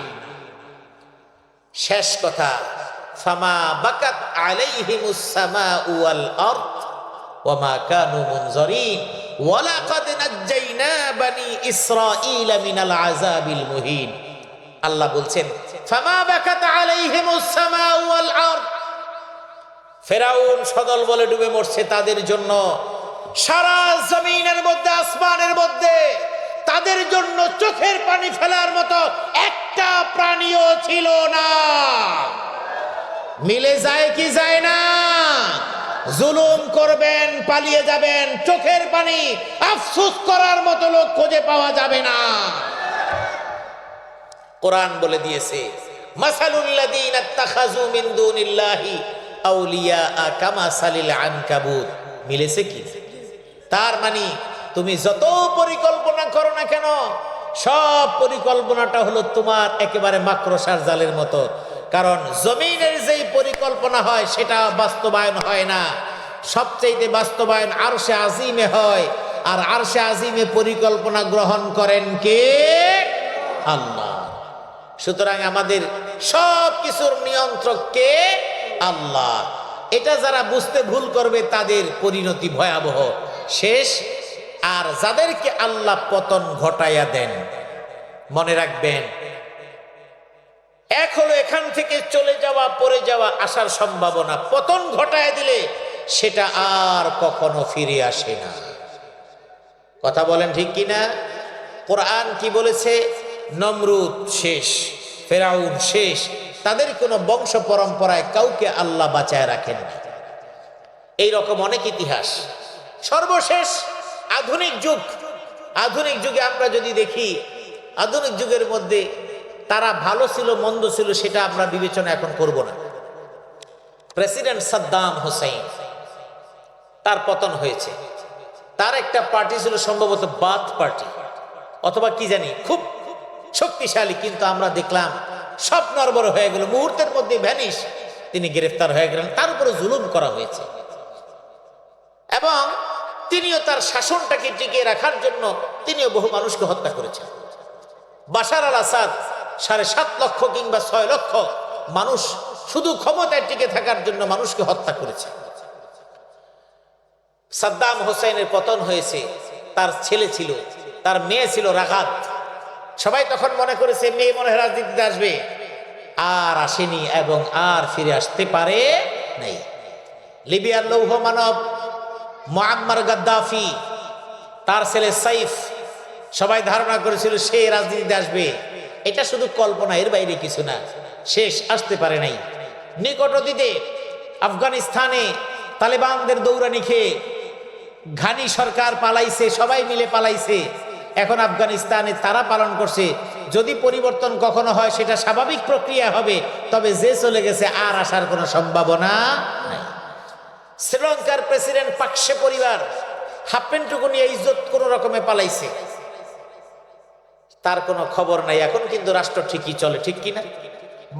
শেষ কথা, ফামা বাকাত আলাইহিমুস সামাউ ওয়াল আরদ ওয়া মা কানু মুনজারিন ওয়া লাকাদ নাজ্জাইনা বানি ইসরাঈলা মিনাল আযাবিল মুহিন। আল্লাহ বলছেন, ফামা বাকাত আলাইহিমুস সামাউ ওয়াল আরদ, ফেরাউন সদল বলে ডুবে মরছে তাদের জন্য, সারা জমিনের মধ্যে, আসমানের মধ্যে তাদের জন্য চোখের পানি ফেলার মতো একটা প্রাণীও ছিল না। মিলে যায় কি যায় না? জুলুম করবেন, পালিয়ে যাবেন, চোখের পানি আফসোস করার মতো লোক খুঁজে পাওয়া যাবে না। কোরআন বলে দিয়েছে, মাসালুল লাযীনা ইত্তাখাযু মিন দুনিল্লাহি আউলিয়া কামাসালিল আনকাবুত। মিলেছে কি? তার মানে তুমি যত পরিকল্পনা করো না কেন, সব পরিকল্পনাটা হলো তোমার একেবারে মাকড়সার জালের মতো। কারণ জমিনের যেই পরিকল্পনা হয় সেটা বাস্তবায়ন হয় না, সবচেয়ে বাস্তবায়ন আরশে আজিমে হয়। আর আরশে আজিমে পরিকল্পনা গ্রহণ করেন কে? আল্লাহ। সুতরাং আমাদের সব কিছুর নিয়ন্ত্রক কে? আল্লাহ। এটা যারা বুঝতে ভুল করবে তাদের পরিণতি ভয়াবহ, শেষ। আর যাদেরকে আল্লাহ পতন ঘটাইয়া দেন, মনে রাখবেন, এক হলো এখান থেকে চলে যাওয়া, পড়ে যাওয়া, আসার সম্ভাবনা। পতন ঘটায় দিলে সেটা আর কখনো ফিরে আসে না। কথা বলেন ঠিক কিনা? কোরআন কি বলেছে? নমরুদ শেষ, ফেরাউন শেষ, তাদের কোনো বংশ পরম্পরায় কাউকে আল্লাহ বাঁচায় রাখেন না। এইরকম অনেক ইতিহাস। সর্বশেষ আধুনিক যুগ, আধুনিক যুগে আমরা যদি দেখি, আধুনিক যুগের মধ্যে তারা ভালো ছিল মন্দ ছিল সেটা আমরা বিবেচনা এখন করব না। প্রেসিডেন্ট সাদ্দাম হোসেন, তার পতন হয়েছে। তার একটা পার্টি ছিল সম্ভবত বাথ পার্টি অথবা কি জানি, খুব শক্তিশালী, কিন্তু আমরা দেখলাম সব নড়বড় হয়ে গেল, মুহূর্তের মধ্যে ভ্যানিশ। তিনি গ্রেফতার হয়ে গেলেন, তার উপরে জুলুম করা হয়েছে এবং তিনিও তার শাসনটাকে টিকিয়ে রাখার জন্য তিনিও বহু মানুষকে হত্যা করেছেন। বাশার আল আসাদ 7.5 লক্ষ কিংবা 6 লক্ষ মানুষ শুধু ক্ষমতায় টিকে থাকার জন্য মানুষকে হত্যা করেছে। সাদ্দাম হোসেনের পতন হয়েছে, তার ছেলে ছিল, তার মেয়ে ছিল রাগাত। সবাই তখন মনে করেছে মেয়ে মনে হয় রাজনীতিতে আসবে, আর আসেনি এবং আর ফিরে আসতে পারে নাই। লিবিয়ার লৌহ মানব মুআম্মার গাদ্দাফি, তার ছেলে সাইফ, সবাই ধারণা করেছিল সে রাজনীতিতে আসবে। এটা শুধু কল্পনা, এর বাইরে কিছু না। শেষ, আসতে পারে নাই। নিকট অতীতে আফগানিস্তানে তালেবানদের দৌড়ানি খেয়ে ঘানি সরকার পালাইছে, সবাই মিলে পালাইছে। এখন আফগানিস্তানে তারা পালন করছে। যদি পরিবর্তন কখনো হয় সেটা স্বাভাবিক প্রক্রিয়া হবে, তবে যে চলে গেছে আর আসার কোনো সম্ভাবনা নাই। শ্রীলঙ্কার প্রেসিডেন্ট পাকসে পরিবার হাফ প্যান্টটুকু নিয়ে ইজ্জত কোনো রকমে পালাইছে, তার কোনো খবর নাই। এখন কিন্তু রাষ্ট্র ঠিকই চলে, ঠিক কিনা?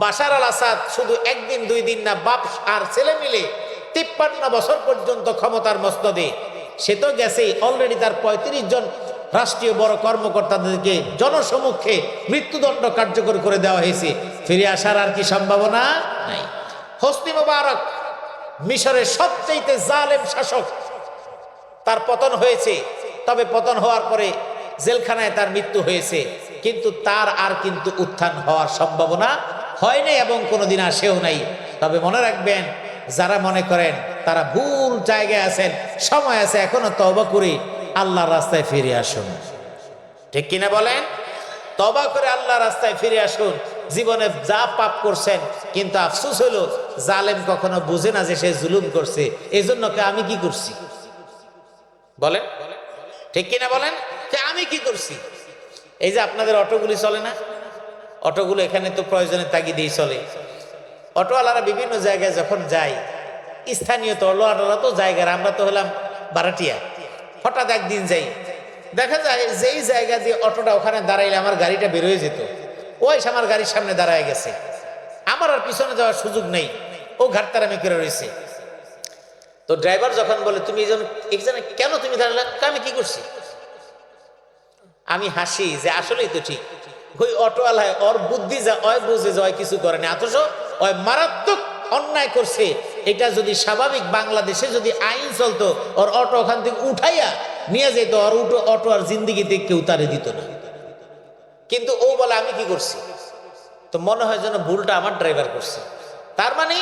বাশার আল আসাদ শুধু একদিন 2 দিন না, বাপ আর ছেলে মিলে 53 বছর পর্যন্ত ক্ষমতার মসনদে। সে তো গেছেই, অলরেডি তার 35 জন রাষ্ট্রীয় বড় কর্মকর্তাদেরকে জনসমক্ষে মৃত্যুদণ্ড কার্যকর করে দেওয়া হয়েছে। ফিরে আসার আর কি সম্ভাবনা নাই। হোসনি মোবারক মিশরের সবচেয়ে জালেম শাসক, তার পতন হয়েছে। তবে পতন হওয়ার পরে জেলখানায় তার মৃত্যু হয়েছে, কিন্তু তার আর কিন্তু উত্থান হওয়ার সম্ভাবনা হয় নাই এবং কোনোদিন আসেও নাই। তবে মনে রাখবেন, যারা মনে করেন তারা ভুল জায়গায় আছেন, সময় আছে, এখনো তওবা করে আল্লাহর রাস্তায় ফিরে আসুন। ঠিক কিনা বলেন? তওবা করে আল্লাহর রাস্তায় ফিরে আসুন। জীবনে যা পাপ করছেন, কিন্তু আফসোস হলো জালেম কখনো বুঝে না যে সে জুলুম করছে, এই জন্য আমি কি করছি বলেন? ঠিক কিনা বলেন? যে আমি কি করছি? এই যে আপনাদের অটোগুলি চলে না, অটোগুলো এখানে তো প্রয়োজনের তাগিদেই চলে। অটোওয়ালারা বিভিন্ন জায়গায় যখন যায়, স্থানীয় তো অটোওয়ালারা তো জায়গার, আমরা তো হলাম ভাড়াটিয়া। হঠাৎ একদিন যাই, দেখা যায় যেই জায়গা দিয়ে অটোটা ওখানে দাঁড়াইলে আমার গাড়িটা বেরোয় যেত, ওই আমার গাড়ির সামনে দাঁড়ায় গেছে, আমার আর পিছনে যাওয়ার সুযোগ নেই, ও ঘাটতারামি করে রয়েছে। তো ড্রাইভার যখন বলে তুমি এখানে কেন তুমি দাঁড়ালে, আমি কি করছি? আমি হাসি যে আসলেই তো ঠিক, ওই অটোওয়ালায় ওর বুদ্ধি যা ওই বুঝে যায় কিছু করে না, অথচ ওই মারাত্মক অন্যায় করছে। এটা যদি স্বাভাবিক বাংলাদেশে যদি আইন চলতো, ওর অটো ওখান থেকে উঠাইয়া নিয়ে যেত, ওর অটো আর জিন্দিগিতে কেউ তারে দিত না। কিন্তু ও বলে আমি কি করছি? তো মনে হয় যেন ভুলটা আমার ড্রাইভার করছে। তার মানে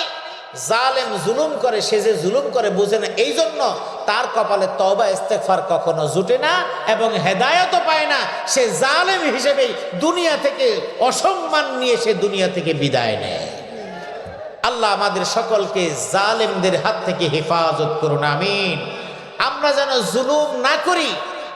জালেম জুলুম করে, সে যে জুলুম করে বোঝে না, এই জন্য তার কপালে তওবা ইস্তেগফার কখনো জুটে না এবং হেদায়েতও পায় না। সে জালেম হিসেবেই দুনিয়া থেকে অসম্মান নিয়ে সে দুনিয়া থেকে বিদায় নেয়। আল্লাহ আমাদের সকলকে জালেমদের হাত থেকে হেফাজত করুন, আমিন। আমরা যেন জুলুম না করি,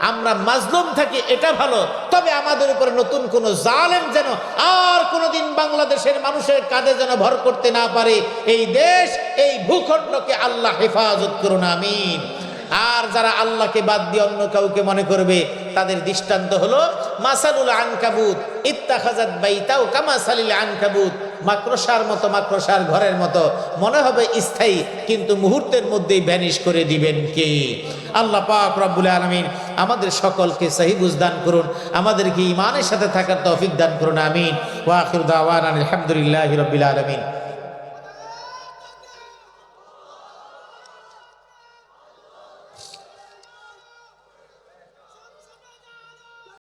আমরা মাজলুম থাকি, এটা ভালো। তবে আমাদের উপরে নতুন কোন জালেম যেন আর কোনোদিন বাংলাদেশের মানুষের কাঁধে যেন ভর করতে না পারে। এই দেশ, এই ভূখণ্ডকে আল্লাহ হেফাজত করুন, আমিন। আর যারা আল্লাহকে বাদ দিয়ে অন্য কাউকে মনে করবে, তাদের দৃষ্টান্ত হলো মাসালুল আনকাবুত ইত্তাখাযাত বাইতাও কামাসালিল আনকাবুত, মাকড়সার মতো, মাকড়সার ঘরের মতো মনে হবে স্থায়ী, কিন্তু মুহূর্তের মধ্যেই ভ্যানিশ করে দিবেন কে? আল্লাহ পাক রব্বুল আলামিন আমাদের সকলকে সহি বুঝ দান করুন, আমাদেরকে ঈমানের সাথে থাকার তৌফিক দান করুন, আমিন। ওয়া আখিরু দাওয়ানা আলহামদুলিল্লাহি রাব্বিল আলামিন।